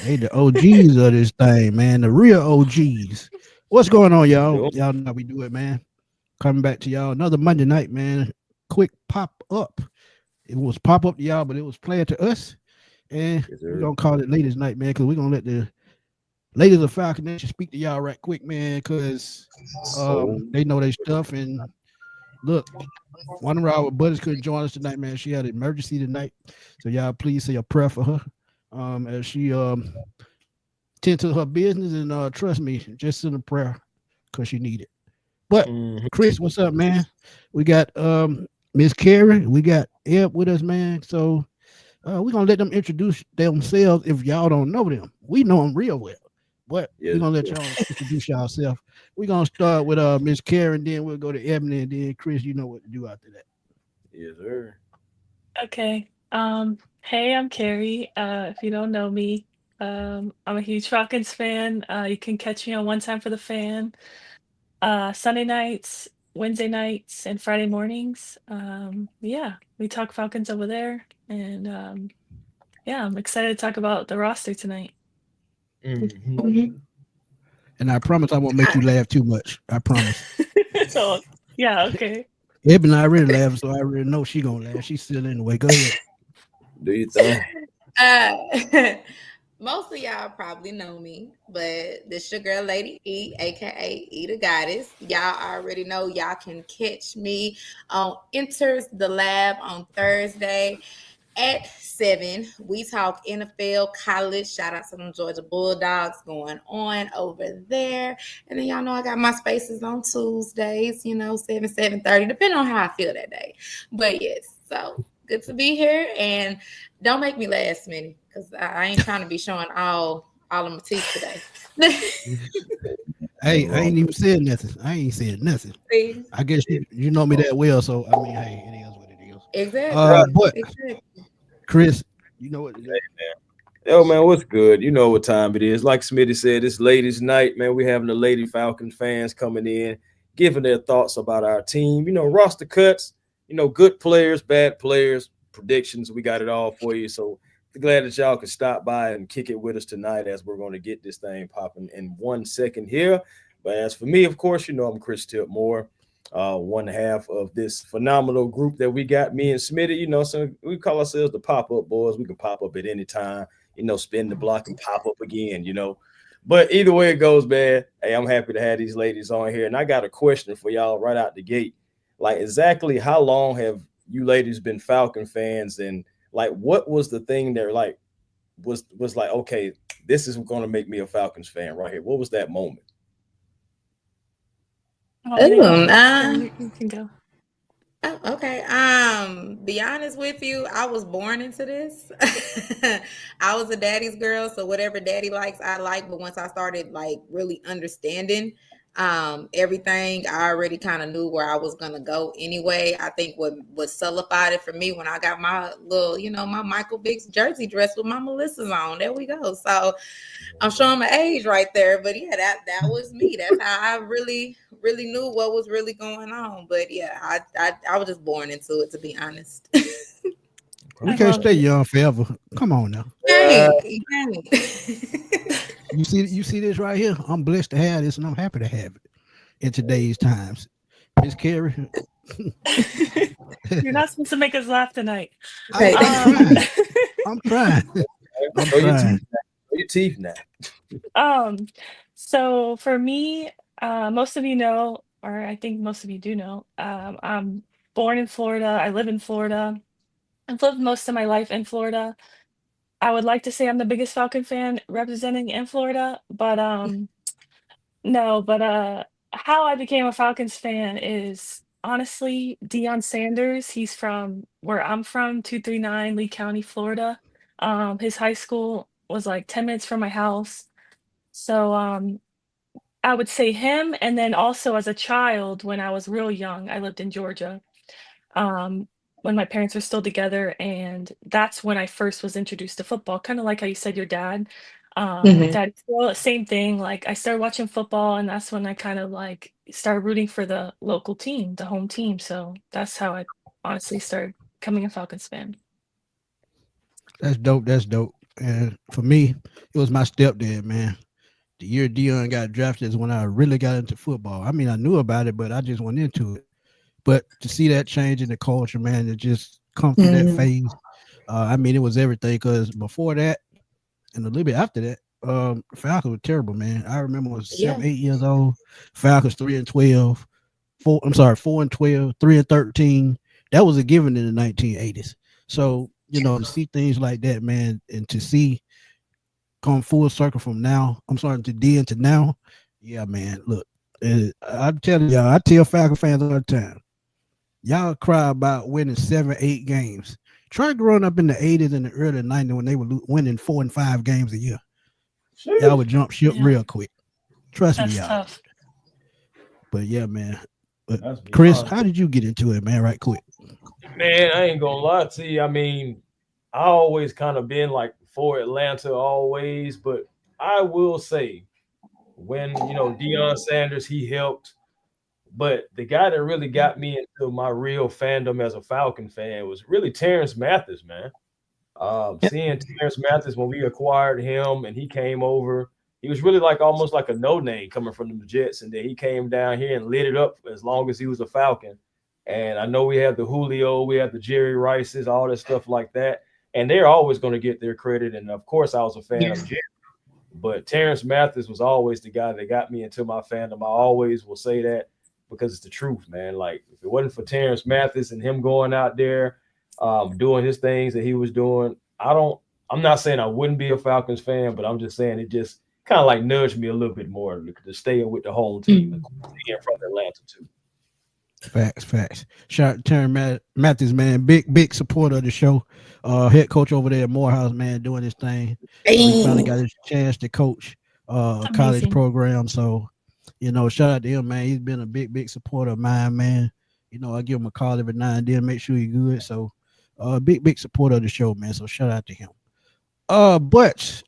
They the OGs of this thing, man. The real OGs. What's going on, y'all? Yep. Y'all know how we do it, man. Coming back to y'all another Monday night, man. Quick pop up. It was pop up to y'all, but it was planned to us. And Yes, we're sir. gonna call it ladies' night, man, because we're gonna let the ladies of Falcon Nation speak to y'all right quick, man, because Oh, they know their stuff. And look, one of our buddies couldn't join us tonight, man. She had an emergency tonight. So y'all please say a prayer for her. As she tend to her business and trust me, just send a prayer because she need it. But mhm. Chris, what's up, man? We got Miss Carrie, we got Eb with us, man. So we're gonna let them introduce themselves if y'all don't know them. We know them real well, but we're Yes, gonna let sir. y'all introduce yourself. We're gonna start with Miss Carrie, and then we'll go to Ebony, and then Chris, you know what to do after that. Yes, sir. Okay. Hey, I'm Carrie. If you don't know me, I'm a huge Falcons fan. You can catch me on One Time for the Fan, Sunday nights, Wednesday nights, and Friday mornings. Yeah, we talk Falcons over there, and yeah, I'm excited to talk about the roster tonight. Hmm. And I promise I won't make you laugh too much. I promise. So, yeah, okay. Ebony already laughed, so I already know she gonna laugh. She's still in the way. Go ahead. Do you think? Uh, most of y'all probably know me, but this your girl, Lady E, aka E the Goddess. Y'all already know y'all can catch me on Enters the Lab on Thursday at 7. We talk NFL, college. Shout out to them Georgia Bulldogs going on over there. And then y'all know I got my spaces on Tuesdays, 7:30, depending on how I feel that day. But yes, so good to be here. And don't make me laugh, Smitty, because I ain't trying to be showing all of my teeth today. Hey, Nothing I wrong ain't with even said nothing. I ain't said nothing. See? I guess you know me that well, so I mean, hey, it is what it is. Exactly. But Exactly. Chris, you know what to do. that. Yo, man, what's good? You know what time it is. Like Smitty said, it's ladies' night, man. We having the Lady Falcons fans coming in, giving their thoughts about our team. Roster cuts. Good players, bad players, predictions. We got it all for you. So glad that y'all could stop by and kick it with us tonight as we're going to get this thing popping in 1 second here. But as for me, of course, I'm Chris Tipmore, one half of this phenomenal group that we got, me and Smitty. So we call ourselves the pop up boys. We can pop up at any time, spin the block and pop up again. But either way it goes, man, hey, I'm happy to have these ladies on here. And I got a question for y'all right out the gate. Like, exactly how long have you ladies been Falcon fans? And like, what was the thing that like was like, okay, this is going to make me a Falcons fan right here? What was that moment? You want me to Ooh, go? Or you can go. Oh, okay. Be honest with you, I was born into this. I was a daddy's girl, so whatever daddy likes, I like. But once I started like really understanding everything, I already kind of knew where I was gonna go anyway. I think what solidified it for me when I got my little, my Michael Vick's jersey dress with my Melissa's on. There we go. So I'm showing my age right there, but yeah, that was me. That's how I really knew what was really going on. But yeah, I was just born into it, to be honest. We I can't love stay it. young forever. Come on now. Uh, You can't. You see this right here. I'm blessed to have this, and I'm happy to have it in today's times. Miss Carrie, You're not supposed to make us laugh tonight. I'm Right. Um, trying. I'm trying. I'm show your teeth trying. now. Show your teeth now. um, so for me, most of you know, or I think most of you do know, I'm born in Florida. I live in Florida. I've lived most of my life in Florida. I would like to say I'm the biggest Falcon fan representing in Florida, but no, but how I became a Falcons fan is honestly Deion Sanders. He's from where I'm from, 239 Lee County, Florida. His high school was like 10 minutes from my house. So I would say him, and then also as a child when I was real young, I lived in Georgia. Um, when my parents were still together, and that's when I first was introduced to football, kind of like how you said your dad. Mhm. Dad, well, same thing. Like I started watching football, and that's when I kind of like started rooting for the local team, the home team. So that's how I honestly started becoming a Falcons fan. That's dope. That's dope. And for me, it was my stepdad, man. The year Dion got drafted is when I really got into football. I mean, I knew about it, but I just went into it. But to see that change in the culture, man, to just come through that phase, I mean, it was everything. Because before that, and a little bit after that, Falcons were terrible, man. I remember I was 7, 8 years old. Falcons 3-12. 4-12, 3-13. That was a given in the 1980s. So to see things like that, man, and to see come full circle from now, I'm sorry, to then to now, yeah, man. Look, I'm telling y'all, I tell Falcon fans all the time, y'all cry about winning 7, 8 games. Try growing up in the 80s and the early 90s when they were winning 4 and 5 games a year. Y'all would jump ship real quick. Trust me, y'all. Tough. But yeah, man. But Chris, how did you get into it, man? Right quick. Man, I ain't gonna lie to you. I mean, I always kind of been like for Atlanta always, but I will say when Deion Sanders, he helped. But the guy that really got me into my real fandom as a Falcon fan was really Terrence Mathis, man. Seeing Terrence Mathis when we acquired him and he came over, he was really like almost like a no-name coming from the Jets, and then he came down here and lit it up as long as he was a Falcon. And I know we have the Julio, we have the Jerry Rices, all that stuff like that, and they're always going to get their credit. And of course, I was a fan of Jerry, but Terrence Mathis was always the guy that got me into my fandom. I always will say that because it's the truth, man. Like if it wasn't for Terrence Mathis and him going out there, doing his things that he was doing, I'm not saying I wouldn't be a Falcons fan, but I'm just saying it just kind of like nudged me a little bit more to stay with the home team and being from Atlanta too. Facts. Shout out to Terrence Mathis, man. Big supporter of the show. Head coach over there at Morehouse, man, doing his thing. He finally got his chance to coach a college program. So, shout out to him, man. He's been a big supporter of mine, man. I give him a call every now and then, make sure he's good. So, big supporter of the show, man. So shout out to him. But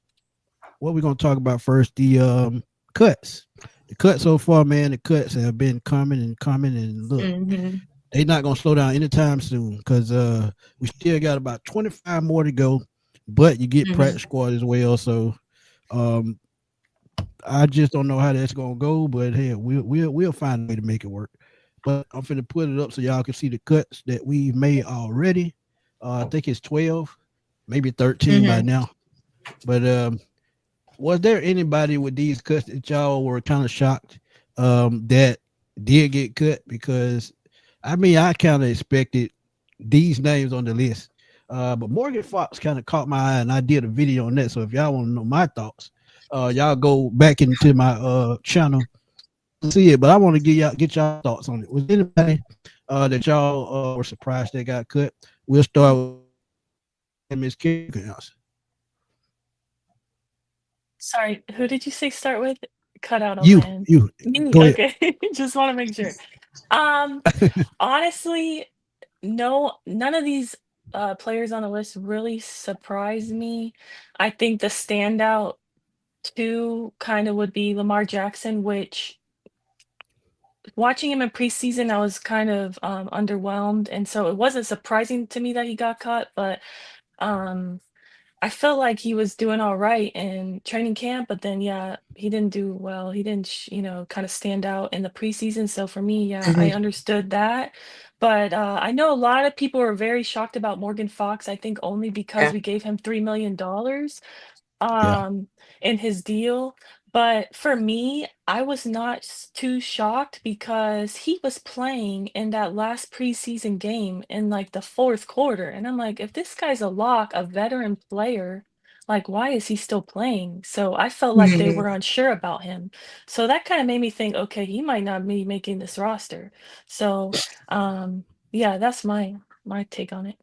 what we're gonna talk about first, the cuts. The cuts so far, man. The cuts have been coming, and look, they're not gonna slow down anytime soon because we still got about 25 more to go. But you get practice squad as well, so I just don't know how that's gonna go. But hey, we'll find a way to make it work. But I'm finna put it up so y'all can see the cuts that we've made already. I think it's 12, maybe 13 by now. But was there anybody with these cuts that y'all were kind of shocked that did get cut? Because I mean, I kind of expected these names on the list. But Morgan Fox kind of caught my eye, and I did a video on that. So if y'all want to know my thoughts, y'all go back into my channel to see it. But I want to get y'all thoughts on it. Was anybody that y'all were surprised they got cut? We'll start with Miss Carrie. Sorry, who did you say start with? Cut out on You. Go okay. Just want to make sure. Honestly, no, none of these players on the list really surprised me. I think the standout two kind of would be Lamar Jackson, which watching him in preseason, I was kind of underwhelmed, and so it wasn't surprising to me that he got cut, but I felt like he was doing all right in training camp, but then he didn't do well. He didn't kind of stand out in the preseason. So for me, I understood that. But I know a lot of people were very shocked about Morgan Fox. I think only because we gave him $3 million in his deal. But for me, I was not too shocked because he was playing in that last preseason game in like the fourth quarter. And I'm like, if this guy's a lock, a veteran player, like, why is he still playing? So I felt like they were unsure about him. So that kind of made me think, okay, he might not be making this roster. So that's my take on it.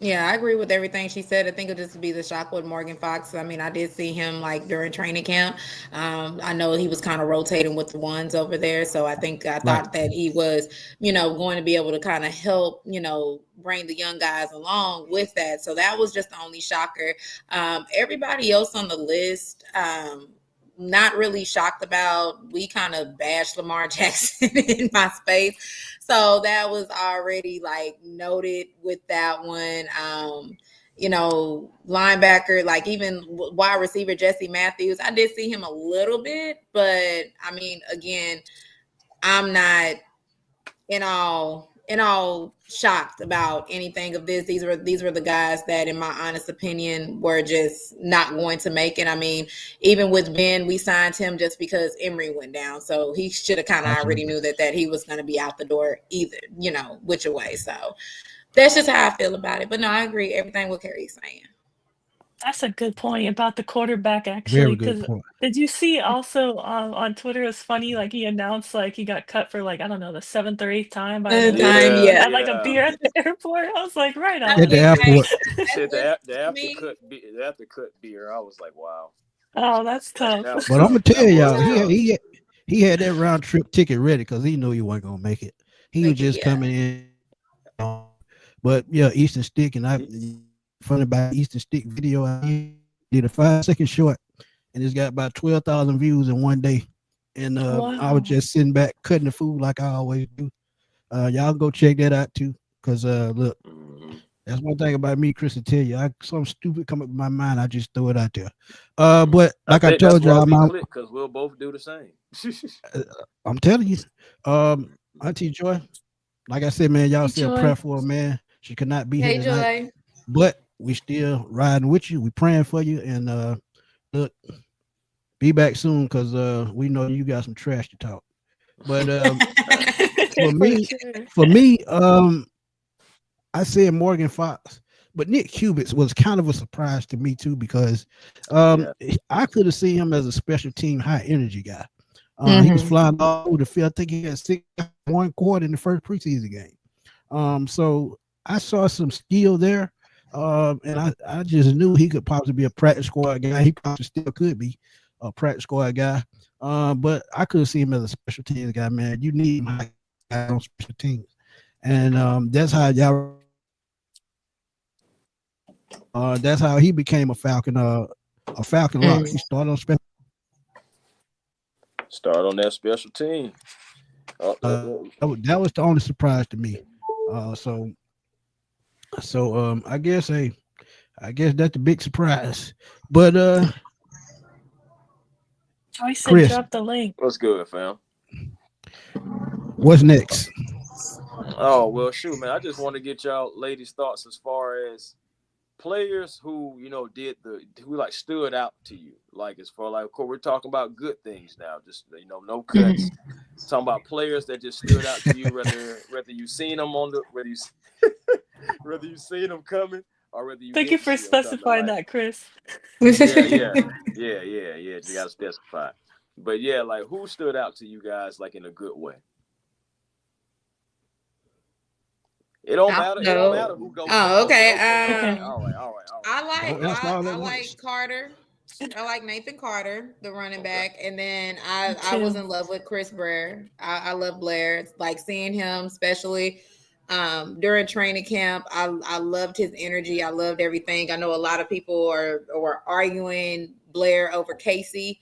Yeah, I agree with everything she said. I think it'll just be the shock with Morgan Fox. I mean, I did see him like during training camp. I know he was kind of rotating with the ones over there. So I thought that he was, going to be able to kind of help, bring the young guys along with that. So that was just the only shocker. Everybody else on the list, not really shocked about. We kind of bashed Lamar Jackson in my space. So that was already like noted with that one. You know, linebacker, like even wide receiver Jesse Matthews, I did see him a little bit, but I mean, again, I'm not in all shocked about anything of this. These were the guys that, in my honest opinion, were just not going to make it. I mean, even with Ben, we signed him just because Emery went down, so he should have kind of already knew that he was going to be out the door either, you know, which way. So that's just how I feel about it. But no, I agree everything what Carrie's saying. That's a good point about the quarterback, Very actually. good Because point. did you see also on Twitter? It's funny, like he announced like he got cut for like I don't know the 7th or 8th time by the Yeah. at like a beer at the airport. I was like, right I on. At the mean, airport. He said the me. aftercut beer. I was like, wow. Oh, that's tough. That was But I'm gonna tough. tell That y'all, was tough. he had that round trip ticket ready because he knew he wasn't gonna make it. He was Make it, just yeah. coming in. But yeah, Eastern Stick, and I funny about Eastern Stick video. I did a 5-second short, and it's got about 12,000 views in one day. And I was Wow. just sitting back cutting the food like I always do. Y'all go check that out too, because look, that's one thing about me, Chris, to tell you. Something stupid come up in my mind, I just throw it out there. But like I told y'all, because we'll both do the same. I'm telling you, Auntie Joy, like I said, man, y'all Hey, still Joy. pray for her, man. She could not be Hey, here tonight, Joy. but we still riding with you. We praying for you, and look, be back soon because we know you got some trash to talk. But for me, I said Morgan Fox, but Nick Cubits was kind of a surprise to me too because I could have seen him as a special team high energy guy. He was flying all over the field. I think he had 1 quarter in the first preseason game. So I saw some skill there. And I just knew he could possibly be a practice squad guy. He probably still could be a practice squad guy. But I could see him as a special teams guy, man. You need him on special teams. And that's how y'all that's how he became a Falcon rock. He started on special. Start on that special team. That was the only surprise to me. So I guess that's the big surprise. But Joy said Chris, drop the link. What's good, fam? What's next? Oh well, shoot, man. I just want to get y'all ladies' thoughts as far as players who who like stood out to you. Like as far like, of course, we're talking about good things now. Just no cuts. Talking about players that just stood out to you, whether you seen them whether you seen them coming or whether you. Thank you for specifying that, Chris. Yeah. You gotta specify. But yeah, like who stood out to you guys like in a good way? It don't matter. It don't matter who goes. Oh, okay. All right. I like Carter. I like Nathan Carter, the running back, and then I was in love with Chris Blair. I love Blair. It's like seeing him, especially during training camp. I loved his energy. I loved everything. I know a lot of people were arguing Blair over Casey.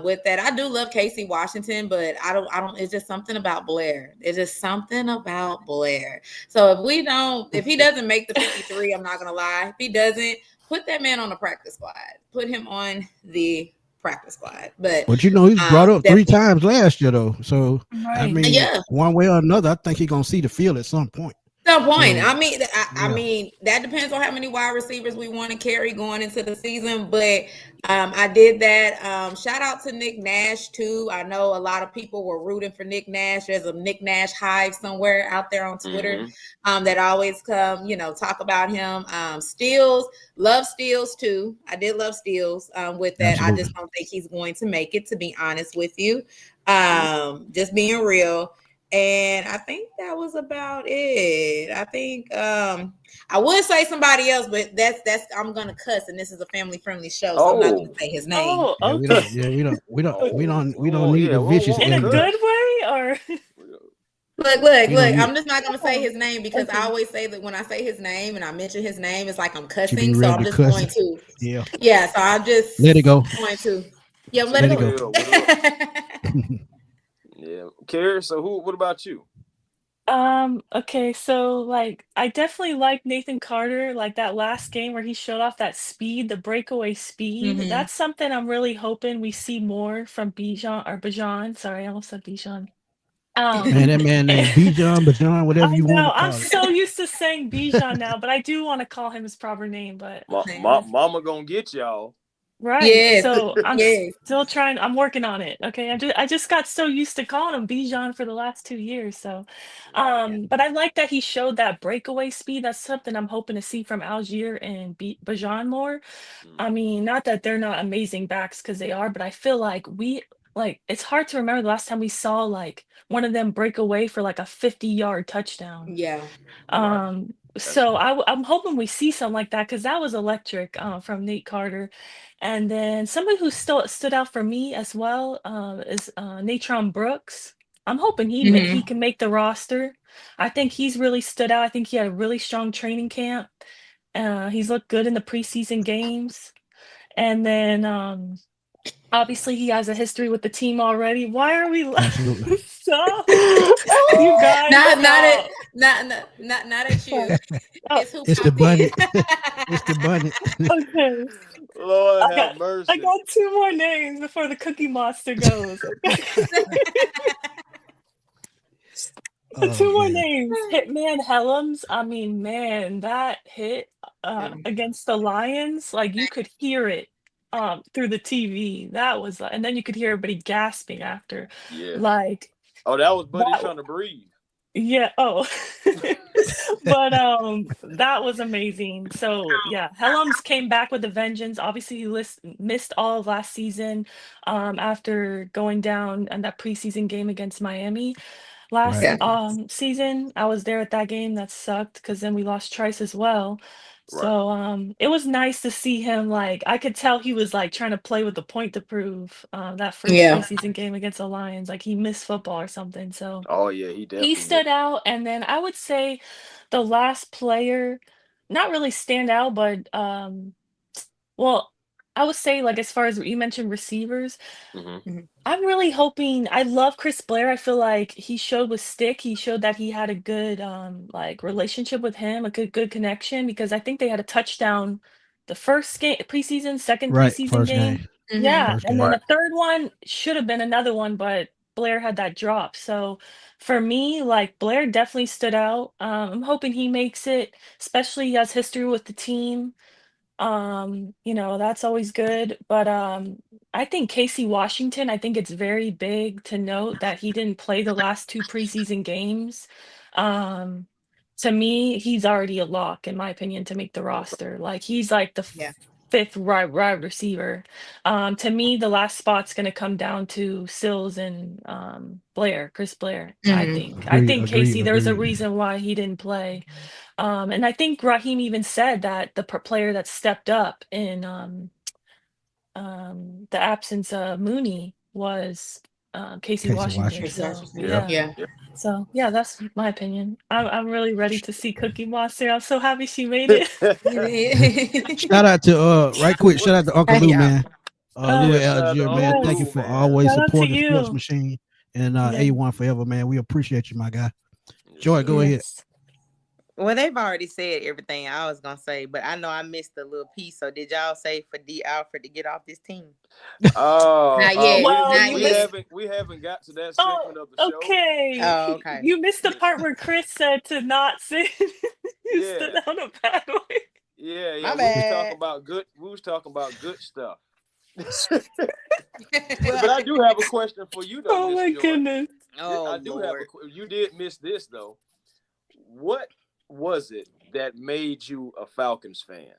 With that, I do love Casey Washington, but I don't. It's just something about Blair. It's just something about Blair. So if he doesn't make the 53, I'm not gonna lie. If he doesn't, put that man on the practice squad. Put him on the practice squad. But he was brought up 3 times last year though. So I mean, one way or another, I think he's gonna see the field at some point. I mean, that depends on how many wide receivers we want to carry going into the season. But I did that. Shout out to Nick Nash too. I know a lot of people were rooting for Nick Nash. There's a Nick Nash hive somewhere out there on Twitter that always come, talk about him. Love Steals too. I did love Steals with that. Absolutely. I just don't think he's going to make it, to be honest with you. Just being real. And I think that was about it. I think I would say somebody else, but that's I'm gonna cuss, and this is a family friendly show, so I'm not gonna say his name. Oh, okay. We don't need the vicious in a good way, or look. I'm just not gonna say his name because I always say that when I say his name and I mention his name, it's like I'm cussing. So I'm just going to. Yeah. So I'm just let it go. Going to. Yeah, let Let it it go. go. Yeah. Carrie, so what about you? Okay, so like I definitely like Nathan Carter, like that last game where he showed off that speed, the breakaway speed. Mhm. That's something I'm really hoping we see more from Bijan. Sorry, I almost said Bijan. Man, that man named Bijan, Bajan, whatever I you want know. to I'm call it. so used to saying Bijan now, but I do want to call him his proper name. But Mama gonna get y'all. right. Yes. So I'm Yes. still trying. I'm working on it. Okay. I just got so used to calling him Bijan for the last 2 years. So, but I like that he showed that breakaway speed. That's something I'm hoping to see from Algier and Bijan more. I mean, not that they're not amazing backs because they are, but I feel like it's hard to remember the last time we saw like one of them break away for like a 50-yard touchdown. Yeah. Right. So I'm hoping we see something like that because that was electric from Nate Carter. And then somebody who still stood out for me as well is Natron Brooks. I'm hoping he Mhm. can make the roster. I think he's really stood out. I think he had a really strong training camp. He's looked good in the preseason games. And then obviously he has a history with the team already. Why are we Absolutely. stop? You guys Not stop. at you. Oh, It's who It's the popped in. bunny. It's the bunny. okay. Lord I have got I mercy. got two more names before the Cookie Monster goes. Okay. Oh Two more man. names. Hitman Helms. I mean, man, that hit against the Lions, like you could hear it through the TV. That was and then you could hear everybody gasping after. Yeah. Like Oh, that was Buddy that trying to breathe. yeah, oh. But that was amazing. So yeah, Helms came back with a vengeance. Obviously, he missed all of last season after going down in that preseason game against Miami. Last Right. Yeah. season, I was there at that game. That sucked because then we lost Trice as well. Right. So it was nice to see him like I could tell he was like trying to play with the point to prove that first Yeah. preseason game against the Lions. Like he missed football or something. So Oh yeah, he he definitely stood out. And then I would say the last player, not really stand out, but well, I would say like as far as you mentioned receivers, did. Mhm. I'm really hoping I love Chris Blair. I feel like he showed with Stick, he showed that he had a good like relationship with him, a good connection because I think they had a touchdown the first game preseason, second Right. preseason First game. game. Yeah, First and then game. the third one should have been another one, but Blair had that drop. So for me, like Blair definitely stood out. I'm hoping he makes it, especially he has history with the team. That's always good. But I think Casey Washington, I think it's very big to note that he didn't play the last two preseason games. Um, to me, he's already a lock, in my opinion, to make the Okay. roster. Like he's like the Yeah. fifth right receiver. To me, the last spot's gonna come down to Sills and Chris Blair, I Mhm. think. I Agreed. think Agreed. Casey, there's a Agreed. reason why he didn't play. And I think Raheem even said that the player that stepped up in the absence of Mooney was Casey Casey Washington. Washington. Chris So Washington. Yeah. yeah, Yeah. Yeah. so yeah, that's my opinion. I'm really ready to see Cookie Monster. I'm so happy she made it. Shout out to right quick. Shout out to Uncle Thank Lou, y'all. man. Uh, Louis Yeah. Shout out to Algier, man. Uncle Thank you yes, Lou, for man. always shout out to supporting the sports you. machine and Yeah. A1 forever, man. We appreciate you, my guy. Yes, Joy, sir. go ahead. Yes. Well, they've already said everything I was gonna say, but I know I missed a little piece. So did y'all say for D Alfred to get off this team? Not yet. We Well, we Not you we yet. missed. haven't we haven't got to that Oh, segment of the show. okay. Oh, okay. You missed the part where Chris said to not say you stood Yeah. on a bad way. Yeah. My We was talking bad. about good. We was talking about good stuff. Well, But I do have a question for you though, Oh Miss my Joy. goodness. oh I do have Lord. you did miss this though. What was it that made you a Falcons fan?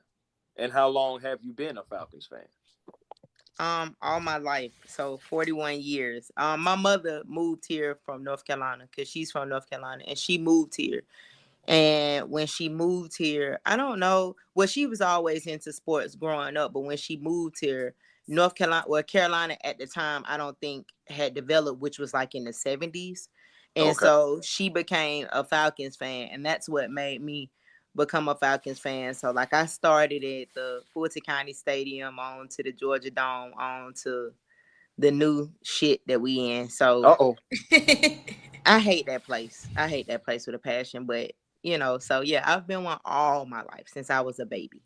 And how long have you been a Falcons fan? All my life, so 41 years. My mother moved here from North Carolina because she's from North Carolina, and she moved here. And when she moved here, I don't know. Well, she was always into sports growing up, but when she moved here, North Carolina, well, Carolina at the time, I don't think had developed, which was like in the 70s. And Okay. so she became a Falcons fan, and that's what made me become a Falcons fan. So like I started at the Fulton County Stadium on to the Georgia Dome on to the new shit that we in. So Uh-oh. I hate that place. I hate that place with a passion. But you know, so yeah, I've been one all my life since I was a baby.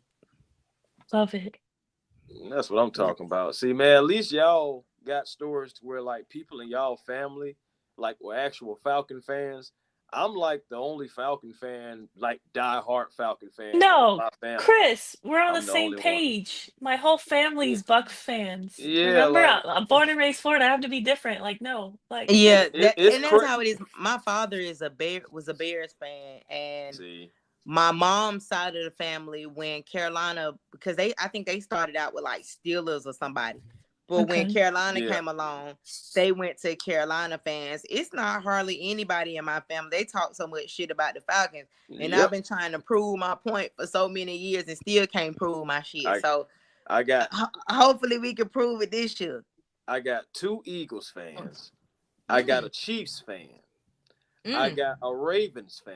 Love it. That's what I'm talking about. See, man, at least y'all got stories to where like people in y'all family like were actual Falcon fans. I'm like the only Falcon fan, like diehard Falcon fan No, in my family. Chris, we're on the I'm the same only one. page. My whole family's Bucks fans. Yeah, Remember, like I'm born and raised Florida. I have to be different. Like, no, like, Yeah, it's and that's crazy. how it is. My father was a Bears fan, and See, my mom's side of the family, when Carolina, because I think they started out with like Steelers or somebody, but when okay. Carolina yeah, came along, they went to Carolina fans. It's not hardly anybody in my family. They talk so much shit about the Falcons, and I've yep. been trying to prove my point for so many years and still can't prove my shit. So I got hopefully we can prove it this year. I got 2 Eagles fans. I got a Chiefs fan. I got a Ravens fan.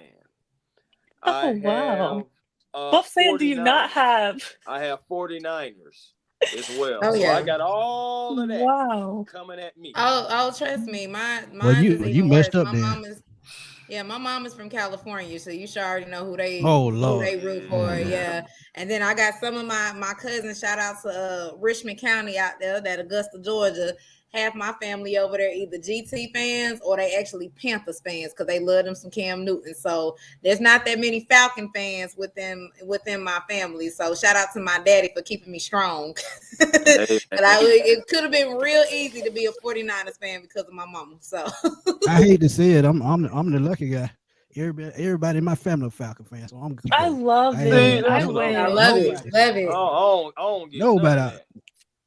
Oh, I wow. have What fan do you 49ers. not have? I have 49ers as well. Oh, So yeah. I got all of that Wow. coming at me. Oh, trust me, mine Well, is you even messed worse. up My then. mom is from California, so you should already know who they Oh Lord. root for. Yeah. Yeah, and then I got some of my cousins. Shout out to Richmond County out there, that Augusta, Georgia. Half my family over there either GT fans or they actually Panthers fans because they love them some Cam Newton. So there's not that many Falcon fans within my family. So shout out to my daddy for keeping me strong. But it could have been real easy to be a 49ers fan because of my mama. So I hate to say it, I'm the lucky guy. Everybody in my family are Falcon fans, so I'm good. I love I it. ain't- I that's what I'm wish. I love it. Nobody. Love it. I don't get Nobody. none of that.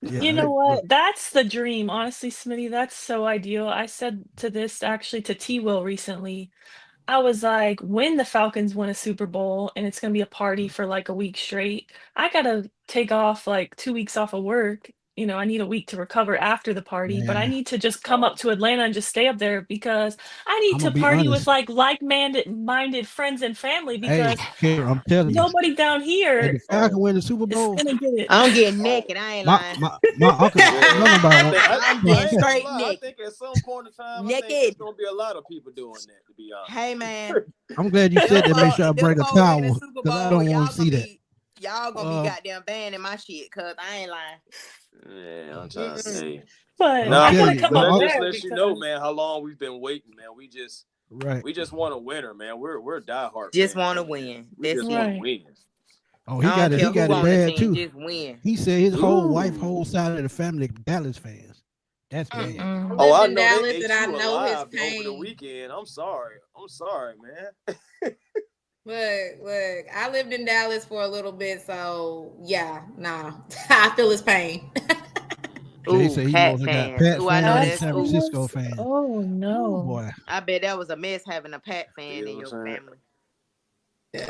Yeah, You know look, what? That's the dream. Honestly, Smitty, that's so ideal. I said to this actually to T Will recently. I was like, when the Falcons win a Super Bowl and it's gonna be a party for like a week straight, I gotta take off like 2 weeks off of work. You know, I need a week to recover after the party, but I man, need to just come up to Atlanta and just stay up there because I need I'm to gonna be party with honest. like-minded friends and family Hey, because Karen, I'm telling you, nobody down hey, here the Falcon win the Super is Bowl. gonna get it. I'm getting naked. I ain't My lying. my uncle, talking about I'm I getting ain't gonna straight lie. I naked. think at some point in time, I think Naked. there's gonna be a lot of people doing that. To be honest. Hey man, I'm glad you said that. Make sure I bring a them folks in the towel Super because I Bowl, don't y'all want to see gonna that. be y'all gonna be goddamn banning my shit, cause I ain't lying. Yeah, I'm trying to say. But Nah, I gotta telling you, come but up that my just there lets you know, because man, how long we've been waiting, man. right. We just want a winner, man. We're diehard Just fans want to over here. win. We That's just it. want to right. win. Oh, he I got don't it. care He got who it on the bad team. too. Just win. He said his whole wife, Ooh. whole side of the family, Dallas fans. That's bad. Mm-mm. Oh, I in know Dallas, they ate and I you know his alive over the pain. weekend. I'm sorry, man. Look, I lived in Dallas for a little bit, so yeah, nah, I feel his pain. Jay Ooh, said he Pat mostly got fans. Pat Ooh, I know fans and that's San ooh. Francisco fans. Oh Oh no. boy. I bet that was a mess having a Pat fan You know in what your I'm saying? family.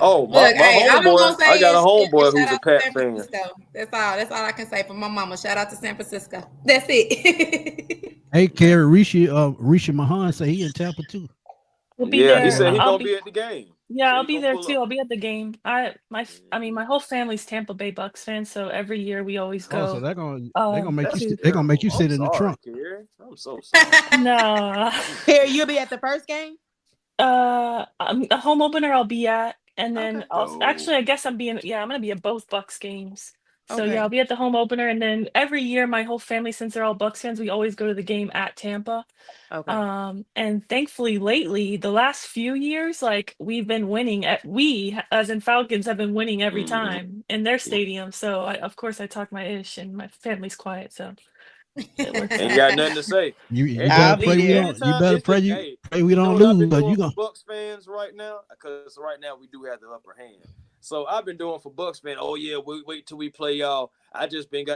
Oh, Look, my hey, all I'm homeboy. gonna say I got a is homeboy shout who's a out to Pat San fan. Francisco. That's all I can say for my mama. Shout out to San Francisco. That's it. Hey, Carrie, Rishi Mahan said he in Tampa too. We'll be Yeah, he there. said he I'll gonna be be at the game. Yeah, So I'll he be gonna there pull too. up. I'll be at the game. My whole family's Tampa Bay Bucks fans, so every year we always Oh, so go they're gonna make That's you to they're gonna make you terrible. I'm sit in the sorry, trunk. Carrie. I'm so sorry. no. Here, you'll be at the first game? A home opener I'll be at, and then Okay. also actually I guess I'm gonna be at both Bucks games. So Okay. yeah, I'll be at the home opener, and then every year my whole family, since they're all Bucks fans, we always go to the game at Tampa. Okay. And thankfully lately, the last few years, like we've been winning as in Falcons have been winning every time in their stadium. So of course I talk my ish and my family's quiet, so it works Ain't out. got nothing to say. You I'll better be pray we there. don't. You Anytime better it's pray just, you hey, pray we you know don't what I've lose. been But doing you for gonna. Bucks fans right now? Because right now we do have the upper hand. So I've been doing for Bucks fans. Oh yeah, we wait till we play y'all. I just going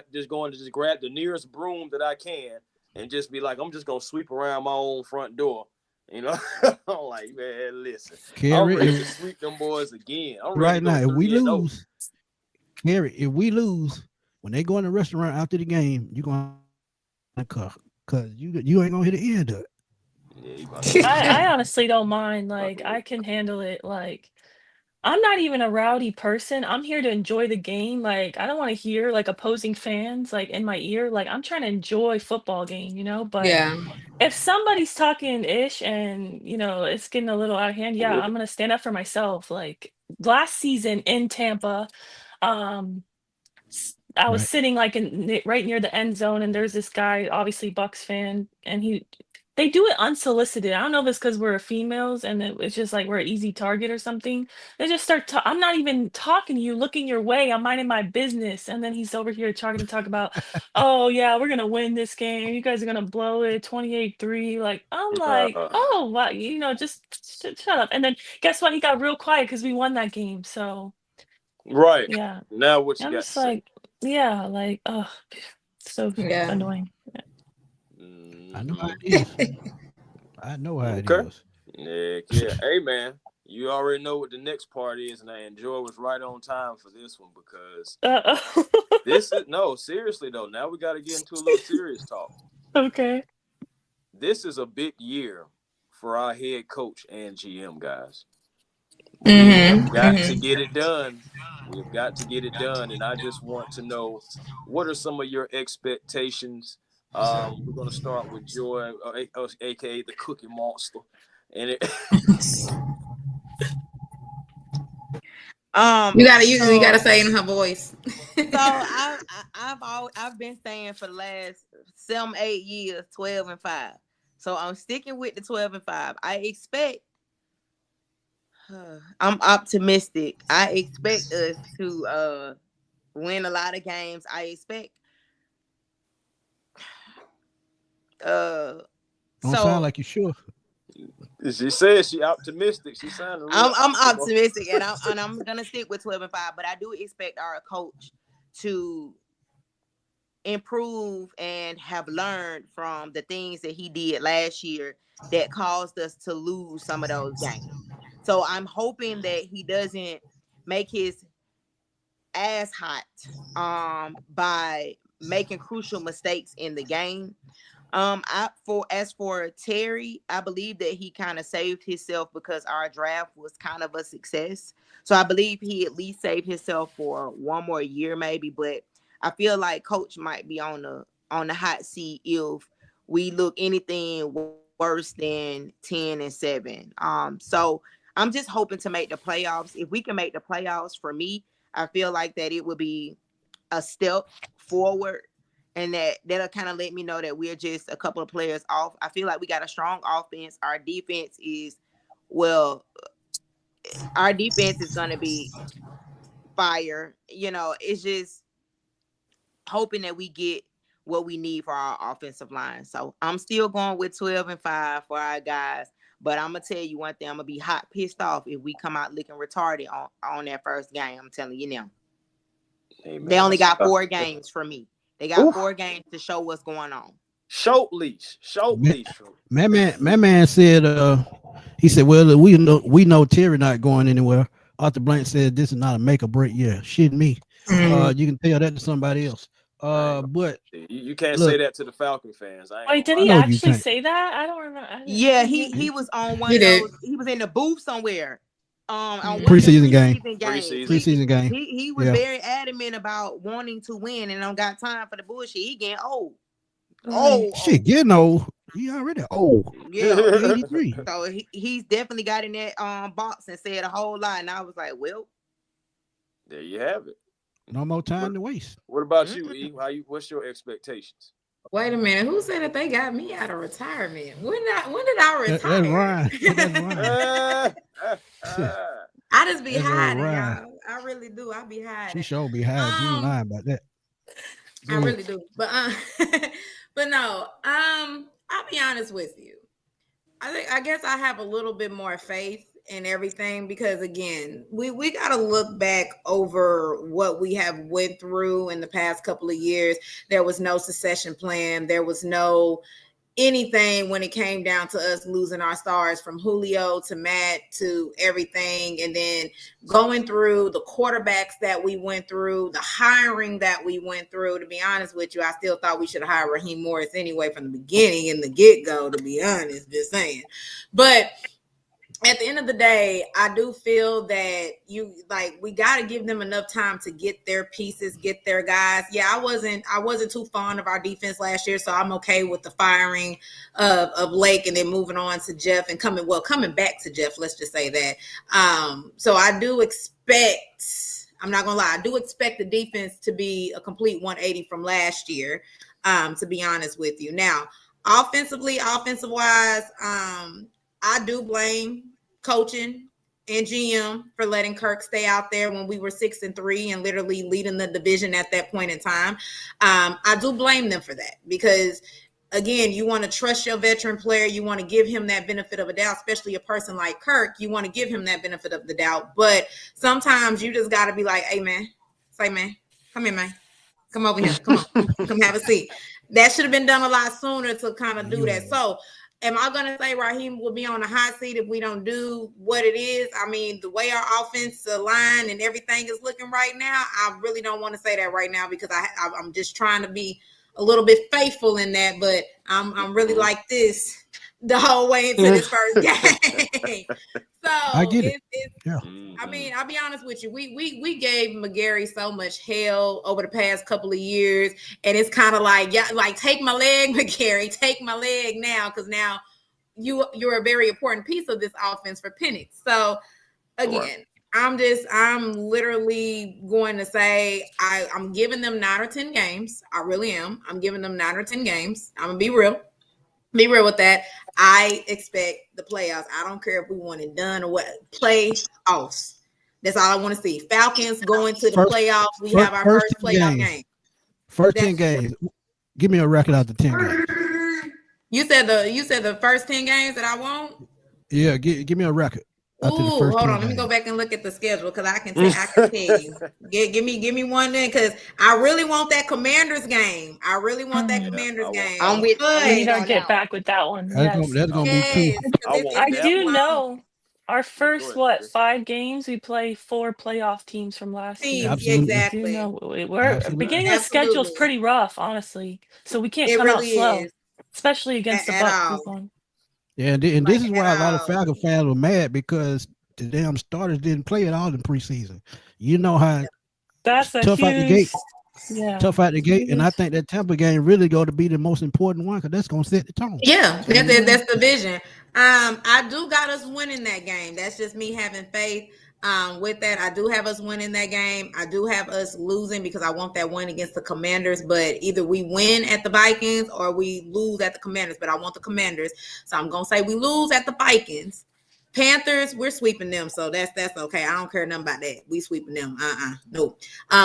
to just grab the nearest broom that I can and just be like, I'm just gonna sweep around my own front door. You know, I'm like, man, listen, I'm Carrie, ready to sweep them boys again. I'm ready right to go now, if we 3-0. lose, Carrie, if we lose, when they go in the restaurant after the game, you gonna cause you ain't gonna hit the end of it. Yeah, you about to I honestly don't mind. Like I can handle it. Like I'm not even a rowdy person. I'm here to enjoy the game. Like, I don't want to hear like opposing fans like in my ear. Like, I'm trying to enjoy football game, you know? But Yeah. if somebody's talking ish and, you know, it's getting a little out of hand, yeah, I'm gonna stand up for myself. Like last season in Tampa, um, I was Right. sitting like right near the end zone, and there's this guy, obviously Bucks fan, and they do it unsolicited. I don't know if it's because we're females and it's just like we're an easy target or something. They just start. I'm not even talking to you, looking your way. I'm minding my business, and then he's over here trying to talk about, oh yeah, we're gonna win this game. You guys are gonna blow it, 28-3. Like I'm like, Uh, oh wow, just shut up. And then guess what? He got real quiet because we won that game. So right. yeah. Now what you I'm got to just say? like, yeah, like, oh, so Yeah. annoying. I know how Mhm. it is. I know how it Okay. is. Yeah. Hey, man, you already know what the next part is, and I enjoy was right on time for this one because this is seriously though. Now we got to get into a little serious talk. Okay. This is a big year for our head coach and GM guys. Mm-hmm. We've got to get it done. We've got to get it done, and I just want to know what are some of your expectations. We're gonna start with Joy, aka the Cookie Monster, and it. You gotta say it in her voice. I've been saying for the last 7-8 years 12-5. So I'm sticking with the 12-5. I'm optimistic. I expect us to win a lot of games. I expect Don't so sound like you sure. She says she optimistic. She sounded real I'm optimal. optimistic and I'm gonna stick with 12-5, but I do expect our coach to improve and have learned from the things that he did last year that caused us to lose some of those games. So I'm hoping that he doesn't make his ass hot by making crucial mistakes in the game. As for Terry, I believe that he kind of saved himself because our draft was kind of a success. So I believe he at least saved himself for one more year, maybe. But I feel like Coach might be on the hot seat if we look anything worse than 10-7. So I'm just hoping to make the playoffs. If we can make the playoffs, for me, I feel like that it would be a step forward. And that'll kind of let me know that we're just a couple of players off. I feel like we got a strong offense. Our defense is going to be fire. It's just hoping that we get what we need for our offensive line. So I'm still going with 12-5 for our guys. But I'm going to tell you one thing. I'm going to be hot pissed off if we come out looking retarded on that first game. I'm telling you now. Hey, man, they only got 4 games for me. They got 4 games to show what's going on. Short leash. My man said, he said, well, we know Terry not going anywhere. Arthur Blank said this is not a make or break year. Shit me. You can tell that to somebody else. But you can't say that to the Falcon fans. Wait, did he actually say that? I don't remember. Yeah, he was on one of those. He was in the booth somewhere. On preseason game. Preseason game. He was very adamant about wanting to win and don't got time for the bullshit. He getting old. Shit, getting old. He already old. Yeah, 83. So he's definitely got in that box and said a whole lot. And I was like, well, there you have it. No more time to waste. What about you, E? What's your expectations? Wait a minute. Who said that they got me out of retirement? When did I retire? That's Ryan. I just be hiding, y'all. I really do. I be hiding. She sure be hiding. You ain't lying about that. I really do. But but no. I'll be honest with you. I guess I have a little bit more faith in everything because again, we got to look back over what we have went through in the past couple of years. There was no succession plan. There was no anything when it came down to us losing our stars from Julio to Matt to everything. And then going through the quarterbacks that we went through, the hiring that we went through. To be honest with you, I still thought we should hire Raheem Morris anyway from the beginning in the get-go, to be honest, just saying. But at the end of the day, I do feel that we got to give them enough time to get their pieces, get their guys. Yeah, I wasn't too fond of our defense last year, so I'm okay with the firing of Lake and then moving on to Jeff and coming back to Jeff. Let's just say that. So I do expect. I'm not gonna lie. I do expect the defense to be a complete 180 from last year. To be honest with you, now offensive wise, I do blame coaching and GM for letting Kirk stay out there when we were 6-3 and literally leading the division at that point in time. I do blame them for that because, again, you want to trust your veteran player. You want to give him that benefit of a doubt, especially a person like Kirk. You want to give him that benefit of the doubt. But sometimes you just got to be like, hey, man, come here, man. Come over here. Come have a seat. That should have been done a lot sooner to kind of do that. So, am I going to say Raheem will be on the hot seat if we don't do what it is? I mean, the way our offensive line and everything is looking right now, I really don't want to say that right now because I'm just trying to be a little bit faithful in that. But I'm really like this the whole way into this first game. So I get it. Yeah. I mean, I'll be honest with you. We gave McGarry so much hell over the past couple of years, and it's kind of like, yeah, like take my leg, McGarry, take my leg now, because now you're a very important piece of this offense for Penix. So again, I'm literally going to say I'm giving them 9 or 10 games. I really am. I'm giving them 9 or 10 games. I'm gonna be real with that. I expect the playoffs. I don't care if we want it done or what. Playoffs. That's all I want to see. Falcons going to the playoffs. We have our first playoff game. First 10 games. Give me a record out the 10 games. You said the first 10 games that I want? Yeah, give me a record. Ooh, hold on. Let me go back and look at the schedule because I can tell you. Give me one then because I really want that Commanders game. I'm with we need to get back with that one. That's gonna be two. I do know our first 5 games we play 4 playoff teams from last season. Exactly. We're beginning of the schedule is pretty rough, honestly. So we can't come out slow, especially against the Bucs. Yeah, and this is why a lot of Falcon fans were mad because the damn starters didn't play at all in preseason. You know how that's tough out the gate. Yeah. Tough out the gate, and I think that Tampa game really going to be the most important one because that's going to set the tone. Yeah, that's the vision. I do got us winning that game. That's just me having faith. With that, I do have us winning that game. I do have us losing because I want that win against the Commanders. But either we win at the Vikings or we lose at the Commanders. But I want the Commanders, so I'm gonna say we lose at the Vikings. Panthers, we're sweeping them, so that's okay. I don't care nothing about that. We sweeping them. Nope.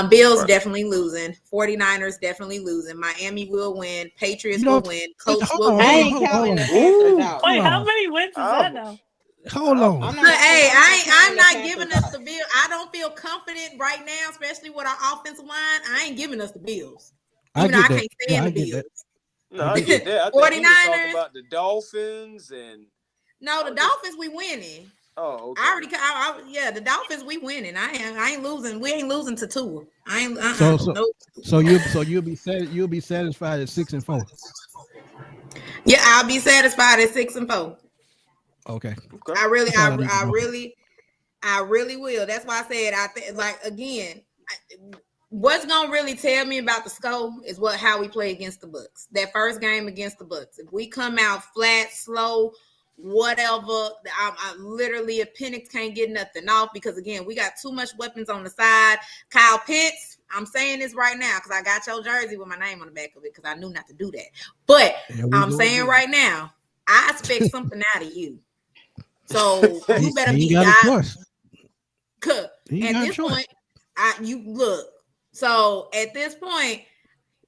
Bills definitely losing. 49ers definitely losing. Miami will win. Patriots will win. Colts will win. I ain't counting the Panthers out. Wait, how many wins is that now? Hold on. I'm not giving us the Bills. I don't feel confident right now, especially with our offensive line. I ain't giving us the Bills. I can't stand the Bills. No, I get that. I think 49ers. you were talking about the Dolphins and. No, the Dolphins we winning. Oh, okay. The Dolphins we winning. I ain't losing. We ain't losing to Tua. I ain't. Nope. So you'll be satisfied at 6-4. Yeah, I'll be satisfied at 6-4. Okay. I really will. That's why I said what's gonna really tell me about the score is how we play against the Bucs. That first game against the Bucs. If we come out flat, slow, whatever, I literally, if Penix can't get nothing off, because again, we got too much weapons on the side. Kyle Pitts, I'm saying this right now because I got your jersey with my name on the back of it because I knew not to do that. But I'm saying right now, I expect something out of you. So you better be guys. At this point, you look. So at this point,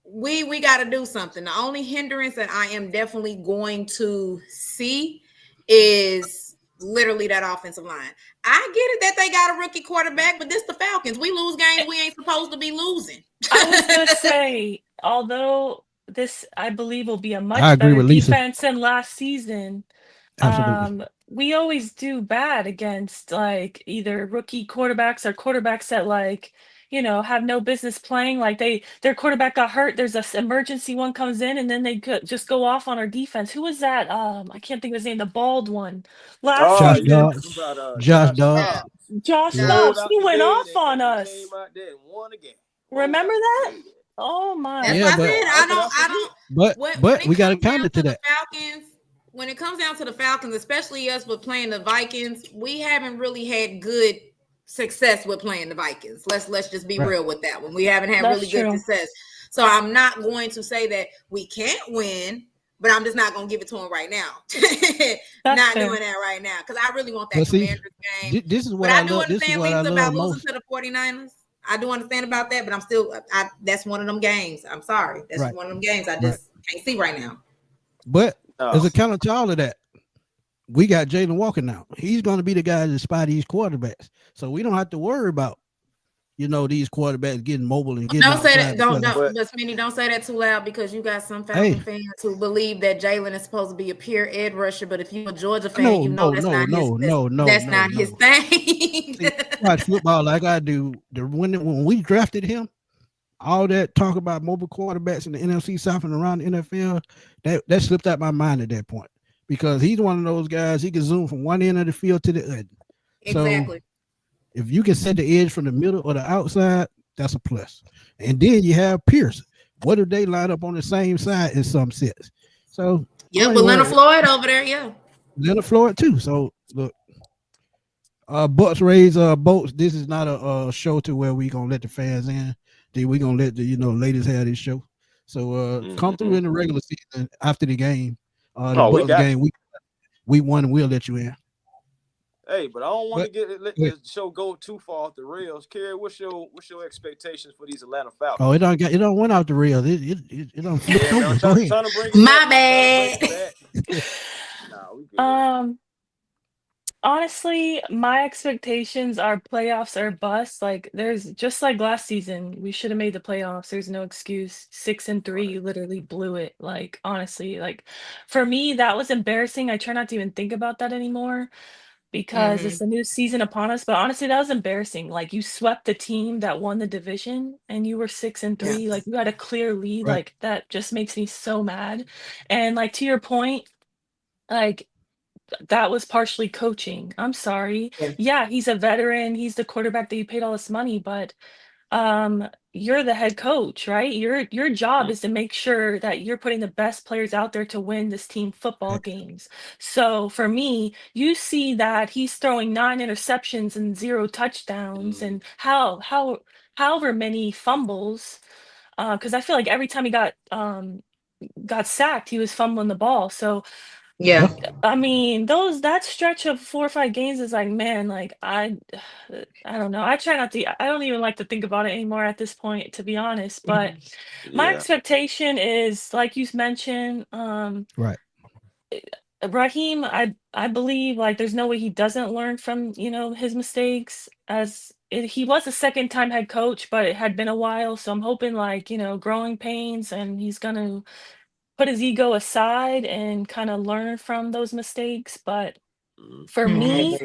we got to do something. The only hindrance that I am definitely going to see is literally that offensive line. I get it that they got a rookie quarterback, but this the Falcons. We lose games we ain't supposed to be losing. I was going to say, although this, I believe, will be a much better defense than last season. Absolutely. We always do bad against either rookie quarterbacks or quarterbacks that have no business playing. Like their quarterback got hurt. There's this emergency one comes in, and then they could just go off on our defense. Who was that? I can't think of his name. The bald one last Oh Josh season. yeah, Dobbs. about Josh Josh Dobbs. Dobbs. Josh Yeah. Rolled Dobbs. out He the went bed off on and us. came out there and won again. Remember that? Oh That's my. Yeah, why I but- said How I could I don't. But When it we got to comes down counter to the that. Falcons, when it comes down to the Falcons, especially us with playing the Vikings, we haven't really had good success with playing the Vikings. Let's just be Right. real with that one. We haven't had That's really good true. success. So I'm not going to say that we can't win, but I'm just not going to give it to them right now. Not fair. doing that right now because I really want that But see, Commanders game. This is But what I I do love. This is understand what I things love about losing most. to the 49ers. I do understand about that, but I'm still that's one of them games. I'm sorry. That's Right. one of them games I just can't see right now. But No. as a counter to all of that, we got Jalen Walker now. He's going to be the guy to spy these quarterbacks, so we don't have to worry about these quarterbacks getting mobile and getting. Don't say that. outside Don't. because- But Smitty, don't say that too loud because you got some Falcon fans who believe that Jalen is supposed to be a pure edge rusher. But if you're a Georgia fan, that's not his thing. Watch football like I do. When we drafted him, all that talk about mobile quarterbacks in the NFC South and around the NFL, that slipped out my mind at that point because he's one of those guys. He can zoom from one end of the field to the other. Exactly. So if you can set the edge from the middle or the outside, that's a plus. And then you have Pierce. What if they line up on the same side in some sets? So yeah, but Leonard Floyd over there, yeah. Leonard Floyd too. So look, Bucks raise boats. This is not a show to where we gonna let the fans in. We gonna let the ladies have this show. So come through in the regular season after the game. Bucks game we won and we'll let you in. Hey, but I don't want to let the show go too far off the rails. Carrie, what's your expectations for these Atlanta Falcons? Oh, it don't went off the rails. It don't flip over. I'm trying to bring it My back. bad. Nah, we good. Honestly, my expectations are playoffs or bust. Like there's just like last season, we should have made the playoffs. There's no excuse. 6-3, you literally blew it. Like honestly, like for me, that was embarrassing. I try not to even think about that anymore because it's a new season upon us. But honestly, that was embarrassing. Like you swept the team that won the division and you were 6-3. Like you had a clear lead. Right. Like that just makes me so mad. And like to your point, like that was partially coaching. I'm sorry. Yeah, he's a veteran. He's the quarterback that you paid all this money, but you're the head coach, right? Your job is to make sure that you're putting the best players out there to win this team football games. So for me, you see that he's throwing 9 interceptions and 0 touchdowns and however many fumbles. Because I feel like every time he got sacked, he was fumbling the ball. So Yeah. I mean, that stretch of 4 or 5 games is like, man, like I don't know. I try not to. I don't even like to think about it anymore at this point, to be honest. But my expectation is, like you mentioned, Right. Raheem. I believe like there's no way he doesn't learn from his mistakes. He was a second-time head coach, but it had been a while, so I'm hoping like growing pains, and he's gonna put his ego aside and kind of learn from those mistakes. But for me,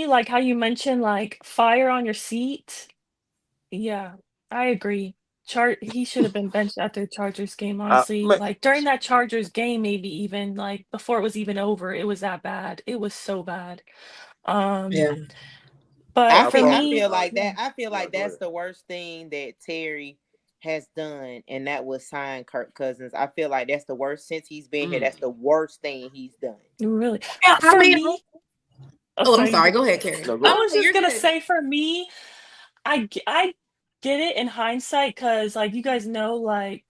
like how you mentioned, like fire on your seat. Yeah, I agree. He should have been benched after the Chargers game, honestly. Like during that Chargers game, maybe even like before it was even over, it was that bad. It was so bad. But I for feel me, like that. I feel like that's the worst thing that Terry has done, and that was sign Kirk Cousins. I feel like that's the worst since he's been here. That's the worst thing he's done. Really? I'm sorry. Go ahead, Carrie. I was just gonna say, for me, I get it in hindsight because, like, you guys know, like,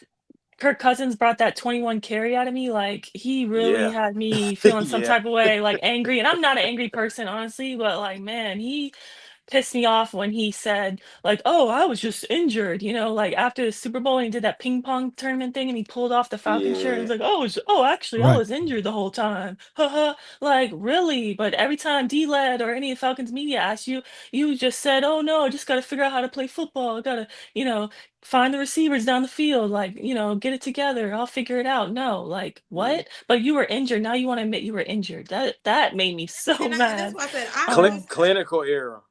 Kirk Cousins brought that 21 carry out of me. Like, he really had me feeling some type of way, like angry. And I'm not an angry person, honestly, but like, man, he pissed me off when he said, like, oh, I was just injured, like after the Super Bowl and he did that ping pong tournament thing and he pulled off the Falcon shirt and was like, actually, I was injured the whole time. Like, really? But every time D-Led or any of Falcons media asked you, you just said, oh no, I just got to figure out how to play football. I got to, find the receivers down the field, like, get it together. I'll figure it out. No, like, what? But you were injured. Now you want to admit you were injured. That made me so mad. That's why I said clinical error.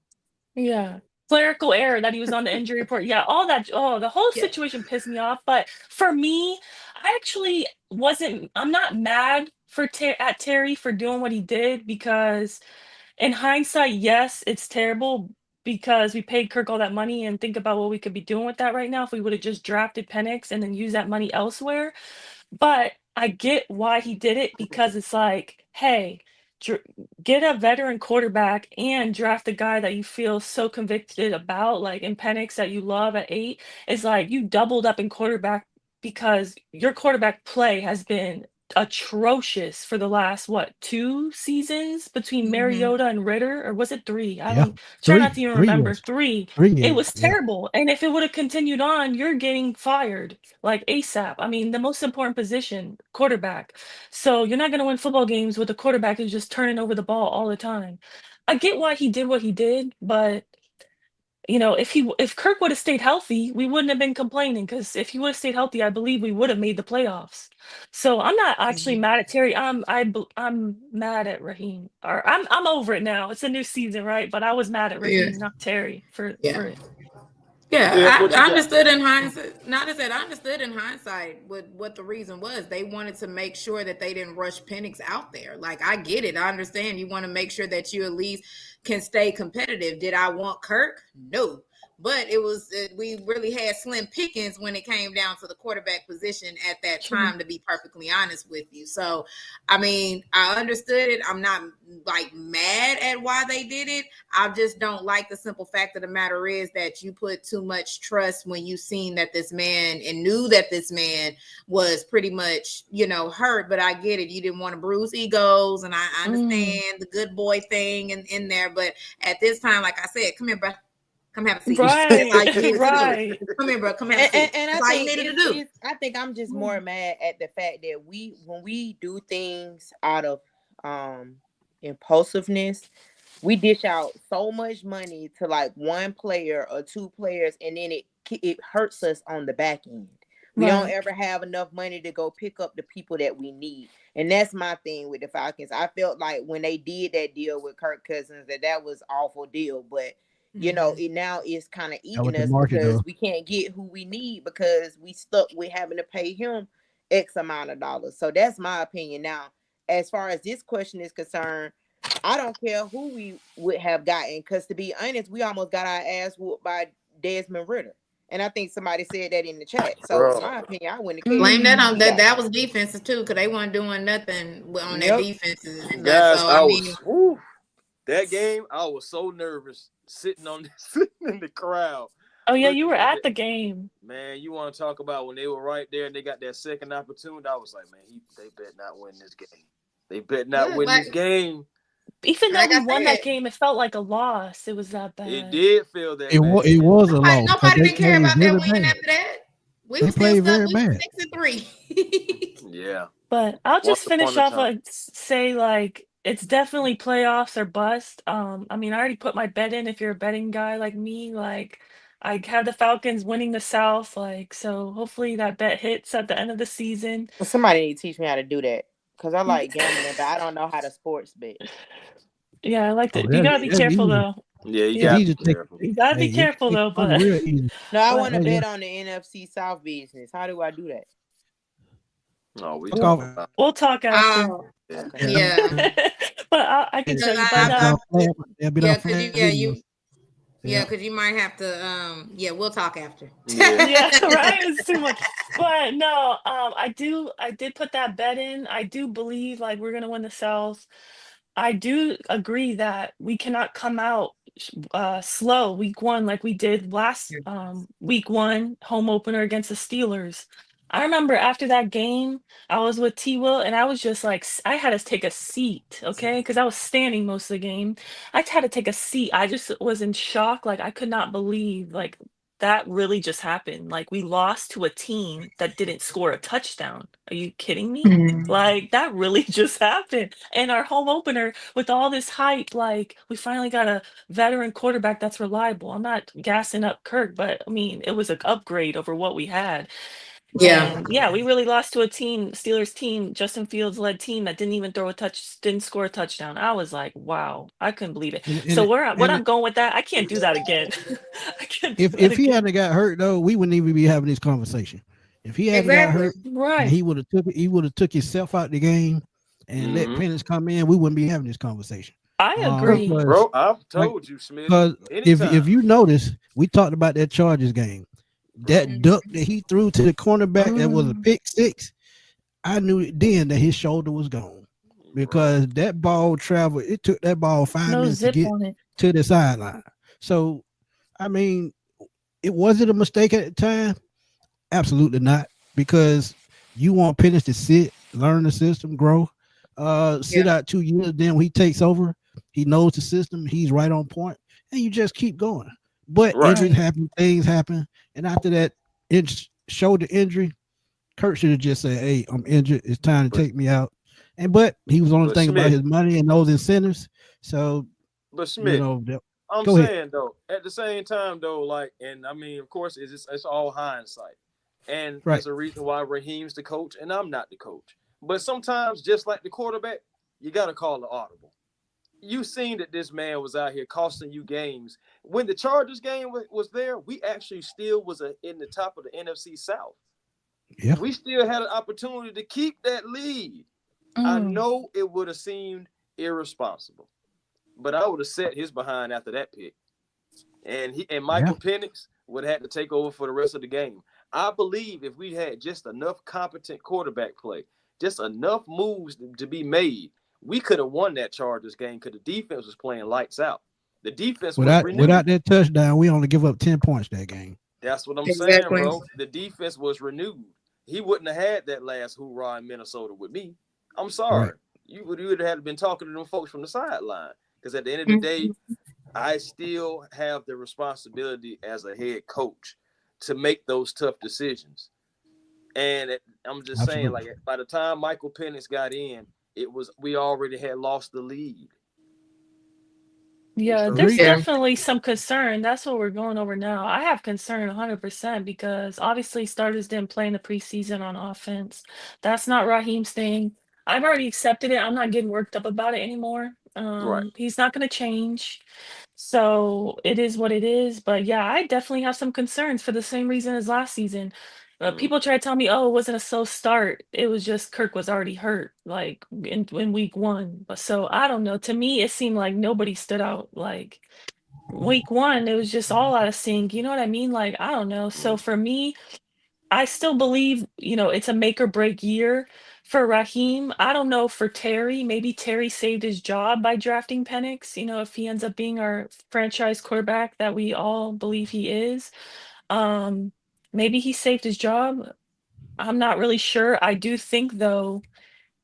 Yeah. clerical error that he was on the injury report. Yeah, all that. Oh, the whole Yeah. situation pissed me off. But for me, I actually wasn't. I'm not mad at Terry for doing what he did, because in hindsight, yes, it's terrible because we paid Kirk all that money, and think about what we could be doing with that right now if we would have just drafted Penix and then used that money elsewhere. But I get why he did it, because it's like, hey, get a veteran quarterback and draft a guy that you feel so convicted about, like in Penix that you love at 8. It's like you doubled up in quarterback, because your quarterback play has been atrocious for the last 2 seasons between Mariota and Ritter, or was it 3? I Yeah, don't try not to 3, even 3 remember. years, 3. 3 It years. was Yeah. terrible. And if it would have continued on, you're getting fired like ASAP. I mean, the most important position, quarterback. So you're not going to win football games with a quarterback who's just turning over the ball all the time. I get why he did what he did, but if Kirk would have stayed healthy, we wouldn't have been complaining, because if he would have stayed healthy, I believe we would have made the playoffs. So I'm not actually mad at Terry. I'm mad at Raheem. Or I'm over it now. It's a new season, right? But I was mad at Yeah. Raheem, not Terry, for it. Yeah, What you I got? understood in hindsight. Not as that I understood in hindsight what the reason was. They wanted to make sure that they didn't rush Penix out there. Like, I get it. I understand you want to make sure that you at least can stay competitive. Did I want Kirk? No. But we really had slim pickings when it came down to the quarterback position at that time, to be perfectly honest with you. So, I mean, I understood it. I'm not like mad at why they did it. I just don't like the simple fact of the matter is that you put too much trust when you seen that this man and knew that this man was pretty much, hurt. But I get it. You didn't want to bruise egos, and I understand the good boy thing in there. But at this time, like I said, come here, bro. Come have a seat. Right, That's all you needed to right. do. Come here, bro. Come have a seat. And That's all you needed to do. I think I'm just more mad at the fact that when we do things out of impulsiveness, we dish out so much money to like one player or 2 players, and then it hurts us on the back end. We don't ever have enough money to go pick up the people that we need. And that's my thing with the Falcons. I felt like when they did that deal with Kirk Cousins, that was awful deal. But it now is kind of eating us because we can't get who we need because we stuck with having to pay him X amount of dollars. So that's my opinion. Now, as far as this question is concerned, I don't care who we would have gotten, because to be honest, we almost got our ass whooped by Desmond Ritter. And I think somebody said that in the chat. So in my opinion, I wouldn't have blame that on that. That was defensive too, because they weren't doing nothing on their defenses. Guys, So that game, I was so nervous sitting in the crowd. Oh yeah, you were at the game. Man, you want to talk about when they were right there and they got that second opportunity? I was like, man, they better not win this game. They better not win this game. Even though we won that game, it felt like a loss. It was that bad. It did feel that bad. It was a loss. Nobody didn't care about that win after that. We played very bad. 6-3. Yeah. But I'll just finish off and say, like, it's definitely playoffs or bust. I mean, I already put my bet in. If you're a betting guy like me, like, I have the Falcons winning the South. Like, so hopefully that bet hits at the end of the season. Somebody need to teach me how to do that, because I like gambling, but I don't know how to sports bet. Yeah, I like that. You gotta be careful though. Yeah, you gotta be careful though. But no, I want to bet on the NFC South business. How do I do that? No, we'll talk after. Yeah. But I can tell you. Because you might have to. We'll talk after. Yeah, right. It's too much. But no, I did put that bet in. I do believe like we're gonna win the South. I do agree that we cannot come out slow week 1 like we did last week 1 home opener against the Steelers. I remember after that game, I was with T. Will, and I was just like, I had to take a seat, okay? Because I was standing most of the game. I had to take a seat. I just was in shock. Like, I could not believe, like, that really just happened. Like, we lost to a team that didn't score a touchdown. Are you kidding me? Like, that really just happened. And our home opener, with all this hype, like, we finally got a veteran quarterback that's reliable. I'm not gassing up Kirk, but, I mean, it was an upgrade over what we had. Yeah. And yeah, we really lost to a team, Steelers team, Justin Fields led team that didn't score a touchdown. I was like, wow, I couldn't believe it. And, So and, what and I'm going with that, I can't do that again. I can't do that if he again. hadn't got hurt though, we wouldn't even be having this conversation. If he hadn't got Exactly. hurt and Right. he would have took himself out the game and let Mhm. Penix come in, we wouldn't be having this conversation. I agree. Because Bro, I've told you, Smith. if Anytime. you notice, we talked about that Chargers game. That duck that he threw to the cornerback that was a pick six, I knew then that his shoulder was gone because that ball traveled. It took that ball 5 No minutes to zip get on it. to the sideline. So, I mean, it wasn't a mistake at the time. Absolutely not, because you want Penix to sit, learn the system, grow, sit out 2 years. Then when he takes over, he knows the system. He's right on point, and you just keep going. But injuries happen, things happen, and after that shoulder injury, Kurt should have just said, "Hey, I'm injured. It's time to take me out." But he was only thinking about his money and those incentives. So, but Smith, I'm go saying ahead. though, at the same time though, like, and I mean, of course, it's all hindsight, and there's a reason why Raheem's the coach and I'm not the coach. But sometimes, just like the quarterback, you got to call the audible. You seen that this man was out here costing you games. When the Chargers game was there, we actually still was in the top of the NFC South. Yeah. We still had an opportunity to keep that lead. I know it would have seemed irresponsible, but I would have set his behind after that pick. And Michael Penix would have had to take over for the rest of the game. I believe if we had just enough competent quarterback play, just enough moves to be made, we could have won that Chargers game because the defense was playing lights out. The defense was renewed. Without that touchdown, we only give up 10 points that game. That's what I'm saying, bro. The defense was renewed. He wouldn't have had that last hoorah in Minnesota with me. I'm sorry. You would have been talking to them folks from the sideline, because at the end of the day, I still have the responsibility as a head coach to make those tough decisions. And I'm just saying, like, by the time Michael Penix got in, we already had lost the lead. Yeah, there's definitely some concern. That's what we're going over now. I have concern 100% because obviously starters didn't play in the preseason on offense. That's not Raheem's thing. I've already accepted it. I'm not getting worked up about it anymore. He's not going to change. So it is what it is. But yeah, I definitely have some concerns for the same reason as last season. People try to tell me, oh, it wasn't a slow start. It was just Kirk was already hurt, like in week 1. But so I don't know. To me, it seemed like nobody stood out. Like week 1, it was just all out of sync. You know what I mean? Like, I don't know. So for me, I still believe, it's a make or break year for Raheem. I don't know for Terry. Maybe Terry saved his job by drafting Penix, if he ends up being our franchise quarterback that we all believe he is. Maybe he saved his job. I'm not really sure. I do think, though,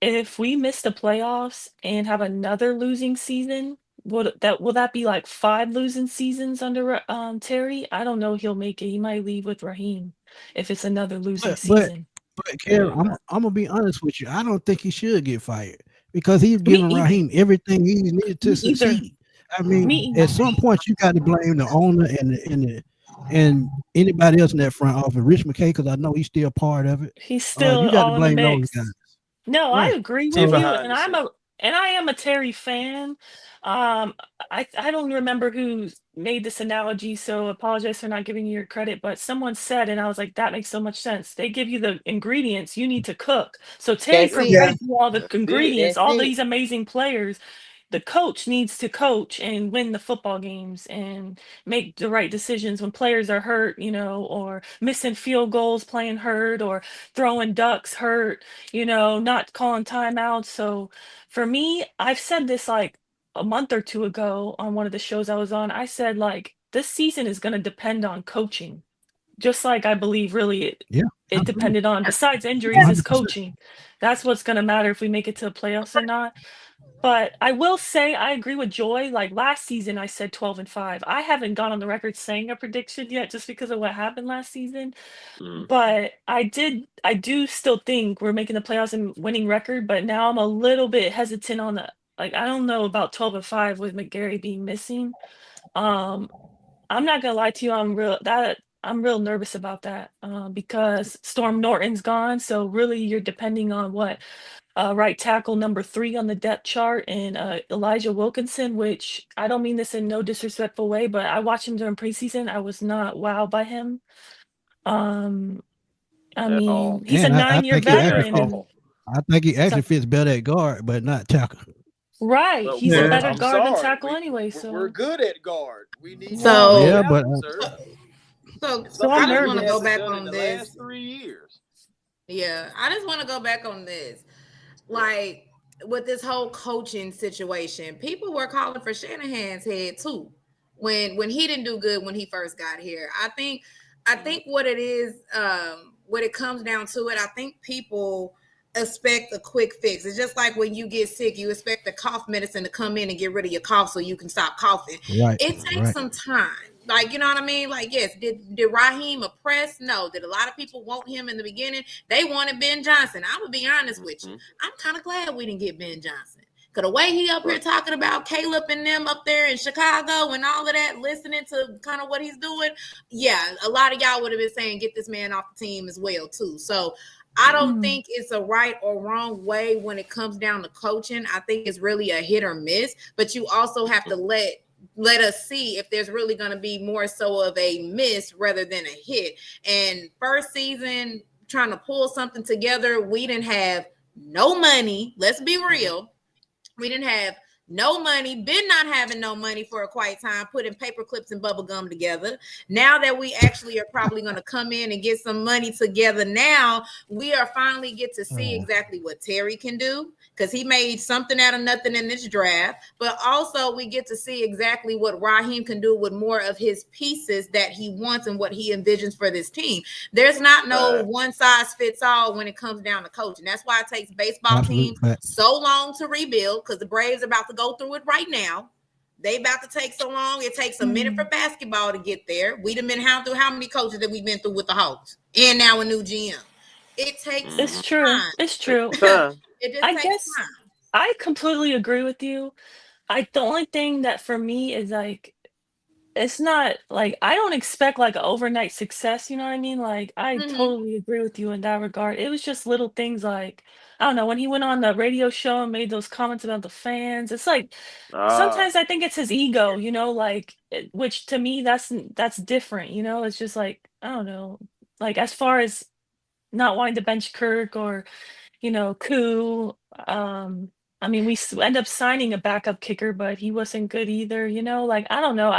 if we miss the playoffs and have another losing season, will that be like 5 losing seasons under Terry? I don't know. He'll make it. He might leave with Raheem if it's another losing season. But Carrie, I'm gonna be honest with you. I don't think he should get fired because he's giving Raheem everything he needed to succeed. I mean, at some point you got to blame the owner and anybody else in that front office. Rich McKay, because I know he's still part of it. He's still you got to all in the blame those mix. guys. No, I agree with you, and I am a Terry fan. I don't remember who made this analogy, so apologize for not giving you your credit, but someone said, and I was like, that makes so much sense. They give you the ingredients, you need to cook. So Terry provides you all the ingredients, all these amazing players. The coach needs to coach and win the football games and make the right decisions when players are hurt, or missing field goals, playing hurt, or throwing ducks hurt, not calling timeouts. So for me, I've said this like a month or 2 ago on one of the shows I was on. I said, like, this season is going to depend on coaching, just like I believe really it depended on, besides injuries, is coaching. That's what's going to matter if we make it to the playoffs or not. But I will say I agree with Joy. Like last season, I said 12-5. I haven't gone on the record saying a prediction yet, just because of what happened last season. But I do still think we're making the playoffs and winning record. But now I'm a little bit hesitant on I don't know about 12-5 with McGarry being missing. I'm not gonna lie to you. I'm real nervous about that because Storm Norton's gone. So really, you're depending on what right tackle number 3 on the depth chart and Elijah Wilkinson, which I don't mean this in no disrespectful way, but I watched him during preseason. I was not wowed by him. I At all. mean, he's a And I 9-year think he actually veteran, fits. and I think he so actually fits better at guard, but not tackle. right, But he's a Yeah. better I'm guard than sorry. tackle anyway. We're So good at guard. We need So- Yeah, more but tackle, sir. So I'm I just want nervous. to go back Done in on the this. last 3 years. Yeah, I just want to go back on this. Like with this whole coaching situation, people were calling for Shanahan's head too. When he didn't do good when he first got here. I think what it is, what it comes down to it, I think people expect a quick fix. It's just like when you get sick, you expect the cough medicine to come in and get rid of your cough so you can stop coughing. Right. It takes Right. some time. Like, you know what I mean? Like, yes, did Raheem oppress? No. Did a lot of people want him in the beginning? They wanted Ben Johnson. I'm going to be honest with you. I'm kind of glad we didn't get Ben Johnson. Because the way he up here talking about Caleb and them up there in Chicago and all of that, listening to kind of what he's doing, yeah, a lot of y'all would have been saying, get this man off the team as well, too. So I don't think it's a right or wrong way when it comes down to coaching. I think it's really a hit or miss, but you also have to let us see if there's really going to be more so of a miss rather than a hit. And first season, trying to pull something together, we didn't have no money. Let's be real. We didn't have no money, been not having no money for a quiet time, putting paper clips and bubble gum together. Now that we actually are probably going to come in and get some money together now, we are finally get to see exactly what Terry can do, because he made something out of nothing in this draft. But also we get to see exactly what Raheem can do with more of his pieces that he wants and what he envisions for this team. There's not no one size fits all when it comes down to coaching. That's why it takes baseball teams so long to rebuild, because the Braves are about to go through it right now. They about to take so long. It takes a minute for basketball to get there. We've been through how many coaches that we've been through with the Hawks, and now a new GM. It takes it's true. time. It's true. It just I takes guess time. I completely agree with you. The only thing that for me is like, it's not like I don't expect like an overnight success, you know what I mean? Like I totally agree with you in that regard. It was just little things like, I don't know, when he went on the radio show and made those comments about the fans, it's like sometimes I think it's his ego, you know, like which to me that's different, you know. It's just like, I don't know, like as far as not wanting to bench Kirk or, you know, Koo. I mean, we end up signing a backup kicker, but he wasn't good either, you know. Like I don't know.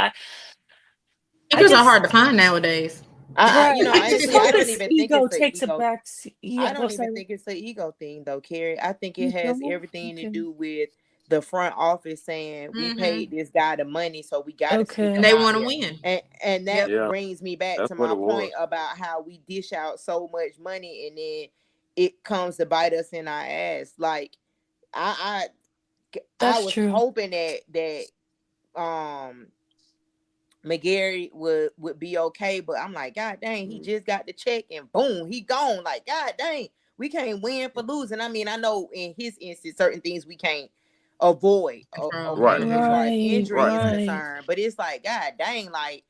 Kickers are hard to find nowadays. You know, I just actually, I hope don't his even think ego it's an takes a ego. back. I Yeah, don't even think it's an ego thing, though, Carrie. I think it You has don't? everything to Okay. do with the front office saying we paid this guy the money, so we got to stick Okay. him And they out want to here. win. And that Yeah. brings me back That's to what my it was. point about how we dish out so much money and then it comes to bite us in our ass. Like I That's was true. hoping that McGarry would be okay, but I'm like, God dang, he just got the check and boom, he gone. Like, God dang, we can't win for losing. I mean, I know in his instance, certain things we can't avoid, Right. as far as injury is Right. concerned. But it's like, God dang, like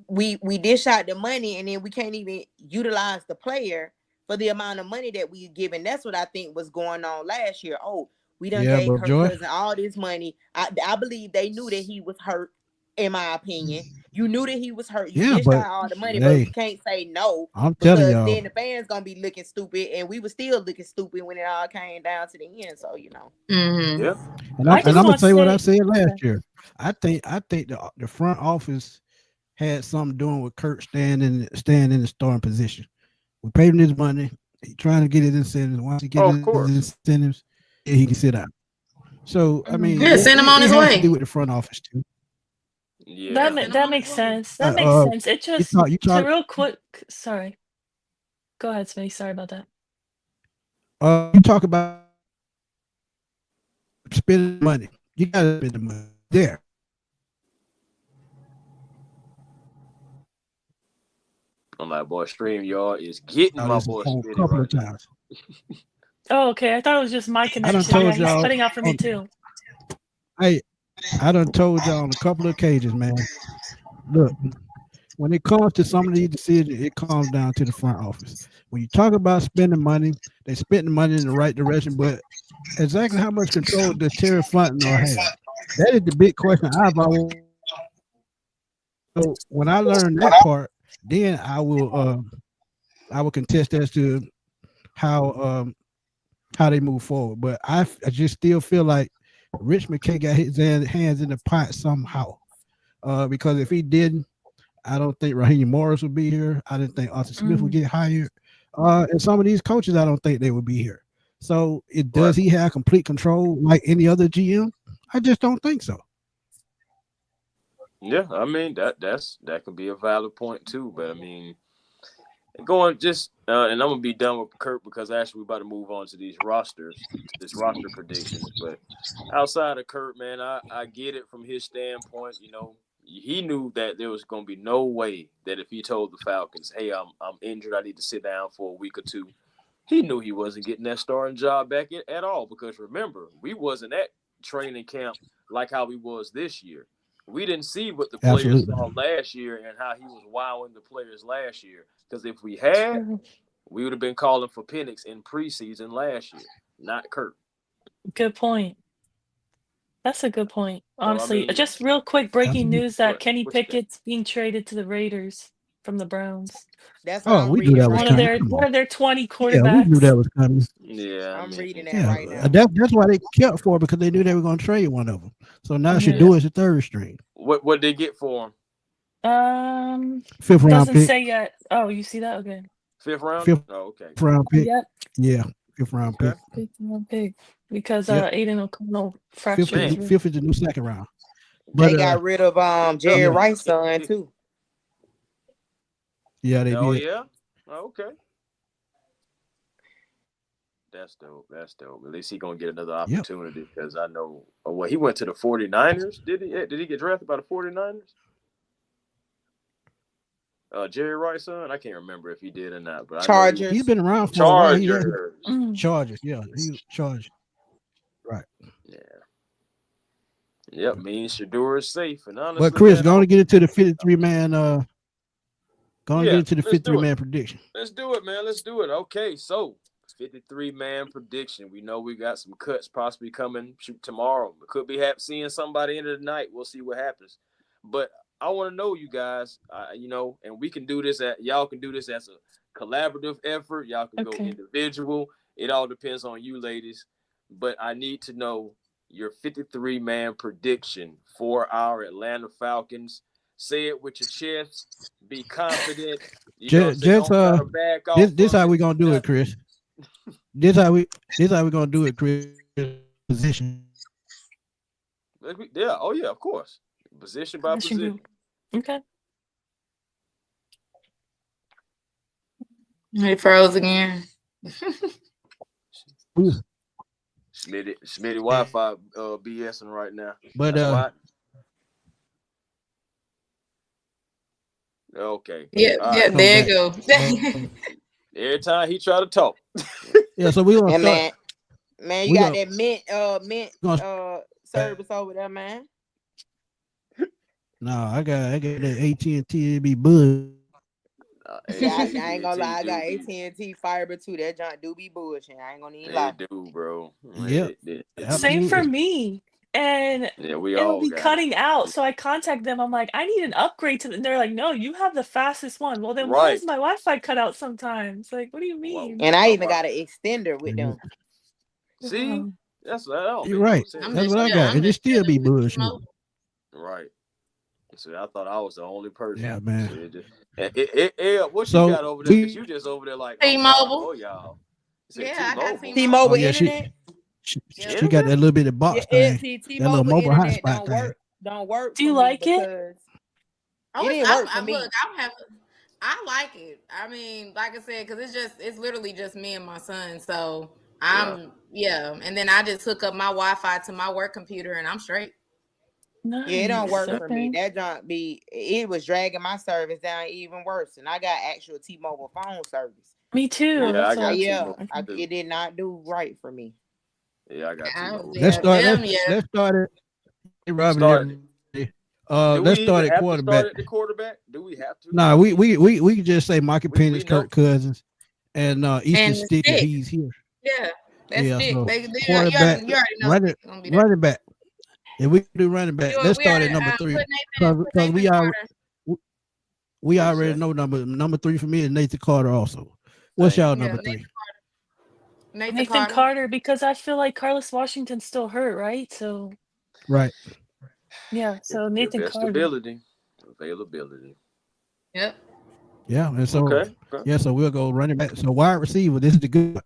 we dish out the money and then we can't even utilize the player for the amount of money that we given. That's what I think was going on last year. Oh, we done Yeah, gave but Kirk Joy, Cousins all this money. I believe they knew that he was hurt. In my opinion, you knew that he was hurt. You yeah, dished but out all the money, but hey, we can't say no I'm telling because y'all, then the fans gonna be looking stupid, and we were still looking stupid when it all came down to the end. So you know, Yeah. and I I'm just gonna want to say what I say, said last okay. year. I think the front office had something doing with Kurt staying in the starting position. We paid him his money. He trying to get his incentives. Once he gets Oh, of course. his incentives, he can sit out. So I mean, Yeah, send him on it his has to way. do with the front office too. Yeah. That makes sense. That makes sense. It just You talk real quick. Sorry. Go ahead, Smitty. Sorry about that. you talk about spending money. You gotta spend the money there. I'm like, boy, StreamYard is getting my This boy a Smitty couple right of now. times. Oh, okay. I thought it was just my I done connection. Yeah, told he's y'all. cutting out for me too. Hey, I done told y'all on a couple of occasions, man. Look, when it comes to some of these decisions, it comes down to the front office. When you talk about spending money, they spend the money in the right direction, but exactly how much control does Terry Fontenot have? That is the big question I've always. So when I learn that part, then I will contest as to how how they move forward. But I just still feel like Rich McKay got his hands in the pot somehow. Because if he didn't, I don't think Raheem Morris would be here. I didn't think Arthur Smith would get hired. And some of these coaches, I don't think they would be here. So does he have complete control like any other GM? I just don't think so. Yeah, I mean that could be a valid point too. But I mean, going just and I'm gonna be done with Kurt because actually we're about to move on to these roster predictions. But outside of Kurt, man, I get it from his standpoint. You know, he knew that there was gonna be no way that if he told the Falcons, "Hey, I'm injured, I need to sit down for a week or two," he knew he wasn't getting that starting job back at all. Because remember, we wasn't at training camp like how we was this year. We didn't see what the players saw last year and how he was wowing the players last year. Because if we had, we would have been calling for Penix in preseason last year, not Kurt. Good point. That's a good point. Honestly, I mean, just real quick breaking news that Kenny Pickett's being traded to the Raiders from the Browns. That's what I'm we knew reading. that was coming. One of their 20 quarterbacks. Yeah, we knew that was coming. Yeah, I'm reading that right now. That's why they kept for it, because they knew they were going to trade one of them. So now Shador is the third string. What did they get for him? Fifth round doesn't pick. say yet. Oh, you see that? Okay. Fifth round? Oh, okay. Fifth round pick. Yep. Yeah, fifth round pick. Fifth round pick. Because Aiden O'Connell fractured. Fifth is the new second round. But they got rid of Jerry Rice's son too. Yeah, they did. Oh yeah? Okay. That's dope. At least he's gonna get another opportunity because I know he went to the 49ers. Did he get drafted by the 49ers? Jerry Rice's son? I can't remember if he did or not, but Chargers. He's been around for Chargers. a while. Chargers, yeah. He's Chargers. Right. Yeah. Yep, means Shador is safe. And honestly, but Chris, going to get into the 53-man get into the 53-man prediction. Let's do it, man. Let's do it. Okay, so 53-man prediction. We know we got some cuts possibly coming tomorrow. We could be seeing somebody into the night. We'll see what happens. But I want to know, you guys, and we can do this y'all can do this as a collaborative effort. Y'all can go individual. It all depends on you ladies. But I need to know your 53-man prediction for our Atlanta Falcons. Say it with your chest. Be confident. This how we gonna do it, Chris. This how we gonna do it, Chris. Position. Yeah. Oh yeah. Of course. Position by position. Okay. He froze again. Smitty Wi-Fi BSing right now. But okay. Yeah, there you go. Every time he try to talk. Yeah, so we gonna start. Man, you got that mint service over there, man. No, I got that AT&T be buzz. I ain't gonna lie, I got AT&T fiber too. That junk do be bullshit. I ain't gonna even lie. They do, bro. Yep. Same for me. And it'll be cutting out. So I contact them. I'm like, I need an upgrade to them. They're like, no, you have the fastest one. Well, then why does my Wi-Fi cut out sometimes? Like, what do you mean? And I even got an extender with them. See? That's what you're right. That's what I got. And it still be bullshit. Right. So I thought I was the only person. Yeah, man. What you got over there? Because you just over there like T-Mobile. Oh, y'all. Yeah, I got T-Mobile internet. She got that little bit of box thing. That little mobile hotspot thing. Don't work. Do you like it? It didn't work for me. Look, I like it. I mean, like I said, because it's literally just me and my son. So and then I just hook up my Wi-Fi to my work computer and I'm straight. Nice. Yeah, it don't work for me. That junk it was dragging my service down even worse. And I got actual T-Mobile phone service. Me too. Yeah, it did not do right for me. Yeah, I got T-Mobile. Let's start it. Hey, Robin, Do Let's we start even at have to quarterback. start at the quarterback? Do we have to? Nah, we can just say Michael We Penix, know. Kirk Cousins, and Easton And Stick if Stick. he's here. Yeah, that's Yeah, Stick. so You quarterback, already know running Stick gonna be there. running back. If we do running back, let's We start are at number 3 put Nathan because we Carter. already Exactly. know number 3 for me is Nathan Carter also. What's y'all Yeah, number 3? Nathan Carter, because I feel like Carlos Washington's still hurt, right? So Right. yeah, so Your Nathan best Carter. availability. Yep. Yeah, and so Okay. so we'll go running back. So wide receiver, this is the good.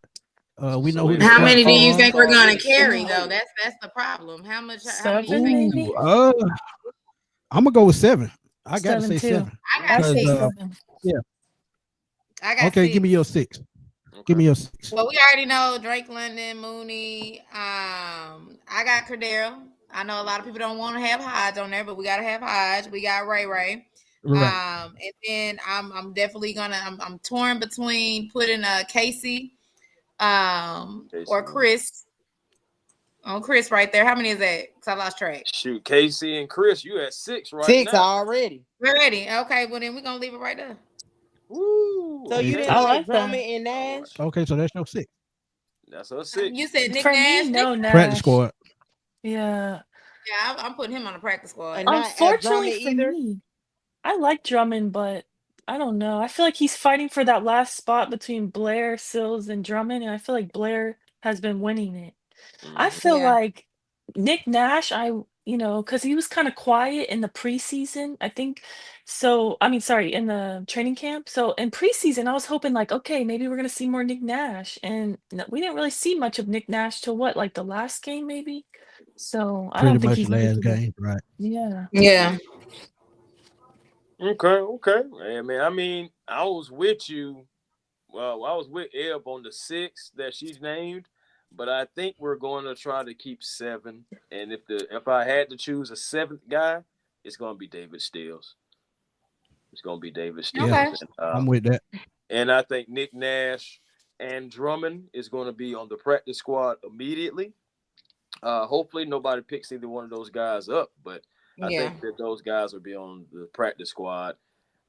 We know who the How starting many do you quarterback think we're gonna Already carry seen. though? That's the problem. How many you 7 think? maybe? I'm gonna go with 7. I got to 7 say too. 7. I got I'll say 6. 7. I got Okay, 6. give me your 6. Okay. Give me your 6. Well, we already know Drake London, Mooney. I got Cordero. I know a lot of people don't want to have Hodge on there, but we gotta have Hodge. We got Ray. Right. And then I'm definitely gonna I'm torn between putting Casey, or Chris. On Chris right there. How many is that? Because I lost track. Shoot, Casey and Chris, you at 6 right 6 now. already. We're ready. Okay, well then we're gonna leave it right there. Woo. So you okay. didn't I like like that. Drummond and Nash? Okay, so that's your 6. That's a 6. You said Nick For Nash. me, no Practice Nash. squad. Yeah. Yeah, I'm putting him on the practice squad. And not as Unfortunately Drummond for either? me, I like Drummond, but I don't know. I feel like he's fighting for that last spot between Blair, Sills, and Drummond, and I feel like Blair has been winning it. I feel Yeah. like Nick Nash, because he was kind of quiet in the preseason, I think. So, I mean, sorry, in the training camp. So, in preseason, I was hoping, like, okay, maybe we're going to see more Nick Nash. And we didn't really see much of Nick Nash till what, like the last game, maybe? So, I Pretty don't think much he's last ready for that. game, right? Yeah. Yeah. Okay. Hey, man, I mean, I was with you. Well, I was with Eb on the 6 that she's named, but I think we're going to try to keep 7. And if I had to choose a 7th guy, it's going to be David Stills. It's going to be David Stills. Okay. And, I'm with that. and I think Nick Nash and Drummond is going to be on the practice squad immediately. Hopefully nobody picks either one of those guys up, but I think that those guys will be on the practice squad.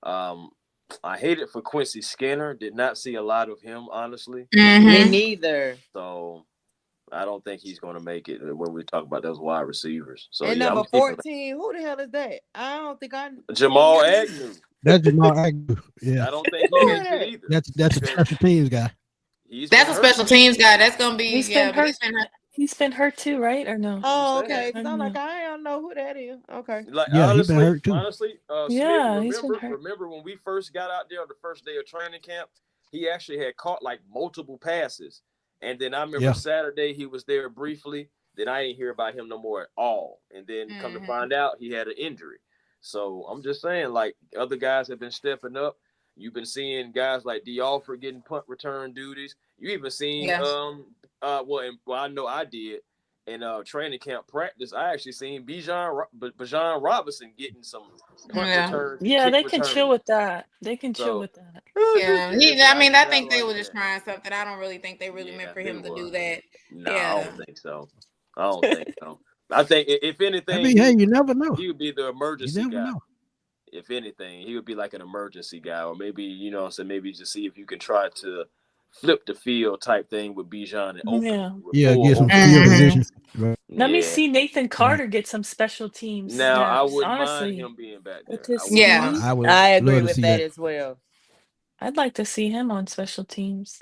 I hate it for Quincy Skinner. Did not see a lot of him, honestly. Me neither. So I don't think he's going to make it when we talk about those wide receivers. So And yeah, number I'm keeping 14, who the hell is that? I don't think I Jamal Agnew. That's Jamal Agnew. Yeah, I don't think he makes it either. that's a special teams guy. That's a special teams guy. That's gonna be He's been hurt. He's been hurt too, right? Or no? Oh, I'm saying. okay. Because I'm like, I don't know who that is. Okay. Like, Yeah, honestly, he's been hurt too. Honestly, Yeah, Smith, he's been hurt. remember when we first got out there on the first day of training camp, he actually had caught like multiple passes. And then I remember Saturday he was there briefly. Then I didn't hear about him no more at all. And then come to find out he had an injury. So I'm just saying, like, other guys have been stepping up. You've been seeing guys like D'Alford getting punt return duties. You even seen I know I did in training camp practice. I actually seen Bijan Robinson getting some punt return. Yeah, they can chill with that. They can chill with that. Yeah, I mean, I think they were just trying something. I don't really think they really meant for him to do that. No, I don't think so. I think if anything, I mean, hey, you never know. He would be the emergency You never guy. know. If anything, he would be like an emergency guy, or maybe maybe just see if you can try to flip the field type thing with Bijan and open. Get some field position. Right. Let me see Nathan Carter get some special teams. Now I snaps, wouldn't honestly. mind him being back there. I agree with that as well. I'd like to see him on special teams.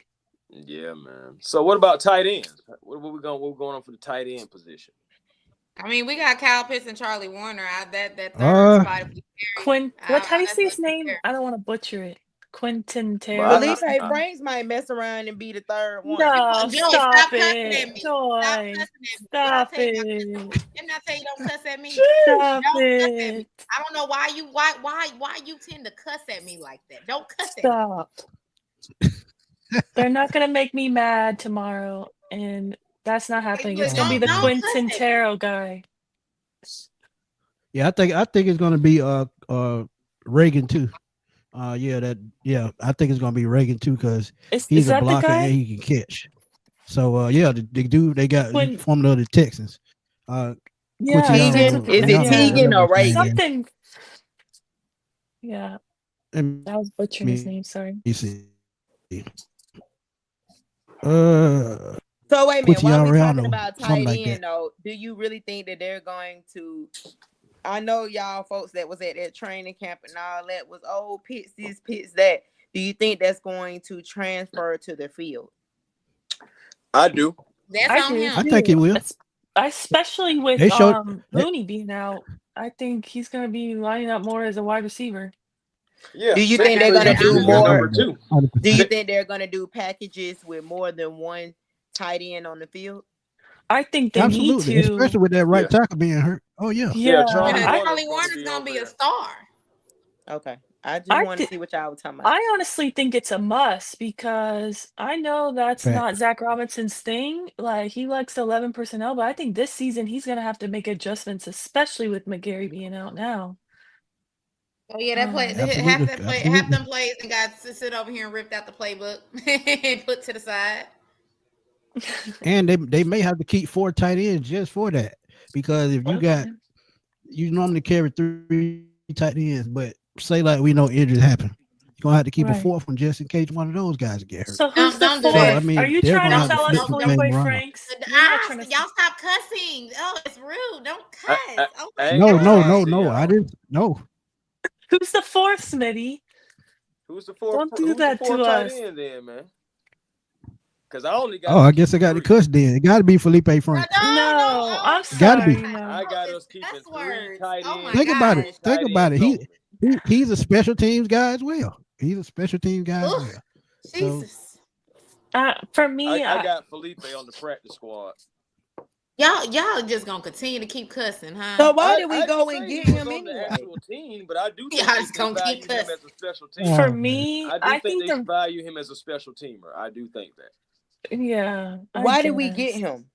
Yeah, man. So what about tight ends? What we going on for the tight end position? I mean, we got Kyle Pitts and Charlie Warner. That third spot. How do you say his name? I don't want to butcher it. Quentin Terry. Felipe Franks might mess around and be the third one. No, Joy, stop cussing it. at me. Joy, stop it. Didn't I tell you don't cuss at me? Stop it. it. I don't know why you tend to cuss at me like that. Don't cuss Stop. They're not gonna make me mad tomorrow, and that's not happening. It's gonna be the Quentin Terrell guy. Yeah, I think it's gonna be Reagan too. I think it's gonna be Reagan too because he's a blocker and he can catch. So the dude they got formed of the Texans. Yeah, Quincy starts Tegan, with is the it Allen, Tegan whatever or his name is. Reagan? something. Yeah, Let I was butchering his name. Sorry. me see. Uh, So wait a minute, Quincy while we talking Ariano, about something tight like that. end though, do you really think that they're going to? I know y'all folks that was at that training camp and all that was pits this, pits that. Do you think that's going to transfer to the field? I do. That's I on do I him. think it too. will. Especially with They showed. Mooney being out. I think he's gonna be lining up more as a wide receiver. Yeah. Do you I think they're got gonna that. do I'm Your more? number two. Do you 100%. think they're gonna do packages with more than one tight end on the field? I think they need Absolutely, to. especially with that right Yeah. tackle being hurt. Oh yeah. Yeah, Yeah, Charlie Charlie Warner's Warner's be gonna over be a there. star. Okay, I just I want to thi- see what y'all were talking about. I honestly think it's a must because I know that's Fact. not Zach Robinson's thing. Like he likes 11 personnel, but I think this season he's gonna have to make adjustments, especially with McGarry being out now. Oh yeah, that play, Absolutely, half absolutely. them plays and got to sit over here and ripped out the playbook and put to the side. And they may have to keep 4 tight ends just for that, because if you got, Okay. you normally carry 3 tight ends, but say like we know injuries happen, you're gonna have to keep a Right. 4th one just in case one of those guys get hurt. So who's the Don't do So I that. fourth? Are mean, you they're trying gonna to have to tell flip us some Felipe things around. Franks? You're not trying to. Y'all stop cussing. Oh, it's rude. Don't I cuss. Oh my ain't No, gonna no, lie no, to no. I y'all. didn't. No. Who's the fourth, Smitty? Who's the fourth? Don't do Who's the that to fourth tight us. end then, man? Because I only got. Oh, us I guess I keeping got the 3. cuss then. It got to be Felipe No, Franks. No, I'm Gotta be. sorry. No. I got it's us keeping cuss 3 words. tight Oh ends. my Think about it. gosh. Think Tight about it. ends only. He's a special teams guy as well. He's a special teams guy as Ugh, well. So Jesus. For me, I got Felipe on the practice squad. Y'all just gonna continue to keep cussing, huh? So why I did we didn't go say and he get was him on the anyway? actual team, but I do think Y'all they just gonna value keep him cussing. as a special for teamer. oh, man. me, I do I think think they the value him as a special teamer. I do think that yeah, I Why did we get guess. him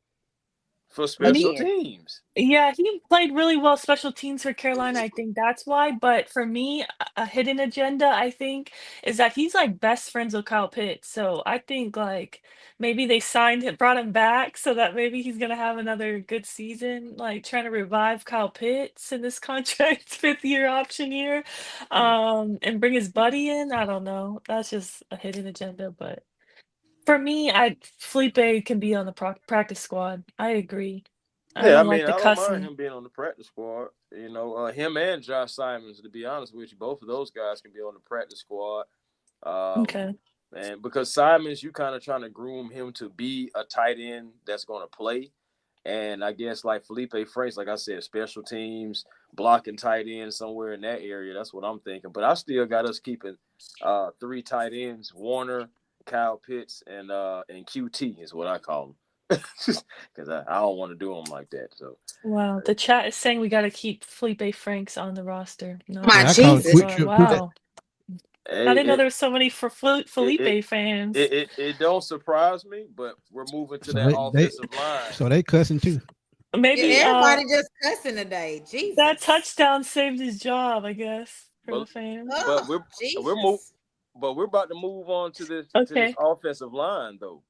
for special again? teams. Yeah, he played really well special teams for Carolina. I think that's why. But for me, a hidden agenda, I think, is that he's like best friends with Kyle Pitts. So I think like maybe they signed him, brought him back so that maybe he's gonna have another good season, like trying to revive Kyle Pitts in this contract, 5th-year option year, and bring his buddy in. I don't know. That's just a hidden agenda, but for me, Felipe can be on the practice squad. I agree. I Yeah, I don't mean, like the I don't mind cussing. him being on the practice squad. Him and Josh Simons, to be honest with you, both of those guys can be on the practice squad. Okay. And because Simons, you kind of trying to groom him to be a tight end that's going to play. And I guess like Felipe Franks, like I said, special teams, blocking tight ends somewhere in that area. That's what I'm thinking. But I still got us keeping 3 tight ends: Warner, Kyle Pitts, and QT is what I call them. Because I don't want to do them like that. So Wow. The chat is saying we got to keep Felipe Franks on the roster. No, My Yeah, I call it Jesus. quick trip. wow. I didn't know it, there were so many for Felipe fans. it don't surprise me, but we're moving to So that they offensive line. so they cussing too. Maybe Yeah, everybody just cussing today. Jesus. that touchdown saved his job, I guess, for the But, fans. but Oh, we're about to move on to this Okay. offensive line though.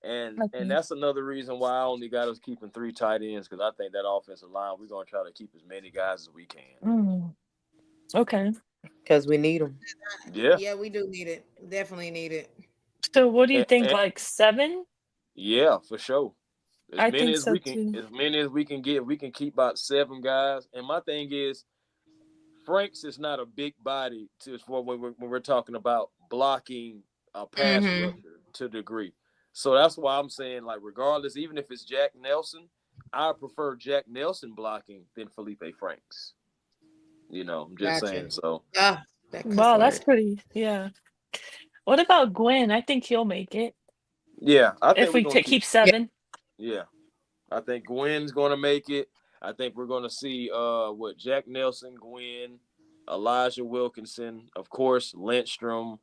And Okay. that's another reason why I only got us keeping 3 tight ends, because I think that offensive line, we're going to try to keep as many guys as we can. Okay. Because we need them. Yeah, we do need it. Definitely need it. So what do you think, And- like 7? Yeah, for sure. I think so too. As many as we can get, we can keep about 7 guys. And my thing is, Franks is not a big body when we're talking about blocking a pass rusher to a degree. So that's why I'm saying, like, regardless, even if it's Jack Nelson, I prefer Jack Nelson blocking than Felipe Franks. I'm just saying. So Wow, that's pretty. Yeah. What about Gwen? I think he'll make it yeah, I think if we're we gonna keep 7. Yeah, I think Gwen's going to make it. I think we're going to see Jack Nelson, Gwen, Elijah Wilkinson, of course, Lindstrom,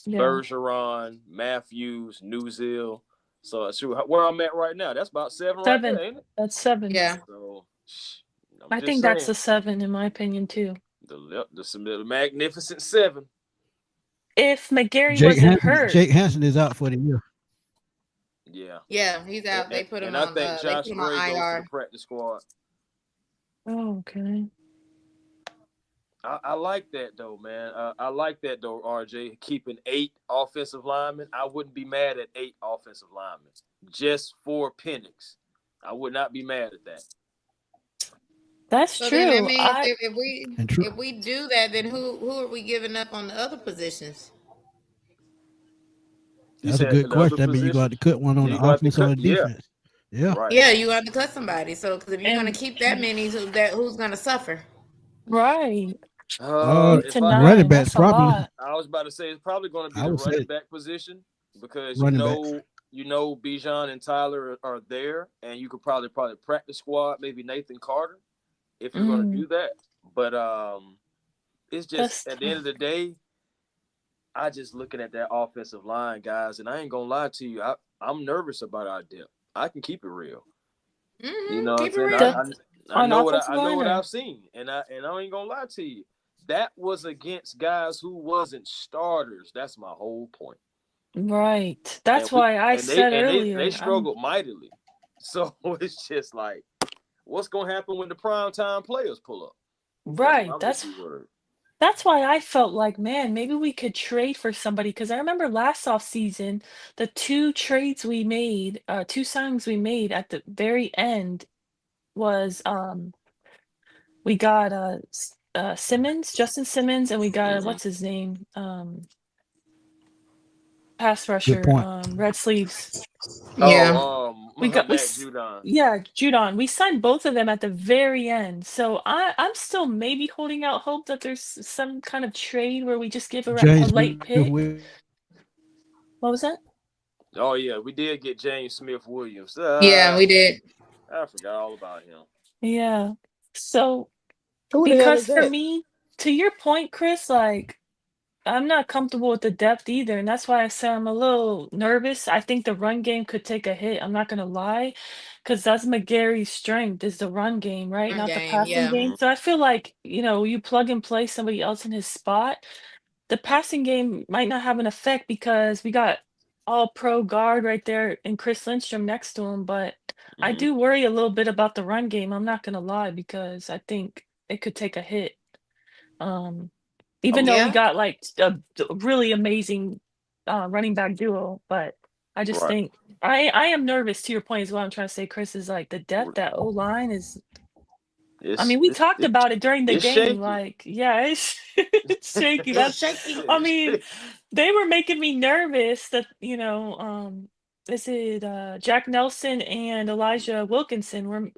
Yeah. Bergeron, Matthews, Newsill. So where I'm at right now, that's about 7 right there, ain't it? That's 7. Yeah. So I think that's the 7 in my opinion too. the magnificent 7. If McGarry wasn't hurt. Jake Hansen is out for the year. Yeah. Yeah, he's out. They put him I on. think They Josh put him on Gray goes to IR. the practice squad. Oh, okay. I like that though, man. I like that though, RJ. Keeping 8 offensive linemen. I wouldn't be mad at 8 offensive linemen just for Penix. I would not be mad at that. That's So then that true. means And true. if we do that, then who are we giving up on the other positions? You That's a said good in the other question. I mean, you got to positions, cut one on the you gonna have to offense or the cut. Yeah, defense. Yeah. right. Yeah, you have to cut somebody. So because if you're gonna And keep that many, who's gonna suffer? right, Uh, 8 to If I the had, running 9. backs That's a probably. lot. I was about to say it's probably going to be I the would running say back position because running backs. Bijan and Tyler are there, and you could probably practice squad maybe Nathan Carter if you're going to Mm, do that. But it's just that's at the end of the day, I just looking at that offensive line, guys, and I ain't gonna lie to you, I'm nervous about our depth. I can keep it real. You know what I'm Keep it saying? real. I on know offensive I know line, what or I've seen, and I ain't gonna lie to you. That was against guys who wasn't starters. That's my whole point. right. And That's we why I and they said and they earlier. I'm struggled mightily. So it's just like, what's gonna happen when the prime time players pull up? That's what right. I'm gonna be worried. That's why I felt like, man, maybe we could trade for somebody because I remember last off season, the 2 trades we made, 2 signings we made at the very end was we got Simmons, Justin Simmons, and we got Mm-hmm. what's his name? Pass Good rusher, point. red sleeves. Yeah. We got Matt Judon. yeah, Judon. We signed both of them at the very end. So I'm still maybe holding out hope that there's some kind of trade where we just give a James late Smith pick. What was that? Oh yeah, we did get James Smith Williams. Yeah, we did. I forgot all about him. Yeah. So Who the hell because is for that? me, to your point, Chris, like I'm not comfortable with the depth either, and that's why I said I'm a little nervous. I think the run game could take a hit. I'm not gonna lie, because that's McGarry's strength is the run game, right? Not the Game, passing yeah. game. Mm-hmm. So I feel like, you plug and play somebody else in his spot. The passing game might not have an effect because we got all pro guard right there and Chris Lindstrom next to him. But I Mm-hmm. do worry a little bit about the run game. I'm not gonna lie, because I think it could take a hit. Um, even though we Yeah. got like a really amazing running back duo, but I just Right. think I am nervous to your point is what I'm trying to say, Chris, is like the depth that O line is. I It's mean, we it's talked it's, about it during the it's game, shaky. like, yeah, it's it's shaky. That's Shaky. I mean, they were making me nervous that, is it Jack Nelson and Elijah Wilkinson were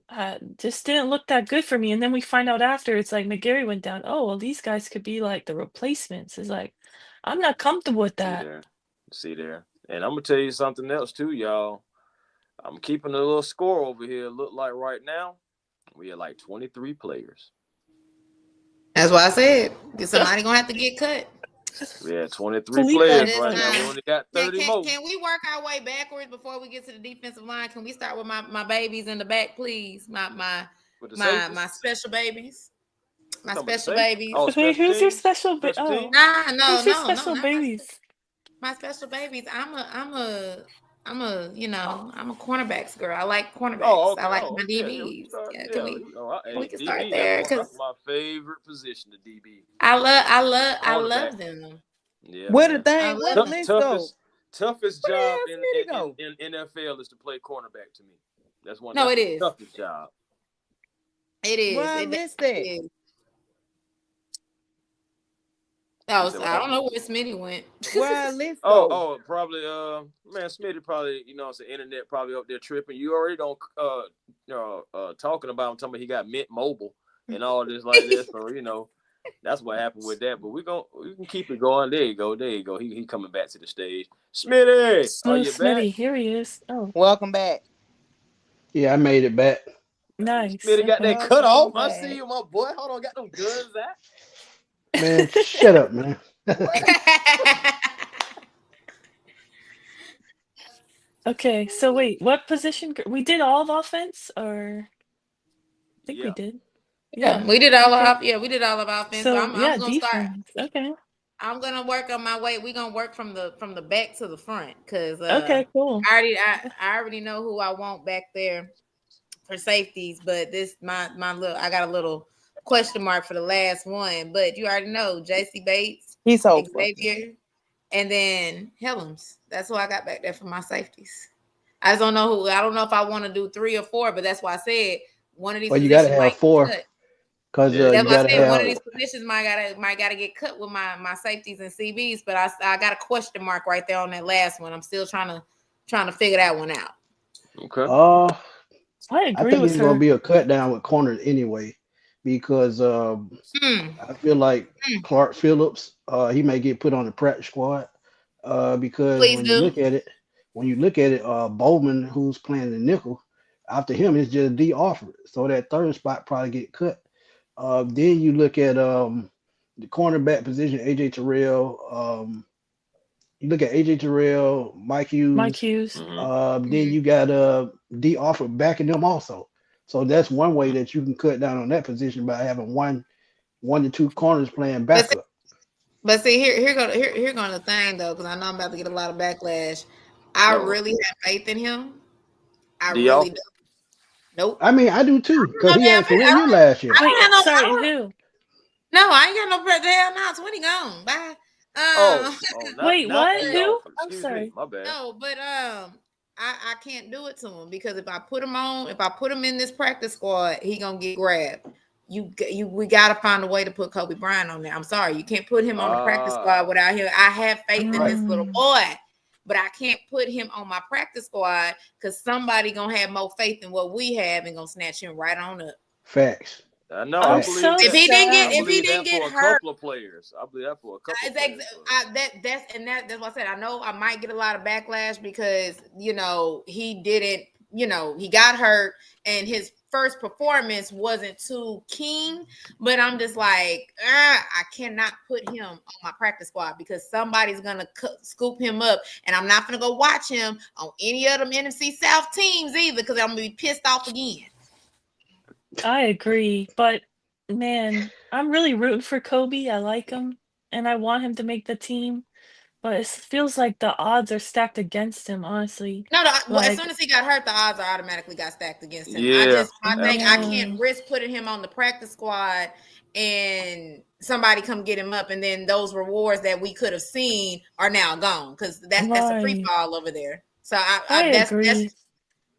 just didn't look that good for me. And then we find out after it's like McGarry went down. Oh, well, these guys could be like the replacements. It's like I'm not comfortable with See that. there. See there. And I'm gonna tell you something else too, y'all. I'm keeping a little score over here. Look like right now, we are like 23 players. That's why I said somebody gonna have to get cut. We had 23 Felipe, So players this right now. We time, only got 30 more. can we work our way backwards before we get to the defensive line? Can we start with my babies in the back, please? With the My safeties. special babies. My Talking about the special safety? babies. Oh, wait, special who's your teams? special Special oh, teams? Nah, no, who's your no, no, special not babies? my special babies. I'm a cornerbacks girl. I like cornerbacks. Oh, I okay. like Oh, my yeah. Yeah, we can DBs. start. Yeah, Yeah. we Hey, can start DB, there? that's Because my favorite position, the DB. I Cornerback. love them. Yeah, Where the man. I thing? Where love the Tough, them. list go? toughest Where the job hell Smitty go? in NFL is to play cornerback to me. That's No, it the is. toughest job. It is. Where I It missed definitely that? is. You Oh, said so what I now? don't know where Smitty went. Where I list go? Probably man, Smitty probably, it's the internet probably up there tripping. You already don't talking about him, talking about he got Mint Mobile and all this like this. So that's what happened with that. But we can keep it going. There you go. He coming back to the stage. Smitty, are Smooth you back? Smitty, here he is. Oh, Welcome back. Yeah, I made it back. nice. Smitty got that Okay. cut off. Welcome I back. see you, my boy. Hold on, got them guns out. Man, shut up, man. Okay, so wait, what position? We did all of offense, or I think we Yeah. did. Yeah, Yeah. we did all Okay. of we did all of offense. So So yeah, I'm gonna start. defense. Okay. I'm gonna work on my way. We're gonna work from the back to the front because Okay, cool. I already know who I want back there. for safeties, but this my little I got a little question mark for the last one. But you already know J.C. Bates, He's so Xavier, and then Helms. That's who I got back there for my safeties. I just don't know who. I don't know if I want to do 3 or 4, but that's why I said one of these. Well, you got to positions have might 4 get cut. because Yeah. you That's why got I to said one of have. these positions might gotta get cut with my safeties and CBs. But I got a question mark right there on that last one. I'm still trying to figure that one out. Okay. I I agree think with it's going to her. be a cut down with corners anyway, because I feel like Clark Phillips, he may get put on the practice squad, because Please when you do. look at it, Bowman, who's playing the nickel, after him it's just D Offord, so that third spot probably get cut. Then you look at the cornerback position, AJ Terrell. You look at AJ Terrell, Mike Mike Hughes. Hughes. Then you got D Offord backing them also. So that's one way that you can cut down on that position by having one to two corners playing backup. But see, here go the thing though, because I know I'm about to get a lot of backlash. I No. really have faith in him. I D. really Offord? do. Nope. I mean, I do too, because he had a career year last year. Wait, I don't sorry, have no. who? No, I ain't got no pressure. Hell no, 20 gone. Bye. Wait, not what? D. Who? Offord. I'm Excuse sorry. me. My bad. No, but I can't do it to him because if I put him in this practice squad, he gonna get grabbed. We gotta find a way to put Kobe Bryant on there. I'm sorry, you can't put him on the practice squad without him. I have faith in this little boy, but I can't put him on my practice squad because somebody gonna have more faith in what we have and gonna snatch him right on up. Facts. I know. I'm I believe so that. If he didn't get sad. if he didn't get for a hurt, couple of players. I believe that for a couple of players. that's what I said. I know I might get a lot of backlash because he didn't, he got hurt and his first performance wasn't too keen, but I'm just like, I cannot put him on my practice squad because somebody's gonna scoop him up, and I'm not gonna go watch him on any of them NFC South teams either because I'm gonna be pissed off again. I agree, but man, I'm really rooting for Kobe. I like him, and I want him to make the team. But it feels like the odds are stacked against him, honestly. No, as Like, soon as he got hurt, the odds are automatically got stacked against him. Yeah, I think I absolutely. can't risk putting him on the practice squad and somebody come get him up, and then those rewards that we could have seen are now gone because that's a free right. fall over there. So I agree. So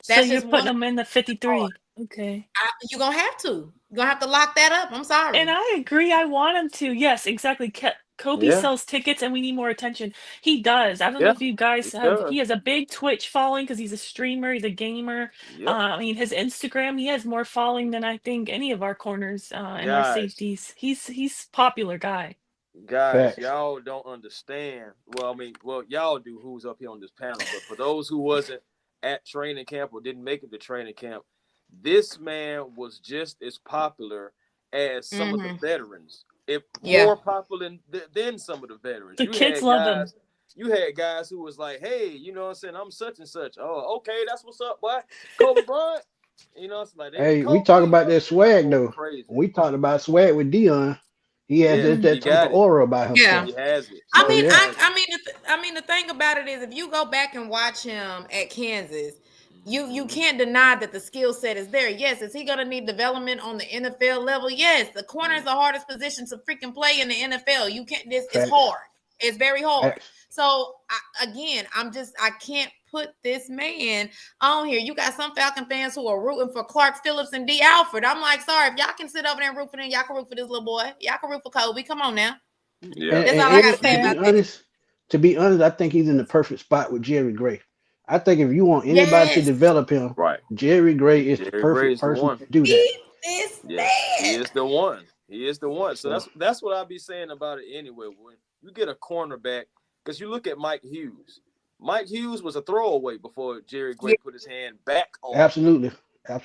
that's you're just putting one. him in the 53. Okay. You're gonna have to. You're gonna have to lock that up. I'm sorry. And I agree. I want him to. Yes, exactly. Kobe Yeah. sells tickets and we need more attention. He does. I don't know Yeah. if you guys He have, does. he has a big Twitch following because he's a streamer, he's a gamer. Yep. I mean, his Instagram, he has more following than I think any of our corners and our Guys. safeties. He's popular guy. Guys, Facts. y'all don't understand. Well, y'all do who's up here on this panel, but for those who wasn't at training camp or didn't make it to training camp, this man was just as popular as some of the veterans, if more popular than some of the veterans. The kids love him. You had guys who was like, hey, you know what I'm saying? I'm such and such. Oh, okay, that's what's up, boy. Kobe Bryant. You know, it's like, Hey, Kobe, we talk about that swag though. crazy. We talked about swag with Dion. He has that type of aura about himself. He has it. I mean, the thing about it is, if you go back and watch him at Kansas, you can't deny that the skill set is there. Yes, is he going to need development on the NFL level? Yes, the corner is the hardest position to freaking play in the NFL. You can't. It's hard. It's very hard. Facts. So I can't put this man on here. You got some Falcon fans who are rooting for Clark Phillips and D. Alford. I'm like, sorry, if y'all can sit over there and root for them, y'all can root for this little boy. Y'all can root for Kobe. Come on now. Yeah. That's all I got to say about that. To be honest, I think he's in the perfect spot with Jerry Gray. I think if you want anybody to develop him, right, Jerry Gray is the perfect person to do that. He is the one. He is the one. So that's what I'll be saying about it anyway. When you get a cornerback, because you look at Mike Hughes. Mike Hughes was a throwaway before Jerry Gray put his hand back on. Absolutely.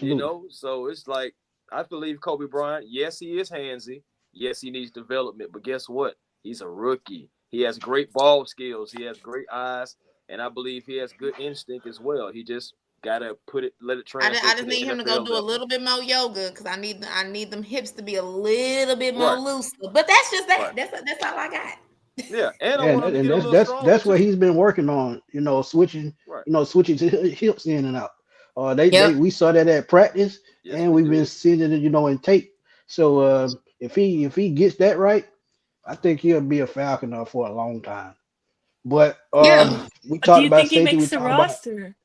You know, so it's like, I believe Kobe Bryant, yes, he is handsy. Yes, he needs development. But guess what? He's a rookie. He has great ball skills. He has great eyes. And I believe he has good instinct as well. He just gotta let it translate. I just need him to go do a little bit more yoga because I need them hips to be a little bit more loose. But that's just that. Right. That's all I got. Yeah, and that's what he's been working on. You know, switching his hips in and out. We saw that at practice, Yes, and we we've been did. seeing it, in tape. So if he gets that right, I think he'll be a Falconer for a long time. But Yeah, we Do talked you about think he safety. We makes the talked about roster?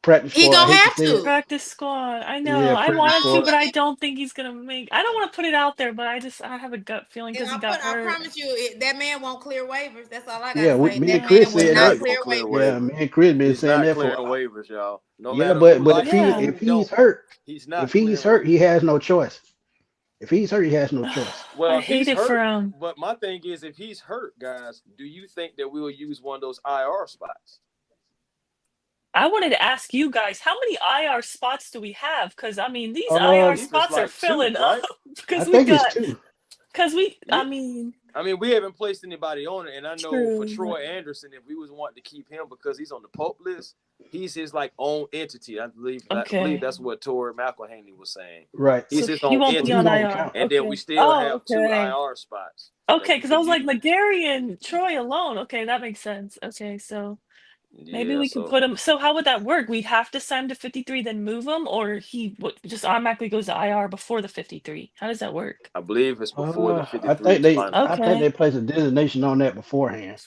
practice he squad. I gonna hate to have say it. to. Practice squad. I know. Yeah, I practice want him to, squad. but I don't think he's gonna make. I don't want to put it out there, but I have a gut feeling And because he got I hurt. promise you, that man won't clear waivers. That's all I Yeah, gotta say. me That and Yeah. Chris man will He's said not not that. gonna clear clear waivers. Yeah, waivers. me and Chris been He's saying not that for. clearing waivers, y'all. No Yeah, matter who but like him Yeah. or if who he's don't, hurt, he's if not he's clearing hurt, he waivers. has no choice. If he's hurt, he has no choice. Well, I if hate he's it for hurt, him. but my thing is, if he's hurt, guys, do you think that we'll use one of those IR spots? I wanted to ask you guys, how many IR spots do we have? Because I mean, these I IR believe it's spots are like two, filling up. right? I Because we think it's got, two. Yeah. I mean, I mean, we haven't placed anybody on it, and I know for true. Troy Anderson, if we was wanting to keep him because he's on the Pope list, he's his like own entity. I believe Okay. that's what Tori McElhaney was saying. Right. He's So his he own won't So be he on entity, won't IR. count. and then we Okay. still Oh, have two okay. IR spots that Okay, we because I can was like, use. McGarry and Troy alone. Okay, that makes sense. Okay, so maybe Yeah, we can so put him. So how would that work? We'd have to sign him to 53, then move him, or he would just automatically goes to IR before the 53. How does that work? I believe it's before the I 53 think is they final. I think they Okay. place a designation on that beforehand.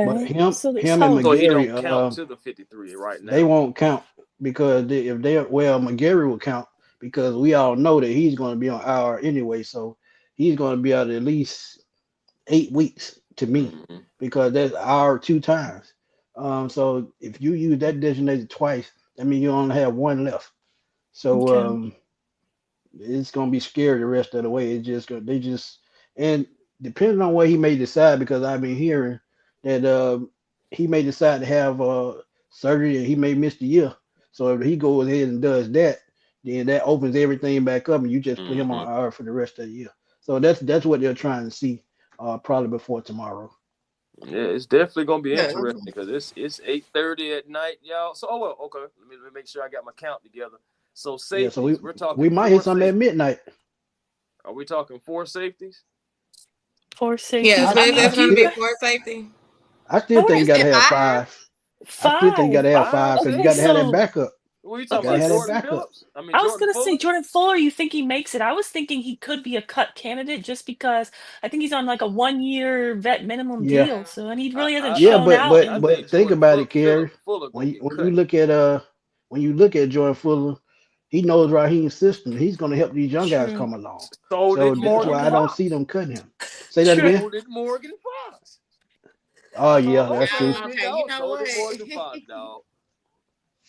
But Mhm. Okay. him So there's him and hope. So he McGarry, don't count to the 53 right they now. won't count because if they McGarry will count because we all know that he's going to be on IR anyway, so he's going to be out at least 8 weeks to me Mm-hmm. because that's IR two times. So if you use that designated twice, that means you only have one left. So Okay. it's gonna be scary the rest of the way. It's just they just and depending on what he may decide, because I've been hearing that he may decide to have surgery and he may miss the year. So if he goes ahead and does that, then that opens everything back up, and you just put him Mm-hmm. on IR for the rest of the year. So that's what they're trying to see probably before tomorrow. Yeah, it's definitely gonna be Yeah. interesting because it's 8:30 at night, y'all. So okay. Let me make sure I got my count together. So Yeah, so safeties, we're we talking might hit four something at safeties. midnight. Are we talking four safeties? 4 Yeah, safeties. so I I mean, that's do gonna you be still got for safety. I I still want think you to You got to said have 5? five. I still think you got five. to have Five five because you Okay, got to have that so backup. What are you You talking got to okay, about? have that Jordan backup. Phillips? I mean I was Jordan gonna say Fuller? Jordan Fuller. You think he makes it? I was thinking he could be a cut candidate just because I think he's on like a 1 year vet minimum Yeah. deal. So and he I really hasn't I, Yeah, I shown but out. think I but And think but think Jordan about it, Kerry. Fuller gonna get When you cut. look at Jordan Fuller, he knows Raheem's system. He's going to help these young guys true, come along. So So did that's Morgan why I okay, don't see Fox. them cutting him. Say that true. again. So did Morgan Fox. Oh yeah, All I'm that's true. saying is, Okay, you dog, know so what? did Morgan Fox, dog.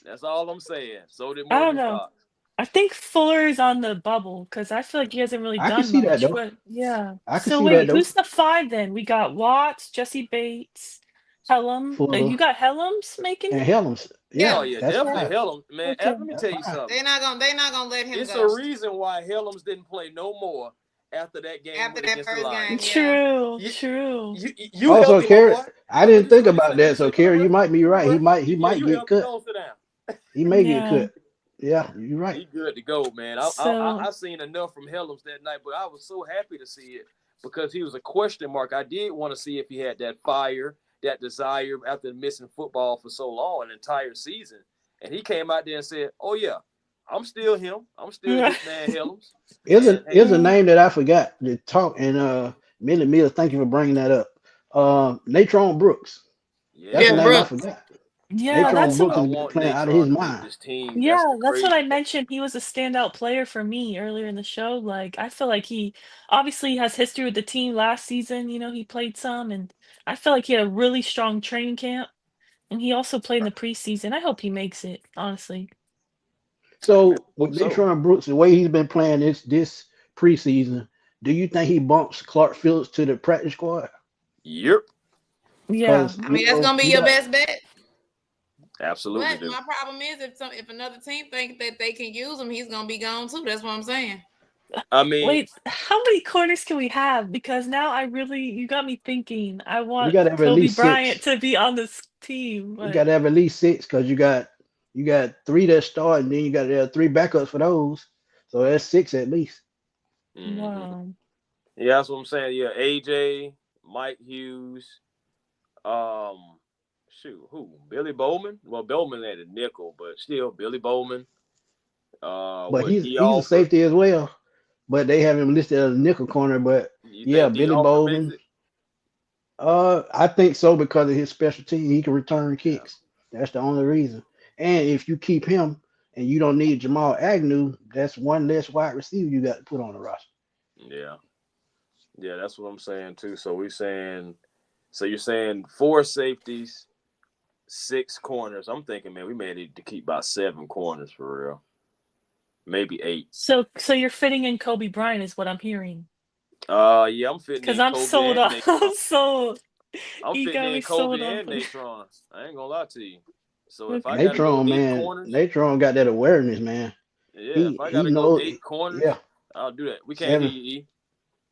That's all I'm saying. So did I don't Morgan know. Fox. I think Fuller is on the bubble because I feel like he hasn't really I can done see that much. though. But yeah. I can So see that wait, though. who's the five then? We got Watts, Jesse Bates, Hellum. Fuller You got Hellums making and it? Helms. Yeah, Yeah, Oh yeah, that's Yeah. definitely five. Hellum, man. Okay. Let me That's tell you five. something. they're not gonna let him It's go a reason why Hellums didn't play no more after that game after that against the first game. Lions. Yeah. True. You, True. you Also, healthy, my Kerry, boy. I Let didn't me think let me about say, let me that. So say, give me a Kerry, you break. might be Give me a right. He break. might he Yeah, might you get healthy. cut. Go on, sit down. He may get Yeah. cut. Yeah, you're right. He good to go, man. So I seen enough from Hellums that night, but I was so happy to see it because he was a question mark. I did want to see if he had that fire, that desire after missing football for so long, an entire season. And he came out there and said, "Oh yeah, I'm still him. I'm still yeah. Hitman Hellums." Is And a hey, is a name that I forgot to talk and Millie Mills, thank you for bringing that up. Natron Brooks. That's the Yeah, yeah, name I Brooks. forgot. Yeah, Natron that's Brooks a I has been want playing out of his Natron to make mind. this team. That's yeah, the that's what crazy I thing. mentioned. He was a standout player for me earlier in the show. Like I feel like he obviously has history with the team last season. He played some and I feel like he had a really strong training camp and he also played in the preseason. I hope he makes it, honestly. Man, So with hope so. Natron Brooks, the way he's been playing this preseason, do you think he bumps Clark Phillips to the practice squad? Yep, Yeah. Because I mean, that's gonna be you your got best bet. absolutely But do. my problem is if another team think that they can use him, he's gonna be gone too. That's what I'm saying. I mean, Wait, how many corners can we have? Because now you got me thinking. I you want got to have at Kobe least Bryant six. to be on this team, You got but to have at least six because you got three that start and then you got to have three backups for those. So that's six at least. mhm. wow. Yeah, that's what I'm saying. Yeah, AJ, Mike Hughes, um, shoot, who? Billy Bowman? Well, Bowman at a nickel, but still Billy Bowman. But What he's D a Alford? safety as well. But they have him listed as a nickel corner. But You yeah, think D Billy Alford makes Bowman. it? I think so because of his special team. He can return Yeah, kicks. That's the only reason. And if you keep him and you don't need Jamal Agnew, that's one less wide receiver you got to put on the roster. yeah, yeah. That's what I'm saying too. So you're saying 4 safeties, 6 corners. I'm thinking, man, we may need to keep about 7 corners for real. Maybe 8. So you're fitting in Kobe Bryant is what I'm hearing. Yeah, I'm fitting Because in I'm Kobe sold and on. Natron. I'm sold. I'm You fitting got in me Kobe sold on. and Natron. I ain't gonna lie to you. So if I Okay. gotta go Natron, 8 man, corners, Natron got that awareness, man. yeah, if I He gotta go knows. 8 corners, Yeah, I'll do that. We can't hear 7. you, E.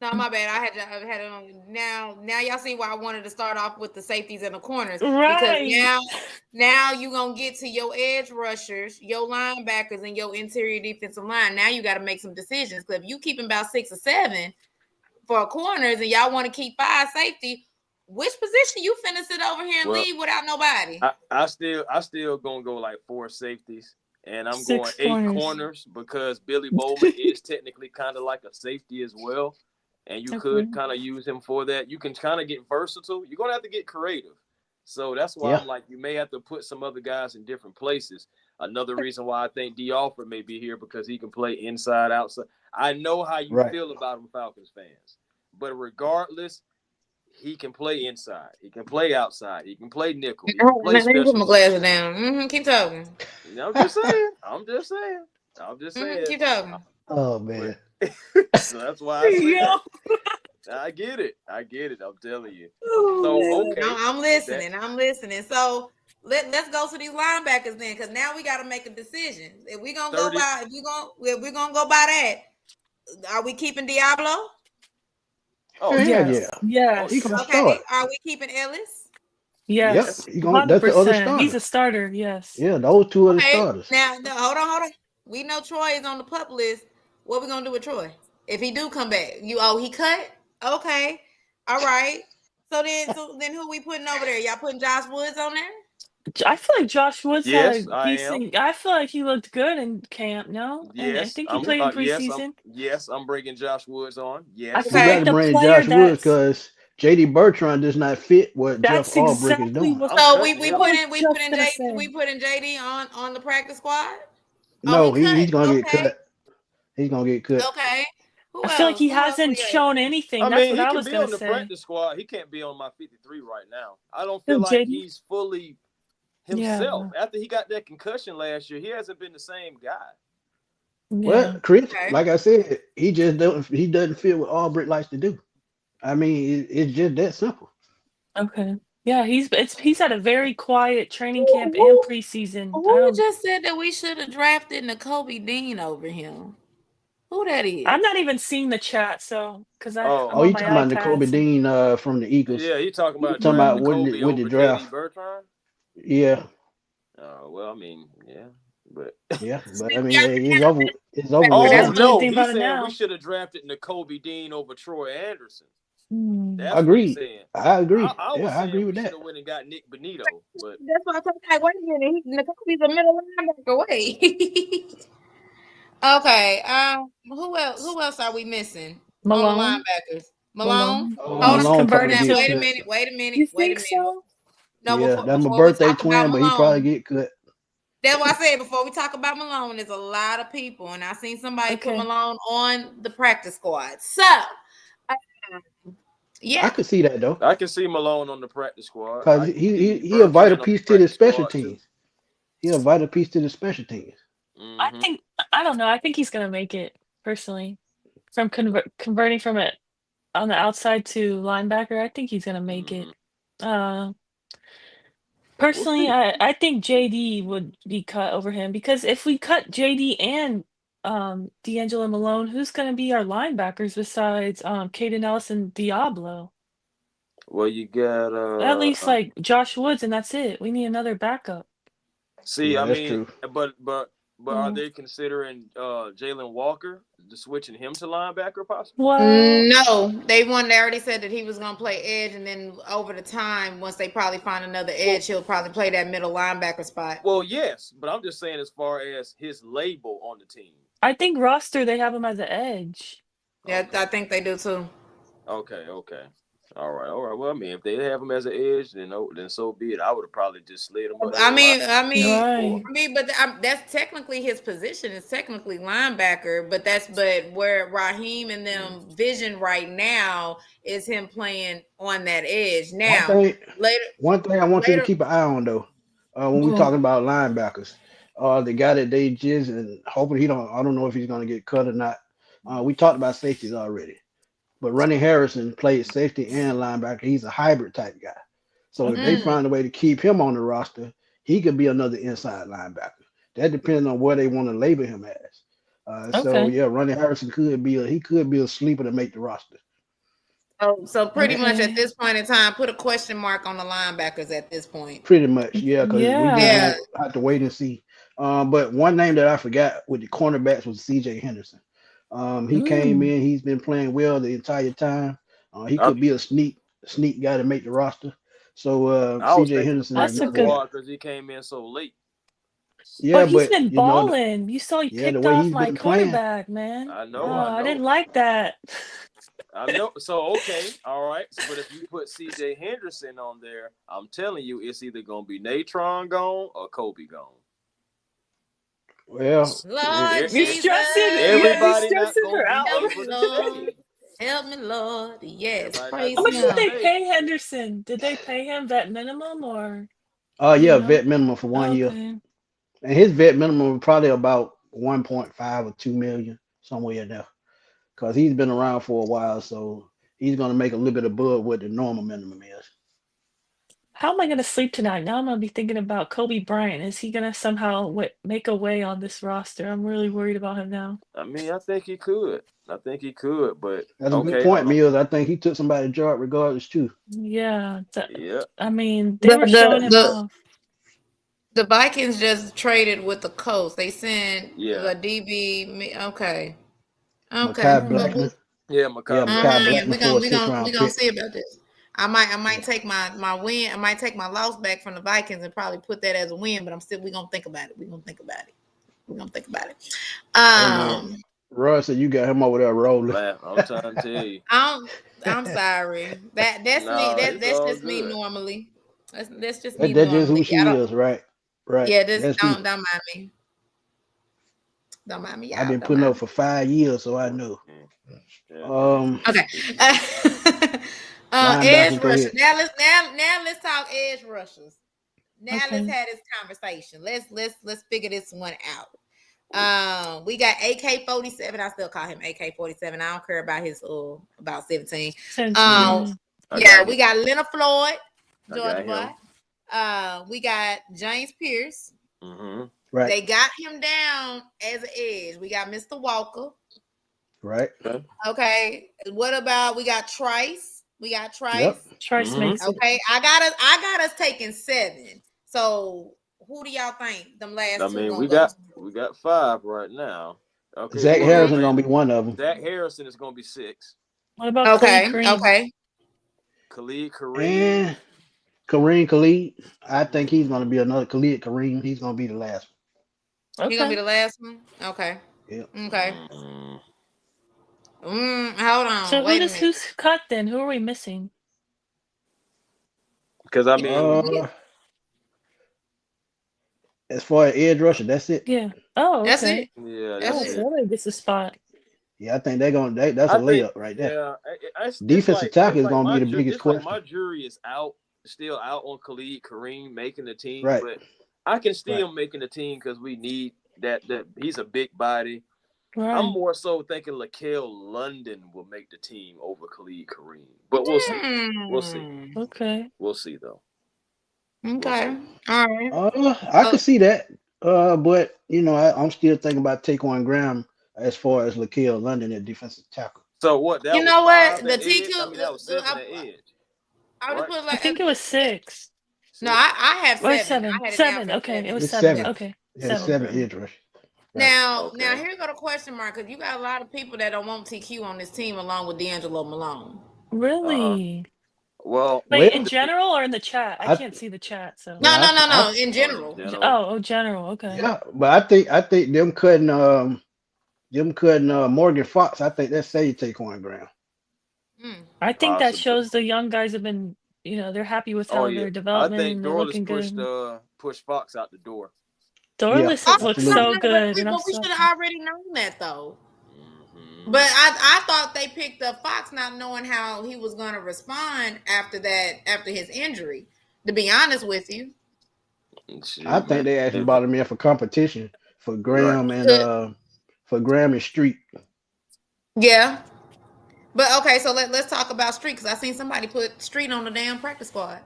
No, my bad. I had it on. Now y'all see why I wanted to start off with the safeties and the corners because Right. now you gonna get to your edge rushers, your linebackers, and your interior defensive line. Now you got to make some decisions because if you keeping about 6 or 7 for corners and y'all want to keep 5 safety, which position you finna sit over here and Well, leave without nobody? I still gonna go like 4 safeties, and I'm going 6 8 corners. corners because Billy Bowman is technically kind of like a safety as well, and you Okay. could kind of use him for that. You can kind of get versatile. You're gonna have to get creative, so that's why Yeah. I'm like, you may have to put some other guys in different places. Another reason why I think D. Alford may be here because he can play inside, outside. I know how you Right. feel about him, Falcons fans, but regardless, he can play inside. He can play outside. He can play nickel. He can play Let me put special my teams. glasses down. Keep talking. I'm just saying. I'm just saying. I'm just saying. Keep talking. Oh But man. so that's why I say Yo. that. I get it. I get it. I'm telling you. Oh, So man. okay. I'm listening. I'm listening. So let's go to these linebackers then, because now we got to make a decision. If we're gonna go 30. by, if we're gonna go by that, are we keeping Diablo? Oh Hell yeah. Yes. yeah. He Yes. gonna Okay. start. Are we keeping Ellis? Yep. Yes. He gonna. That's the other 100%. He's starter. a starter. Yes. Yeah, those 2 are the Okay. starters. Now, hold on. We know Troy is on the pup list. What we gonna do with Troy if he do come back? He cut? Okay. All right. So then who we putting over there? Y'all putting Josh Woods on there? I feel like Josh Woods had Yes, a I am. decent. I feel like he looked good in camp. No, and I Yes, think he I'm. played in Yes, preseason. I'm bringing Josh Woods on. I Yes. feel We got like to the bring player Josh Woods that's because JD Bertrand does not fit what Jeff that's Albrecht is exactly doing. what I'm So cutting we him. put I was in just gonna say. JD on the practice squad. Oh, No, he cut. he's gonna get Okay. cut. He's gonna get cut. Okay. Who I feel like else? he Who else we hasn't got? shown anything. I That's mean, what he I can was be gonna on the say. practice squad. He can't be on my 53 right now. I don't Who, feel like JD? he's fully Yeah. himself. After he got that concussion last year, he hasn't been the same guy. Well, Yeah. Chris, Okay. like I said, he just don't. He doesn't fit what Albrecht likes to do. I mean, it's just that simple. Okay. Yeah, he's had a very quiet training camp and preseason. I Who don't. just said that we should have drafted N'Kobe Dean over him? Who that is? I'm not even seeing the chat, so because I'm Oh, Oh, on you my talking about iPad. N'Kobe So. Dean from the Eagles? yeah, he talking about Talking about drafting Mm, Kobe with the over draft? JD Bertrand. Yeah, Well, I mean, yeah, but yeah. But I See, mean, y'all hey, can it's have over. it. It's over But with I that's oh don't now. know no, anything he's about it saying we now. should have drafted N'Kobe Dean over Troy Anderson. Mm. That's what he's Agreed. saying. I agree. I was Yeah, I saying agree we with should that. have went and got Nick Benito, but That's why I thought, like, wait a minute, N'Kobe's a middle linebacker. Wait. Okay. Who else are we missing on the Malone. linebackers? Malone. Malone. Oh, Hold He's on. Malone probably converted Now, get to. wait a cut. minute. Wait a minute. You Wait a think minute. so? No, Yeah, that's my before we birthday talk about twin, but he probably Malone, get cut. that's why I said before we talk about Malone, there's a lot of people, and I seen somebody put Okay. Malone on the practice squad. So, I yeah. could see that though, I can see Malone on the practice squad. because I can see he a vital Bertrand on the piece to the practice special squad too. teams. He a vital piece to the special teams. I think I don't know. I think he's gonna make it personally. From converting from it on the outside to linebacker, I think he's gonna make it. We'll Personally, see. I think JD would be cut over him because if we cut JD and D'Angelo Malone, who's gonna be our linebackers besides Caden Ellis and Diablo? Well, you got At least like Josh Woods, and that's it. We need another backup. see, Yeah, I that's mean, true. but But are they considering Jalen Walker, switching him to linebacker possibly? Well, No, they already said that he was gonna play edge, and then over the time, once they probably find another edge, he'll probably play that middle linebacker spot. Well, yes, but I'm just saying as far as his label on the team. I think roster they have him as an edge. Yeah, I think they do too. Okay. All right. Well, I mean, if they have him as an edge, then so be it. I would have probably just slid him. But that's technically his position. It's technically linebacker, but where Raheem and them vision right now is him playing on that edge. Now, one thing I want you to keep an eye on though, when we're talking about linebackers, the guy that they just and hoping I don't know if he's going to get cut or not. We talked about safeties already. But Ronnie Harrison played safety and linebacker. He's a hybrid type guy. So if they find a way to keep him on the roster, he could be another inside linebacker. That depends on where they want to label him as. So yeah, Ronnie Harrison could be a sleeper to make the roster. So pretty much at this point in time, put a question mark on the linebackers at this point. Pretty much, yeah, because we have to wait and see. But one name that I forgot with the cornerbacks was C.J. Henderson. He came in. He's been playing well the entire time. He could be a sneak guy to make the roster. So C.J. Henderson, that's a good because he came in so late. Yeah, but he's been balling. You saw he picked off my quarterback, man. I know. I didn't like that. I know. So okay, all right. But if you put C.J. Henderson on there, I'm telling you, it's either gonna be Natron gone or Kobe gone. Well, Lord Jesus, everybody not Lord. Help me, Lord. Yes, praise How much did they pay Henderson? Did they pay him vet minimum or? Vet minimum for 1 year, and his vet minimum was probably about 1.5 or 2 million, somewhere in there, because he's been around for a while, so he's gonna make a little bit above what the normal minimum is. How am I going to sleep tonight? Now I'm going to be thinking about Kobe Bryant. Is he going to somehow make a way on this roster? I'm really worried about him now. I mean, I think he could. But that's a good point, Mills. I think he took somebody's job regardless too. Yeah. Yeah. I mean, they were showing him off. The Vikings just traded with the Colts. They sent the DB. Okay. Mekhi Blackman. Yeah, Mekhi Blackman. We gonna see about this. I might take my win. I might take my loss back from the Vikings and probably put that as a win. But we're gonna think about it. We're gonna think about it. Roy said you got him over there rolling. I'm trying to tell you. I'm sorry. That's me. That's just me normally. That's just me. That's just who she is, right? Right. Yeah. Don't mind me. Don't mind me. I've been putting up for 5 years, so I know. Okay. Edge rushers. Now let's talk edge rushers. Now let's have this conversation. Let's figure this one out. We got AK-47. I still call him AK-47. I don't care about his about 17. We got Leonard Floyd, Georgia boy. We got James Pierce. Mm-hmm. Right. They got him down as an edge. We got Mr. Walker. Right. Okay. What about we got Trice? We got Trice. Yep. Trice makes okay. I got us taking 7. So who do y'all think them last two? I mean, we got 5 right now. Okay. Zach Harrison gonna be one of them. Zach Harrison is gonna be 6. What about Khalid Kareem? And Khalid. I think he's gonna be another Khalid Kareem. He's gonna be the last one. He's gonna be the last one. Okay. Yeah. Okay. Hold on. So who's cut then? Who are we missing? Because I mean, as far as edge rusher, that's it. Yeah. Oh, okay. That's it. Yeah, that gets a spot. Yeah, I think they're gonna. That's a layup right there. Yeah, defensive tackle is gonna be the biggest question. My jury is still out on Khalid Kareem making the team, right? But I can still making the team because we need that. He's a big body. Right. I'm more so thinking Laquel London will make the team over Khalid Kareem, but we'll see. We'll see. Okay. We'll see though. Okay. All right. I could see that. But I'm still thinking about Taquan Graham as far as Laquel London at defensive tackle. So what? That the TQ. That was 7 at edge. I think it was 6. No, I have 7. Or 7. 7. Okay, it was 7. Okay. Yeah, 7 edge rush. Now Okay. here go the question mark, because you got a lot of people that don't want TQ on this team along with D'Angelo Malone. Really? Well, Wait, Well, in general or in the chat? I I can't see the chat, so. No, I in general. Oh, general. Okay. yeah, but I think them cutting Morgan Fox. I think that saved Taquan Graham. I think that possibly. shows the young guys have been, they're happy with Oh how yeah, their I development think and they're Dorless looking good. pushed Fox out the door. Dorless Yeah, looks absolutely. so good, and I'm But we so should have already known that though. Mhm. But I thought they picked up Fox not knowing how he was going to respond after his injury. To be honest with you, Shit, I think man. they actually brought him in for competition for Right. Graham and Street. yeah. But okay, so let's talk about Street, because I seen somebody put Street on the damn practice squad.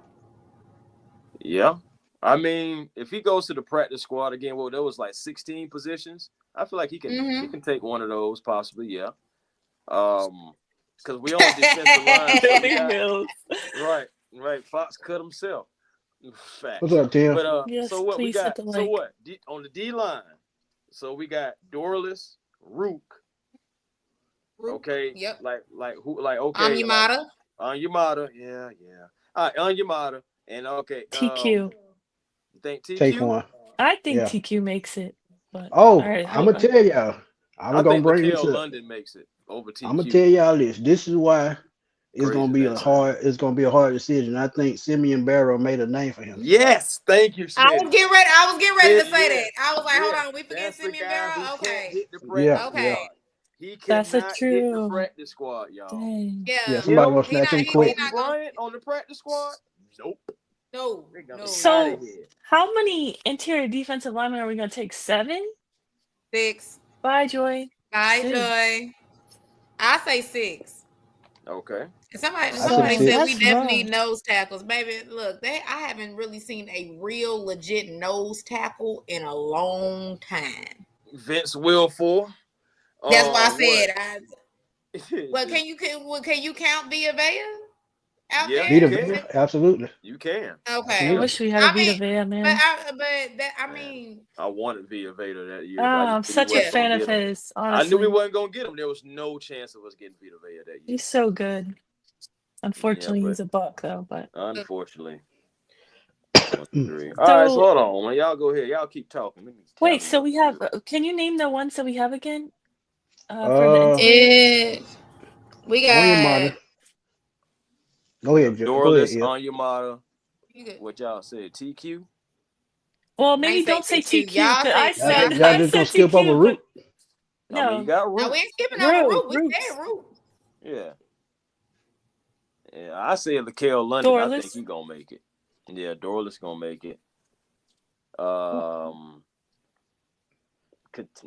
Yeah. I mean, if he goes to the practice squad again, well, there was like 16 positions. I feel like he can take one of those possibly. Yeah. Because we on defensive line. So we got, right. Fox cut himself. Facts. What's up, Tim? But Yes, so what we please hit got? the So like. what on the D line? So we got Dorless, Rook. Okay. Yep. Like who? Like okay. Onyemata. Yeah. All right, Onyemata. And okay. TQ. You think TQ? Taquan. I think Yeah. TQ makes it. But Oh, all right, I'm gonna tell y'all. I I'm gonna think bring this Lakel up. London makes it over TQ. I'm gonna tell y'all this. This is why it's Crazy gonna be that a time. hard. It's gonna be a hard decision. I think Simeon Barrow made a name for him. Yes, thank you, I Smitty. was getting ready to say Yeah. that. I was like, hold Yeah. on, we forget That's the Simeon guy Barrow. who Okay. can't hit the Yeah, practice Okay. squad. He That's cannot hit the true. practice squad, y'all. Dang. Yeah. Yeah, somebody gonna He snatch him not quick. gonna. Bryant on the practice squad? Nope. No. So- Outta here. How many interior defensive linemen are we gonna take? 7? 6. Bye, Joy. Bye, 6. Joy. I say 6. Okay. Somebody I said said we That's definitely need rough. nose tackles, baby. Look, I haven't really seen a real legit nose tackle in a long time. Vince Wilfork. That's why I said. What? Well, can you count Villa Vea out Yeah, Vita there? Vea, absolutely. You can. Okay. I wish we had a Vita Vea, man. I mean, I wanted Villa Vader that year. Oh, but I knew I'm we such a wasn't fan gonna of get him. his, I honestly. knew we wasn't gonna get him. There was no chance of us getting Vita Vader that year. He's so good. Unfortunately, but- he's a buck, though. But Unfortunately. 1, 2, 3. All right, so hold on, man. Y'all go ahead. Y'all keep talking. Let me wait, tally so up we have. here. Can you name the ones that we have again? For the interior? we Onyemata. got. Go ahead, Joe. Go Dorless, ahead. Onyemata. You good. What y'all said? TQ? Well, I maybe ain't don't say say TQ. TQ. Y'all 'Cause I said- said Y'all I just gonna said skip over TQ, Root. but I mean, no. you got Root. No, we ain't skipping over Root. We Roots. said Root. Yeah. Yeah, I said Lakel London. I think Dorless. he gonna make it. Yeah, Dorless gonna make it.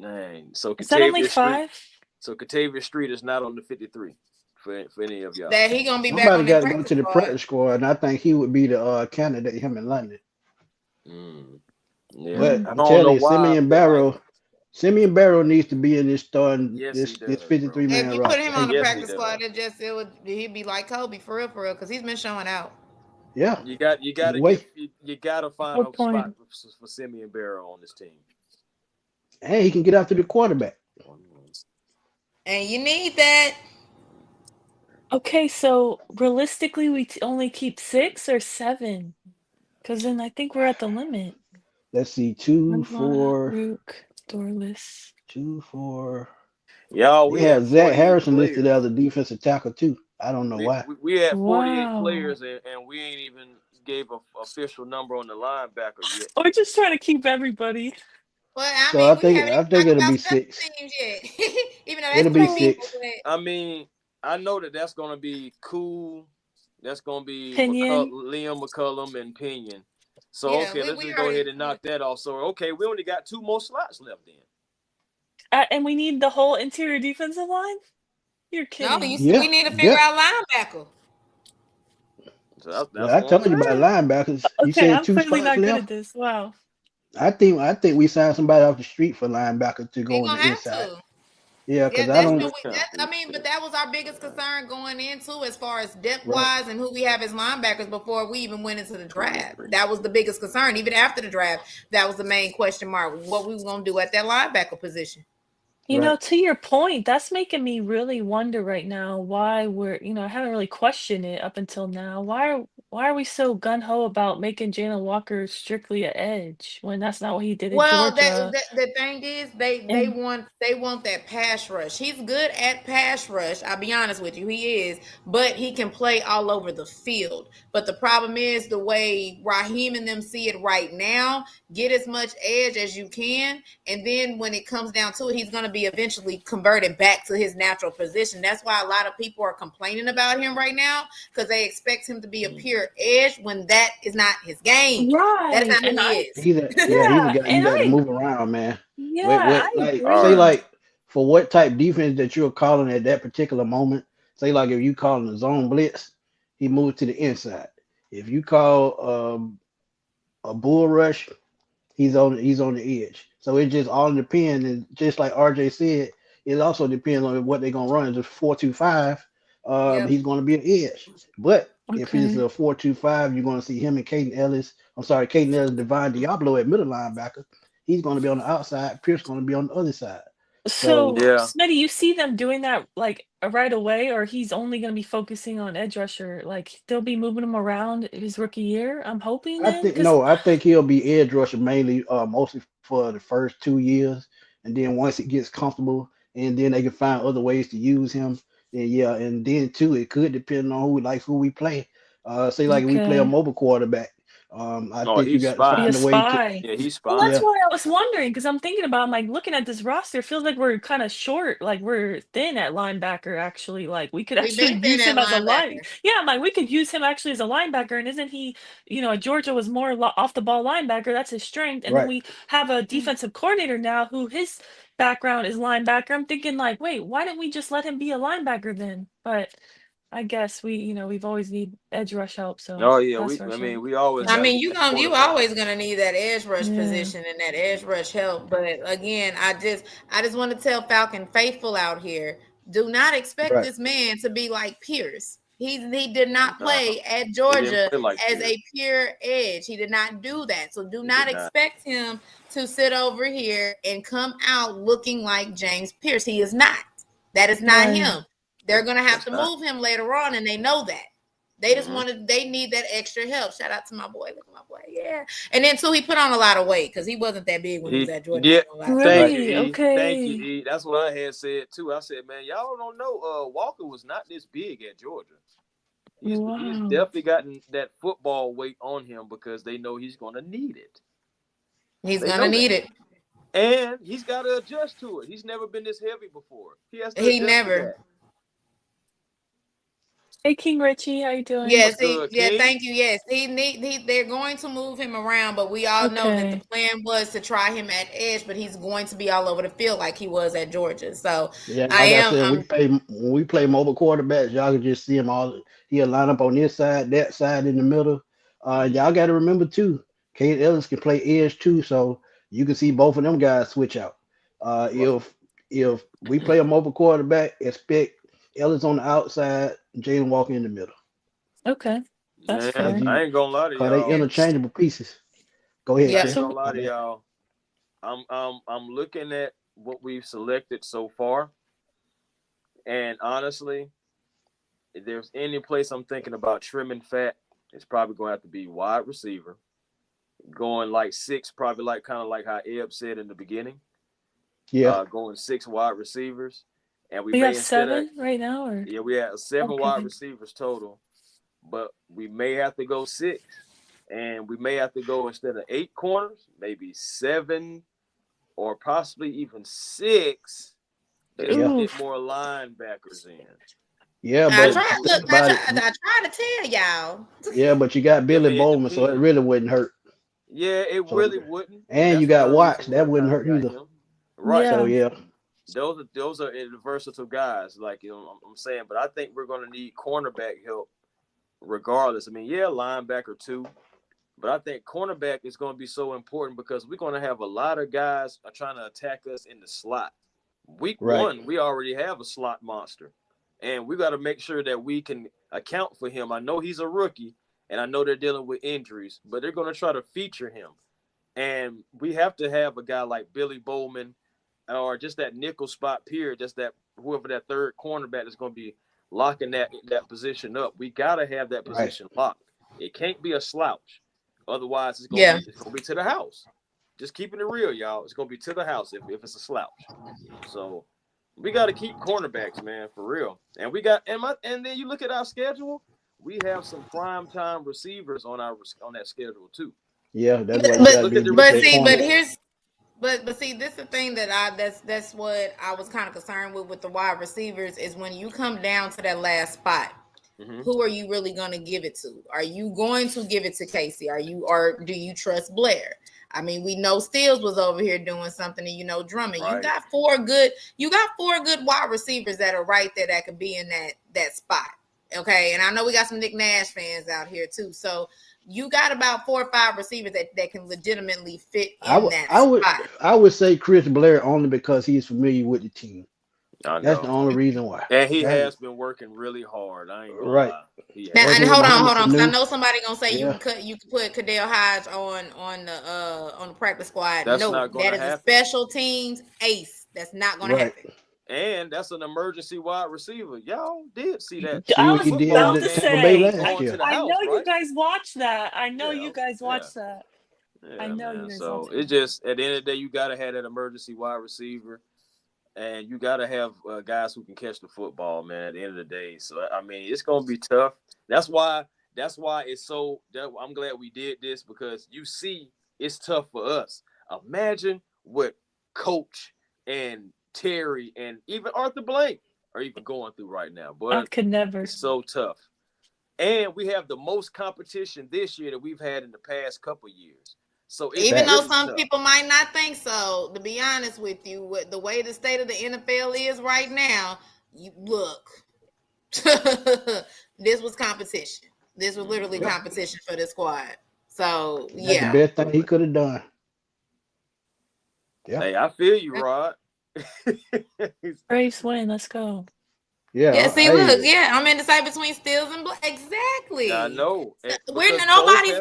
Dang. So Is that only Katavius Street. 5? So Katavius Street is not on the 53 for any of y'all. That he gonna be back Somebody on got that to go to the squad. practice squad, and I think he would be the candidate. Him in London. Yeah. But I I'm don't know telling you, why I feel like- Simeon Barrow needs to be in this starting Yes, this he does, this 53 bro. If man you put him roster. on the Yes, he practice does. squad, he'd be like Kobe for real, because he's been showing out. Yeah, You gotta Wait. you gotta find Good a point. spot for Simeon Barrow on this team. and he can get after the quarterback. And you need that. Okay, so realistically, we only keep 6 or 7, because then I think we're at the limit. Let's see, 2, Onyemata, 4, Rook, Dorless. 2, 4. Y'all, we They have had Zach 48 Harrison listed players. as a defensive tackle too. I don't know why. We had 48 Wow. players, and we ain't even gave a official number on the linebacker yet. We're just trying to keep everybody. Well, I So mean, I we think haven't I even think talked it'll be about special 6. teams yet. Even though that's It'll be 3 6. people. I mean, I know that's gonna be cool. That's gonna be Pinion. Liam McCullum and Pinion. So Yeah, okay, we let's just already- go ahead and knock that off. So okay, we only got 2 more slots left then. And we need the whole interior defensive line? You're No, kidding. Yeah, we need to figure yeah. out linebacker. So that's Well, I one told we you about got. linebackers. You Okay, said I'm 2 clearly spots not good at left. this. Wow. I think we signed somebody off the street for linebacker to We go on gonna the have inside. to. Yeah, Yeah, because I that's don't. what we. That, I mean, but that was our biggest concern going into as far as depth Right. wise and who we have as linebackers before we even went into the draft. That was the biggest concern. Even after the draft, that was the main question mark. What we were going to do at that linebacker position. You know, Right. to your point, that's making me really wonder right now why I haven't really questioned it up until now. Why are we so gung-ho about making Jalen Walker strictly an edge when that's not what he did at Well, Georgia? the thing is, And they want that pass rush. He's good at pass rush. I'll be honest with you, he is, but he can play all over the field. But the problem is the way Raheem and them see it right now. Get as much edge as you can, and then when it comes down to it, he's going to be eventually converted back to his natural position. That's why a lot of people are complaining about him right now because they expect him to be a pure edge when that is not his game. That is right, not who and he I is. He's a yeah, guy you and got to I move around, man. yeah, I Like All say right. agree. like for what type defense that you're calling at that particular moment. Say like if you calling a zone blitz, he moves to the inside. If you call a bull rush, he's on the edge. So it just all depends, and just like RJ said, it also depends on what they're gonna run. If it's 4-2-5, Yep. he's gonna be an edge. But if it's Okay. a 4-2-5, you're gonna see him and Caden Ellis. I'm sorry, Caden Ellis, Divine Diablo at middle linebacker. He's gonna be on the outside. Pierce gonna be on the other side. So So, Yeah. Smitty, you see them doing that like right away, or he's only going to be focusing on edge rusher? Like they'll be moving him around his rookie year. I'm hoping I then, think because no, I think he'll be edge rusher mainly, mostly for the first 2 years, and then once he gets comfortable, and then they can find other ways to use him. And yeah, and then too, it could depend on who we play. Say like if we play a okay. mobile quarterback, I Oh, think you he's got to Be fine. a find a way to spy. Yeah, he's Well, that's fine. yeah, why I was wondering, because I'm thinking about, I'm like looking at this roster, it feels like we're kind of short, like we're thin at linebacker, actually. Like we could We've actually been thin use at him as a line. linebacker. Yeah, I'm like, we could use him actually as a linebacker. And isn't he, at Georgia was more off the ball linebacker. That's his strength. And then right. we have a defensive coordinator now who his background is linebacker. I'm thinking like, wait, why didn't we just let him be a linebacker then? But I guess we've always need edge rush help, so Oh yeah, pass I rush mean, help. we always I got to Yeah. mean, get that you quarterback. always gonna need that edge rush Yeah. position and that edge rush help. But again, I just want to tell Falcon faithful out here, do not expect Right. this man to be like Pierce. He did not No, play at he didn't Georgia play like as Pierce. a pure edge. He did not do that. So do He did not not. expect him to sit over here and come out looking like James Pierce. He is not. That is not Right. him. They're gonna have That's to not. move him later on, and they know that. They just Hmm. wanted, they need that extra help. Shout out to my boy. Look at my boy. Yeah. And then too, he put on a lot of weight because he wasn't that big when he was He at Jordan. I yeah. ain't gonna lie to you. Thank you, Really? E. Thank you, Okay. E. That's what I had said too. I said, man, y'all don't know. Walker was not this big at Georgia. He's Wow. definitely gotten that football weight on him because they know he's going to need it. He's They gonna know that, need it. and he's got to adjust to it. He's never been this heavy before. He has to He adjust to never. that. Hey, King Richie, how you doing? Yes, What's good, yeah, King? thank you. Yes, they're going to move him around, but we all know that the Okay. plan was to try him at edge, but he's going to be all over the field like he was at Georgia. So Yeah, I like I am said, when we play mobile quarterbacks, y'all can just see him all. He'll line up on this side, that side, in the middle. Y'all got to remember too, Kate Ellis can play edge too, so you can see both of them guys switch out. Right. If we play a mobile quarterback, expect Ellis on the outside, Jalen Walker in the middle, Okay. That's Man, cause fair. I ain't gonna lie to they y'all. interchangeable pieces. Go ahead, I Yep. ain't Chris. gonna So, lie My to bad. y'all. I'm looking at what we've selected so far, and honestly, if there's any place I'm thinking about trimming fat, it's probably going to have to be wide receiver. Going like six, probably like kind of like how Eb said in the beginning. Yeah, Going six wide receivers, and we we may have instead of 7 right now, or we had seven wide okay. receivers total, but we may have to go six, and we may have to go instead of 8 corners, maybe 7 or possibly even 6, just to yeah, get Oof. more linebackers in. yeah. I But And tried. Look, think about it. I tried to tell y'all. Yeah, but you got I Billy mean, it Bowman, so it depends. really wouldn't hurt. Yeah, it So really wouldn't, and and you that's got another Watts, reason we that have wouldn't kind of hurt got either. him. Right. So Yeah. yeah, Those are versatile guys, like I'm saying. But I think we're going to need cornerback help regardless. I mean, yeah, linebacker too, but I think cornerback is going to be so important because we're going to have a lot of guys are trying to attack us in the slot Week Right. 1, we already have a slot monster, and we got to make sure that we can account for him. I know he's a rookie, and I know they're dealing with injuries, but they're going to try to feature him. And we have to have a guy like Billy Bowman or just that nickel spot period, just that whoever that third cornerback is going to be locking that position up. We got to have that position locked. It can't be a slouch. Otherwise, it's going to be to the house. Just keeping it real, y'all. It's going to be to the house if it's a slouch. So we got to keep cornerbacks, man, for real. And we got and then you look at our schedule, we have some prime time receivers on that schedule too. Yeah, that's what you got to do. But see, this is the thing that's what I was kind of concerned with the wide receivers is when you come down to that last spot, who are you really going to give it to? Are you going to give it to Casey? Or do you trust Blair? I mean, we know Steels was over here doing something, and Drummond. Right. You got four good wide receivers that are right there that could be in that spot. Okay, and I know we got some Nick Nash fans out here too. So you got about 4 or 5 receivers that can legitimately fit in that spot. I would say Chris Blair only because he's familiar with the team. That's the only reason why. And he has been working really hard. I ain't gonna lie. And hold on, because I know somebody gonna say you can put Kadell Hodge on the practice squad. That's not gonna happen. A special teams ace. That's not gonna happen. And that's an emergency wide receiver. Y'all did see that. I was about to say, I know you guys watched that. I know you guys watched that. I know you guys watched that. It's just, at the end of the day, you got to have that emergency wide receiver. And you got to have guys who can catch the football, man, at the end of the day. So, I mean, it's going to be tough. That's why it's so – I'm glad we did this because you see it's tough for us. Imagine what Coach and Terry and even Arthur Blank are even going through right now. But I could never. It's so tough. And we have the most competition this year that we've had in the past couple years. So even though some people might not think so, to be honest with you, with the way the state of the NFL is right now, you look, this was competition. This was literally competition for the squad. So that's the best thing he could have done. Yeah. Hey, I feel you, Rod. Braves win. Let's go. Yeah. See, look. Yeah, I'm indecisive between Steels and Black. Exactly. I know. Nobody's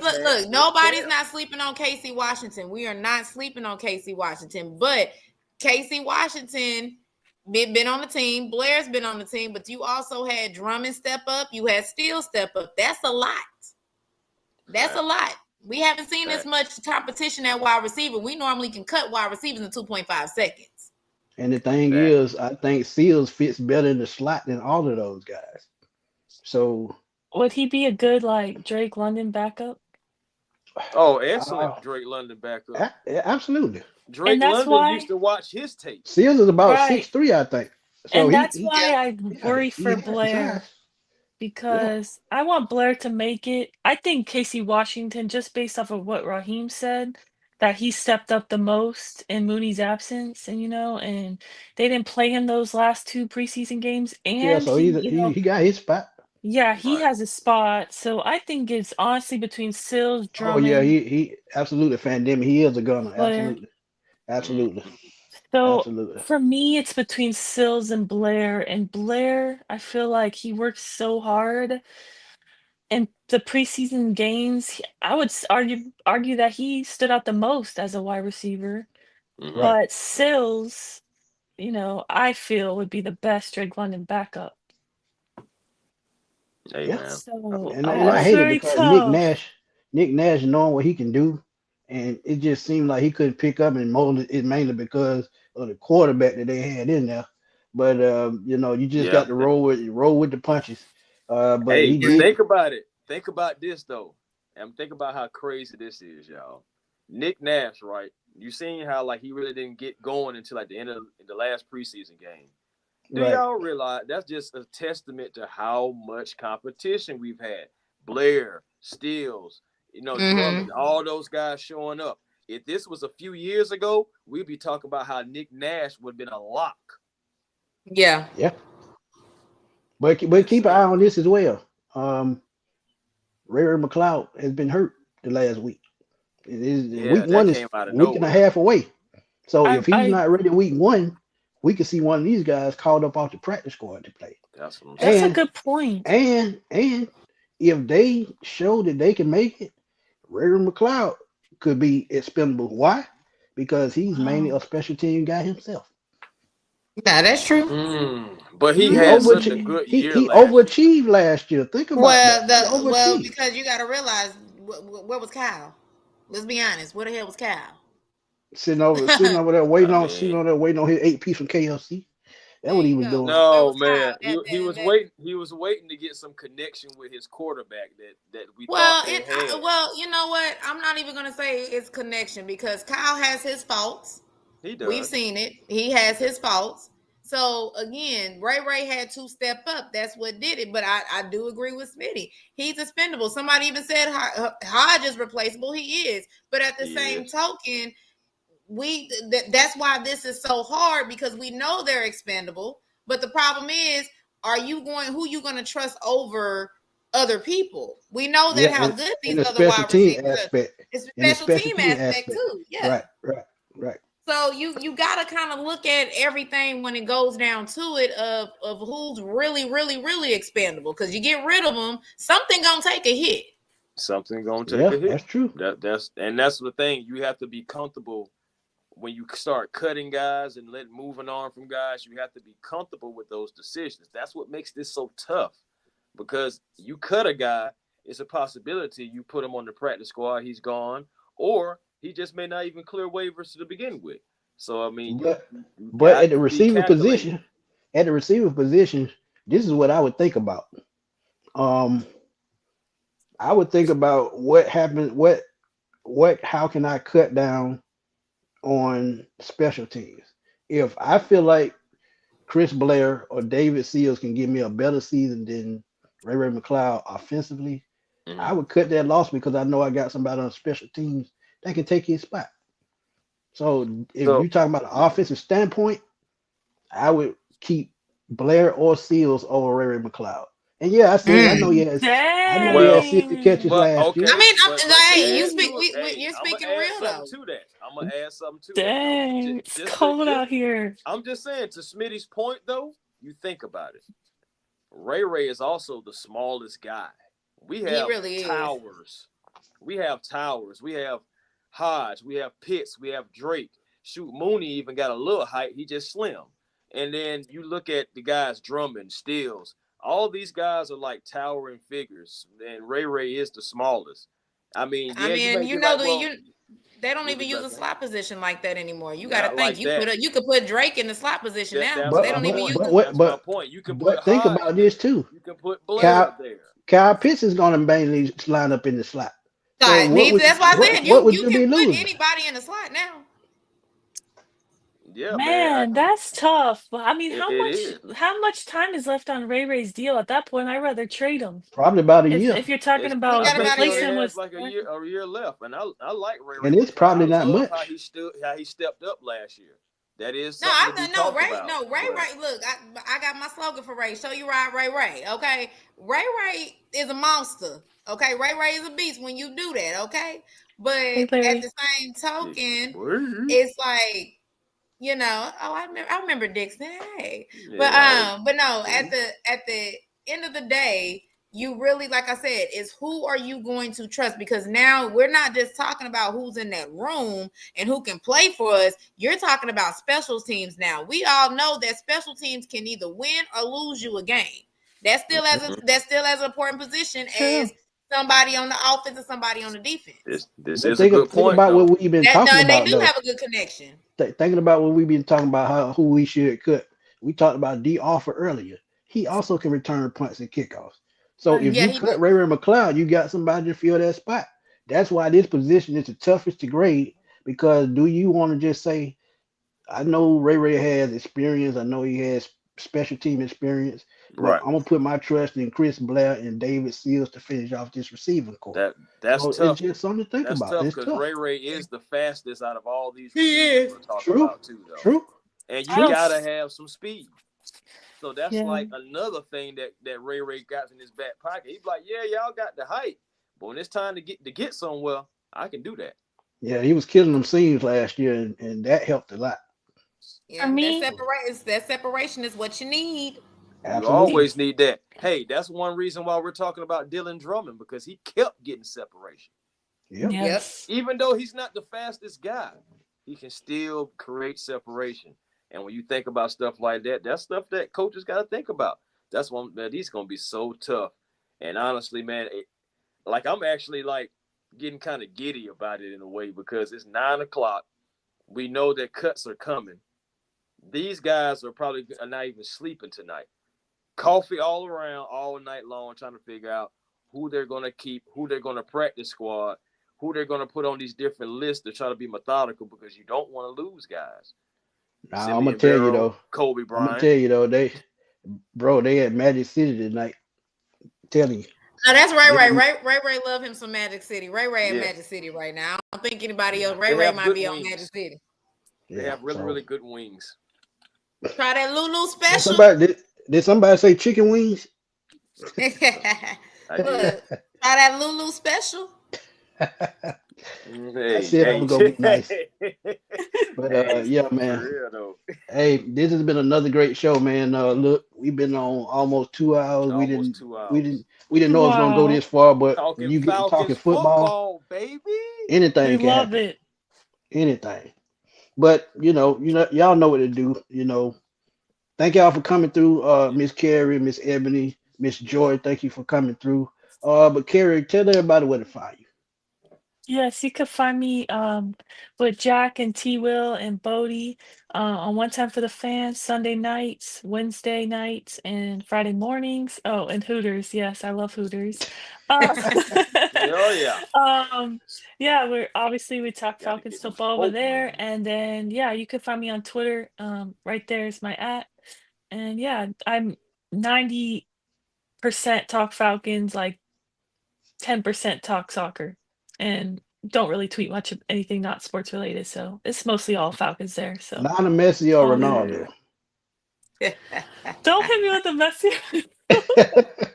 not sleeping on Casey Washington. We are not sleeping on Casey Washington. But Casey Washington been on the team. Blair's been on the team. But you also had Drummond step up. You had Steele step up. That's a lot. That's a lot. We haven't seen as much competition at wide receiver. We normally can cut wide receivers in 2.5 seconds. And the thing is, I think Seals fits better in the slot than all of those guys. So would he be a good Drake London backup? Oh, excellent Drake London backup. Absolutely. Drake London used to watch his tape. Seals is about 6'3", I think. So and that's why I worry for Blair. Because I want Blair to make it. I think Casey Washington, just based off of what Raheem said, that he stepped up the most in Mooney's absence, and and they didn't play him those last 2 preseason games. And so he got his spot. Yeah, he has a spot. So I think it's honestly between Sills, Drummond. Oh yeah, he absolutely Fandemic. He is a gunner. Absolutely. So for me, it's between Sills and Blair. And Blair, I feel like he worked so hard. In the preseason games, I would argue that he stood out the most as a wide receiver. Mm-hmm. But Sills, I feel would be the best Drake London backup. Yeah. So, and I hate it because Nick Nash knowing what he can do, and it just seemed like he couldn't pick up and mold it mainly because of the quarterback that they had in there. But you just got to roll with the punches. But think about it. Think about this though, and think about how crazy this is, y'all. Nick Nash, right? You seen how he really didn't get going until the end of the last preseason game. Do y'all realize that's just a testament to how much competition we've had? Blair, Steels, Drummond, all those guys showing up. If this was a few years ago, we'd be talking about how Nick Nash would have been a lock. Yeah. Yeah. But keep an eye on this as well. Ray McLeod has been hurt the last week. Week 1 is a week and a half away. So if he's not ready week 1, we could see one of these guys called up off the practice squad to play. That's what I'm That's saying. a And good point. and if they show that they can make it, Ray McLeod could be expendable. Why? Because he's mainly Wow. a special team guy himself. Nah, that's true. But he He had such a overachieved. good He year he last year. overachieved last year. Think about that. He Well, overachieved. because you got to realize where was Kyle? Let's be honest. Where the hell was Kyle? Sitting over there waiting I on mean, his 8-piece from KFC. That's There what he you was go. doing. Where no, was Kyle? man. He was That- waiting. He was waiting to get some connection with his quarterback that we Well, thought they had. well, you know what? I'm not even gonna say it's connection because Kyle has his faults. He We've does. seen it. He has his faults. So again, Ray had to step up. That's what did it. But I do agree with Smitty. He's expendable. Somebody even said Hodge is replaceable. He is. But at the He same is. token, that's why this is so hard because we know they're expendable. But the problem is, who you going to trust over other people? We know that Yeah, how and good in these the other special wide team receivers are. aspect. It's a In the special special team team aspect aspect. too. Yeah. Right. So you got to kind of look at everything when it goes down to it of who's really, really, really expendable. Because you get rid of them, something gonna take a hit. Something gonna take Yeah, a hit. that's true. That's the thing. You have to be comfortable when you start cutting guys and moving on from guys. You have to be comfortable with those decisions. That's what makes this so tough. Because you cut a guy, it's a possibility you put him on the practice squad, he's gone, or he just may not even clear waivers to begin with. So I mean, But you but got at the to be receiver calculated. position, this is what I would think about. I would think about what happened, how can I cut down on special teams? If I feel like Chris Blair or David Seals can give me a better season than Ray McLeod offensively, I would cut that loss because I know I got somebody on special teams that can take his spot. So if So you're talking about an offensive standpoint, I would keep Blair or Seals over Ray McLeod. And yeah, I know he has 60 catches but last year. I mean, but hey, to you add speak. to it, You're I'm gonna speaking add real though. something to that. I'm gonna add something to that. Dang, it's cold out here. I'm just saying, to Smitty's point though, you think about it. Ray is also the smallest guy. We have really towers. We have towers. We have Hodge. We have Pitts. We have Drake. Shoot, Mooney even got a little height. He just slim. And then you look at the guys, Drummond, Stills. All these guys are like towering figures, and Ray is the smallest. I mean, yeah, they don't even use a slot position like that anymore. You got to think you could put Drake in the slot position now. They don't even use. That's my point. You can put. Think about this too. You can put Blair there. Kyle Pitts is going to mainly line up in the slot. So that's why I said you can put anybody in the slot now. Yeah, man, that's tough. But I mean, is. how much time is left on Ray's deal? At that point, I'd rather trade him. Probably about a year. If you're talking about replacing him with like a year left, and I like Ray. And it's probably not much. How he stepped up last year. That is Ray. Look, I got my slogan for Ray. Show you right, Ray. Okay, Ray is a monster. Okay, Ray is a beast when you do that. Okay, but at the same token, it's like. You know, I remember Dixon. Hey, but no, at the end of the day, you really, like I said, is who are you going to trust? Because now we're not just talking about who's in that room and who can play for us. You're talking about special teams now. We all know that special teams can either win or lose you a game. That's still as an important position as somebody on the offense or somebody on the defense. This is a good point. Think about what we've been talking about. They do have a good connection. Thinking about what we've been talking about, who we should cut. We talked about D. Offer earlier. He also can return punts and kickoffs. So if you cut Ray McLeod, you got somebody to fill that spot. That's why this position is the toughest to grade, because do you want to just say, I know Ray has experience, I know he has special team experience, but I'm gonna put my trust in Chris Blair and David Seals to finish off this receiving core. That's tough. It's just something to think about. That's tough because Ray is the fastest out of all these. He is true. And you gotta have some speed. So that's like another thing that Ray got in his back pocket. He's like, yeah, y'all got the height, but when it's time to get somewhere, I can do that. Yeah, he was killing them seams last year, and that helped a lot. Yeah, me, that separation is what you need. You Absolutely. always need that. Hey, that's one reason why we're talking about Dylan Drummond, because he kept getting separation. Yep. yes. Even though he's not the fastest guy, he can still create separation. And when you think about stuff like that, that's stuff that coaches got to think about. That's one that he's going to be so tough. And honestly, man, like I'm actually like getting kind of giddy about it in a way, because it's 9:00. We know that cuts are coming. These guys are probably not even sleeping tonight. Coffee all around all night long, trying to figure out who they're going to keep, who they're going to practice squad, who they're going to put on these different lists to try to be methodical, because you don't want to lose guys. Nah, I'm Simeon gonna tell you Barrow, though. Kobe I'm gonna Bryant. tell you though. They at Magic City tonight. Telling you. No, that's Ray They- Ray. Ray love him some Magic City. Ray at Yeah. Magic City right now. I don't think anybody else. They Ray have might good be on wings. Magic City. They Yeah, have really, so- really good wings. Try that Lulu Did special. did somebody say chicken wings? I did. Look, try that Lulu special. I said I was gonna be nice. But Hey, yeah, for man. real though. Hey, this has been another great show, man. Look, we've been on almost 2 hours. Almost 2 hours. We didn't know it was gonna go Wow. this far, but Talking when you get to Falcons talking football, baby. anything We can love happen. it. Anything. But y'all know what to do. Thank y'all for coming through. Miss Carrie, Miss Ebony, Miss Joy. Thank you for coming through. But Carrie, tell everybody where to find you. Yes, you could find me with Jack and T Will and Bodie on One Time for the Fans, Sunday nights, Wednesday nights, and Friday mornings. Oh, and Hooters. Yes, I love Hooters. Oh yeah. Yeah, we talk Gotta Falcons get them football over folk. there. And then yeah, you can find me on Twitter. Right there is my @ And yeah, I'm 90% talk Falcons, like 10% talk soccer, and don't really tweet much of anything not sports related. So it's mostly all Falcons there. So Lionel Messi or Oh, Ronaldo? don't hit me with the messy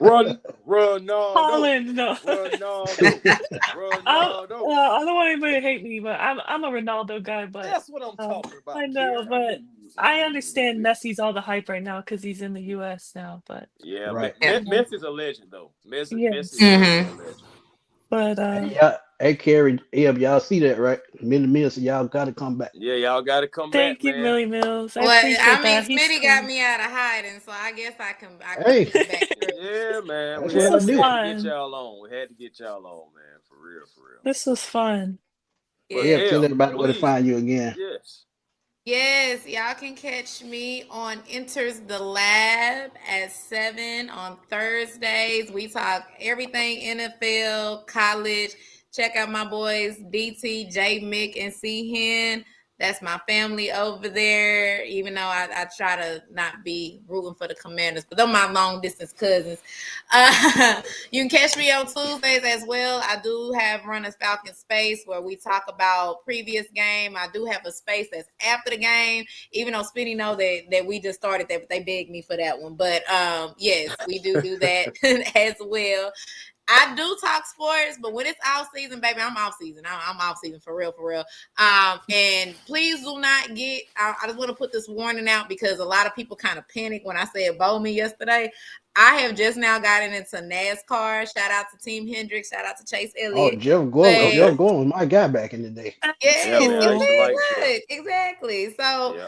Ronaldo. Holland. No, Ronaldo. I Ronaldo. don't want anybody to hate me, but I'm a Ronaldo guy. But That's what I'm talking about. I know, Karen. but I understand Messi's all the hype right now because he's in the U.S. now. But Yeah, Right. Messi's a legend though. Messi Yes. is a legend. but Hey, Carrie, y'all see that, right? Minute, so y'all got to come back. Yeah, y'all got to come thank back, you, man. Millie Mills. I Well, appreciate I mean, that. He's Smitty got cool. me out of hiding, so I guess I can Hey. get back. Yeah, man. That's We what had I do. to Fun. get y'all on. We had to get y'all on, man. For real. This was fun. But Yeah, hell, tell everybody where to please. find you again. Yes. Yes, y'all can catch me on Enters the Lab at 7 on Thursdays. We talk everything NFL, college. Check out my boys DT, J, Mick, and C Hen. That's my family over there, even though I try to not be rooting for the Commanders, but they're my long distance cousins. You can catch me on Tuesdays as well. I do have Runners Falcon Space where we talk about previous game. I do have a space that's after the game, even though Smitty know that we just started that, but they begged me for that one. But yes, we do that as well. I do talk sports, but when it's off season, baby, I'm off season. I'm off season for real. And please do not get. I just want to put this warning out because a lot of people kind of panicked when I said Bowman yesterday. I have just now gotten into NASCAR. Shout out to Team Hendricks. Shout out to Chase Elliott. Oh, Jeff Gordon was my guy back in the day. Yes, Yeah, man, I used to like good. Exactly. So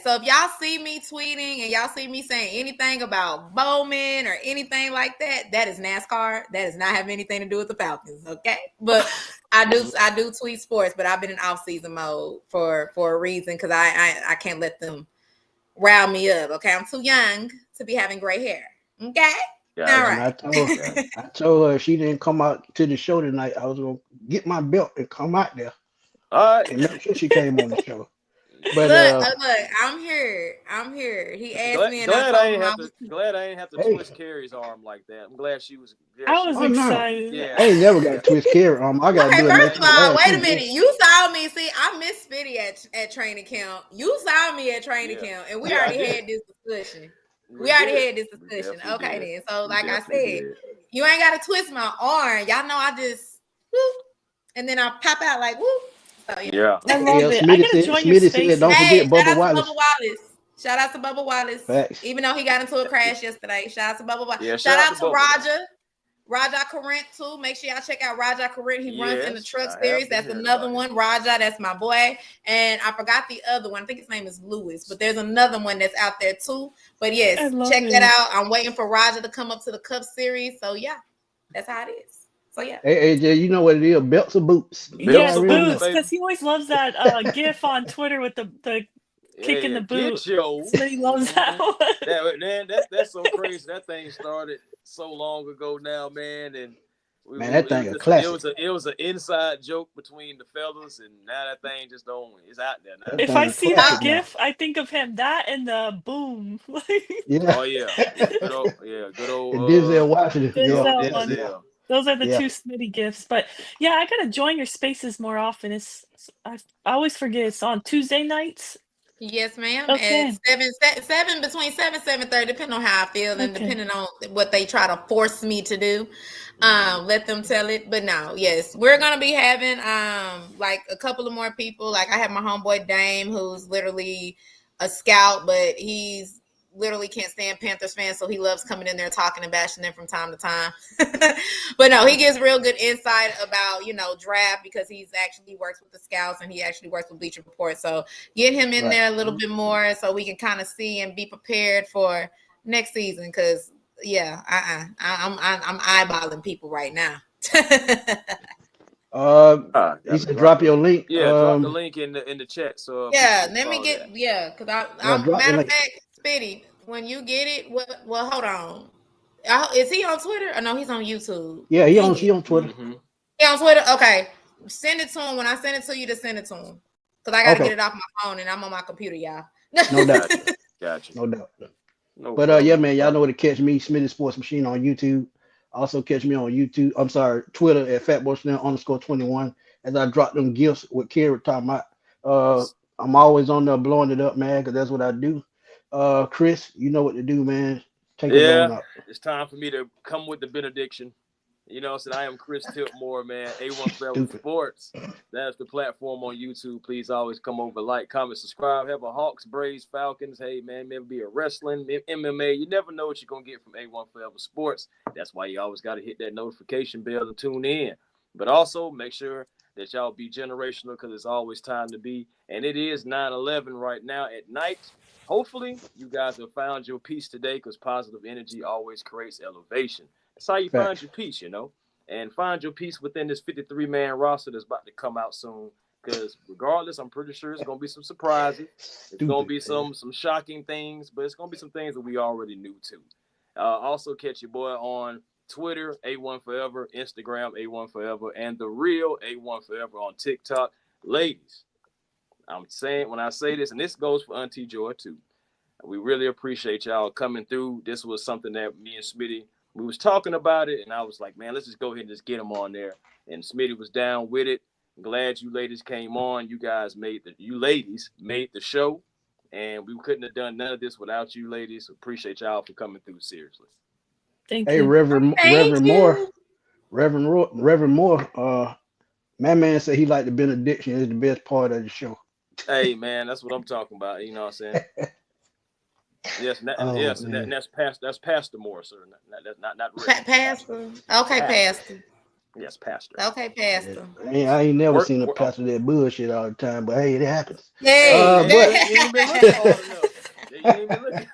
so if y'all see me tweeting and y'all see me saying anything about Bowman or anything like that, that is NASCAR. That does not have anything to do with the Falcons, okay? But I do tweet sports, but I've been in off-season mode for a reason because I can't let them rile me up. Okay, I'm too young to be having gray hair. Okay. Yeah, All And right. I told her if she didn't come out to the show tonight, I was gonna get my belt and come out there All right. and make sure she came on the show. But look, I'm here. He asked me, and glad I I told ain't him have to twist Carrie's arm like that. I'm glad she was. I was excited. Yeah. I ain't never got to twist Carrie arm. I got to Okay, do it first next of all, last wait a Tuesday. minute. You saw me. See, I missed Spitty at training camp. You saw me at training camp, and we already had this discussion. We already had this discussion. Okay, then. So, like I said, you ain't got to twist my arm. Y'all know I just whoop, and then I pop out like whoop. So Yeah. I love it. I gotta join your Smitty said, don't spaces. forget shout Bubba out to Wallace. Bubba Wallace. Shout out to Bubba Wallace. Facts. Even though he got into a crash yesterday. Shout out to Bubba Wallace. Yeah, shout out to Bubba. Raja Current too. Make sure y'all check out Raja Current. He runs in the truck I series. have been That's hearing another about one. Raja, that's my boy. And I forgot the other one. I think his name is Lewis, but there's another one that's out there too. But yes, check that out. I'm waiting for Raja to come up to the Cup series. So yeah, that's how it is. So yeah. Hey AJ, you know what it is? Belts or boots? Yes, or boots, baby. because he always loves that GIF on Twitter with the kick in the boot. He loves that one. That's so crazy. That thing started so long ago now, man. And that thing a classic. It was an inside joke between the fellas, and now that thing just don't. It's out there now. If I see that GIF, I think of him. That and the boom. Yeah. Oh yeah. Good old. And Denzel Washington. Denzel. Those are the two Smitty gifts. But yeah, I gotta join your spaces more often. I always forget it's on Tuesday nights. Yes, ma'am. Okay. At 7 between 7:30, depending on how I feel and depending on what they try to force me to do. Let them tell it. But no, yes, we're gonna be having like a couple of more people. Like I have my homeboy Dame, who's literally a scout, but he's literally can't stand Panthers fans, so he loves coming in there talking and bashing them from time to time. But no, he gives real good insight about, draft, because he's actually works with the scouts and he actually works with Bleacher Report. So get him in there a little bit more so we can kind of see and be prepared for next season. Because I'm eyeballing people right now. He said drop your link. Drop the link in the chat. So let me get because matter of fact, Spitty, when you get it, well, hold on. Is he on Twitter? Or no, he's on YouTube. Yeah, he on Twitter. Mm-hmm. He on Twitter? Okay. Send it to him. When I send it to you, to send it to him. Because I got to get it off my phone and I'm on my computer, y'all. No doubt. Gotcha. No doubt. But yeah, man, y'all know where to catch me, Smitty Sports Machine on YouTube. Also catch me on Twitter at FatboySlam_21 as I drop them gifts with Carrie talking about. I'm always on there blowing it up, man, because that's what I do. Chris, you know what to do, man. Take it on up. It's time for me to come with the benediction. I am Chris Tiltmore, man. A1 Forever Sports. That's the platform on YouTube. Please always come over, like, comment, subscribe. Have a Hawks, Braves, Falcons. Hey, man, maybe a wrestling, MMA. You never know what you're going to get from A1 Forever Sports. That's why you always got to hit that notification bell and tune in. But also make sure that y'all be generational, because it's always time to be. And it is 9/11 right now at night. Hopefully, you guys have found your peace today, because positive energy always creates elevation. That's how you find your peace, and find your peace within this 53-man roster that's about to come out soon. Because regardless, I'm pretty sure it's going to be some surprises. It's going to be some shocking things, but it's going to be some things that we already knew too. Also, catch your boy on Twitter, A1 Forever, Instagram, A1 Forever, and the real A1 Forever on TikTok. Ladies, I'm saying, when I say this, and this goes for Auntie Joy too, we really appreciate y'all coming through. This was something that me and Smitty, we was talking about it, and I was like, man, let's just go ahead and just get them on there. And Smitty was down with it. I'm glad you ladies came on. You ladies made the show, and we couldn't have done none of this without you ladies. Appreciate y'all for coming through, seriously. Thank you. Reverend Moore, my man said he liked the benediction. Is the best part of the show. Hey, man, that's what I'm talking about. You know what I'm saying? Yes, that's Pastor Moore, sir. Not Pastor. Okay, Pastor. Yes, Pastor. Okay, Pastor. Yeah, I ain't never seen a pastor that bullshit all the time, but hey, it happens. Hey, you ain't been looking hard enough.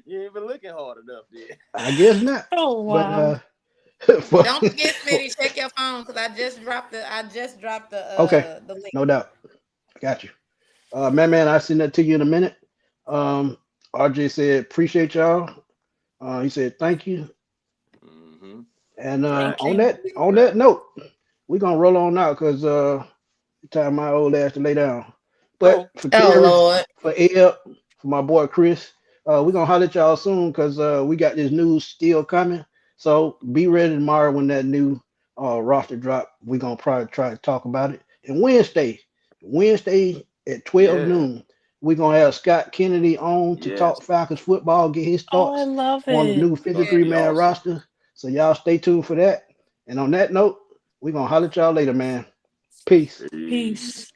You ain't been looking hard enough, dude. I guess not. Oh wow. But, don't forget, Smitty, check your phone, because I just dropped the okay, the link. No doubt. Got you. Man, I'll send that to you in a minute. RJ said, appreciate y'all. He said, thank you. Mm-hmm. And on that note, we're gonna roll on out, because time my old ass to lay down. But for Carrie, for Ed, for my boy Chris, we're gonna holler at y'all soon, because we got this news still coming. So be ready tomorrow when that new roster drop. We're gonna probably try to talk about it. And Wednesday at 12 noon, we're gonna have Scott Kennedy on to talk Falcons football, get his thoughts I love it. on the new 53-man roster. So y'all stay tuned for that. And on that note, we're gonna holler at y'all later, man. Peace. Peace. Peace.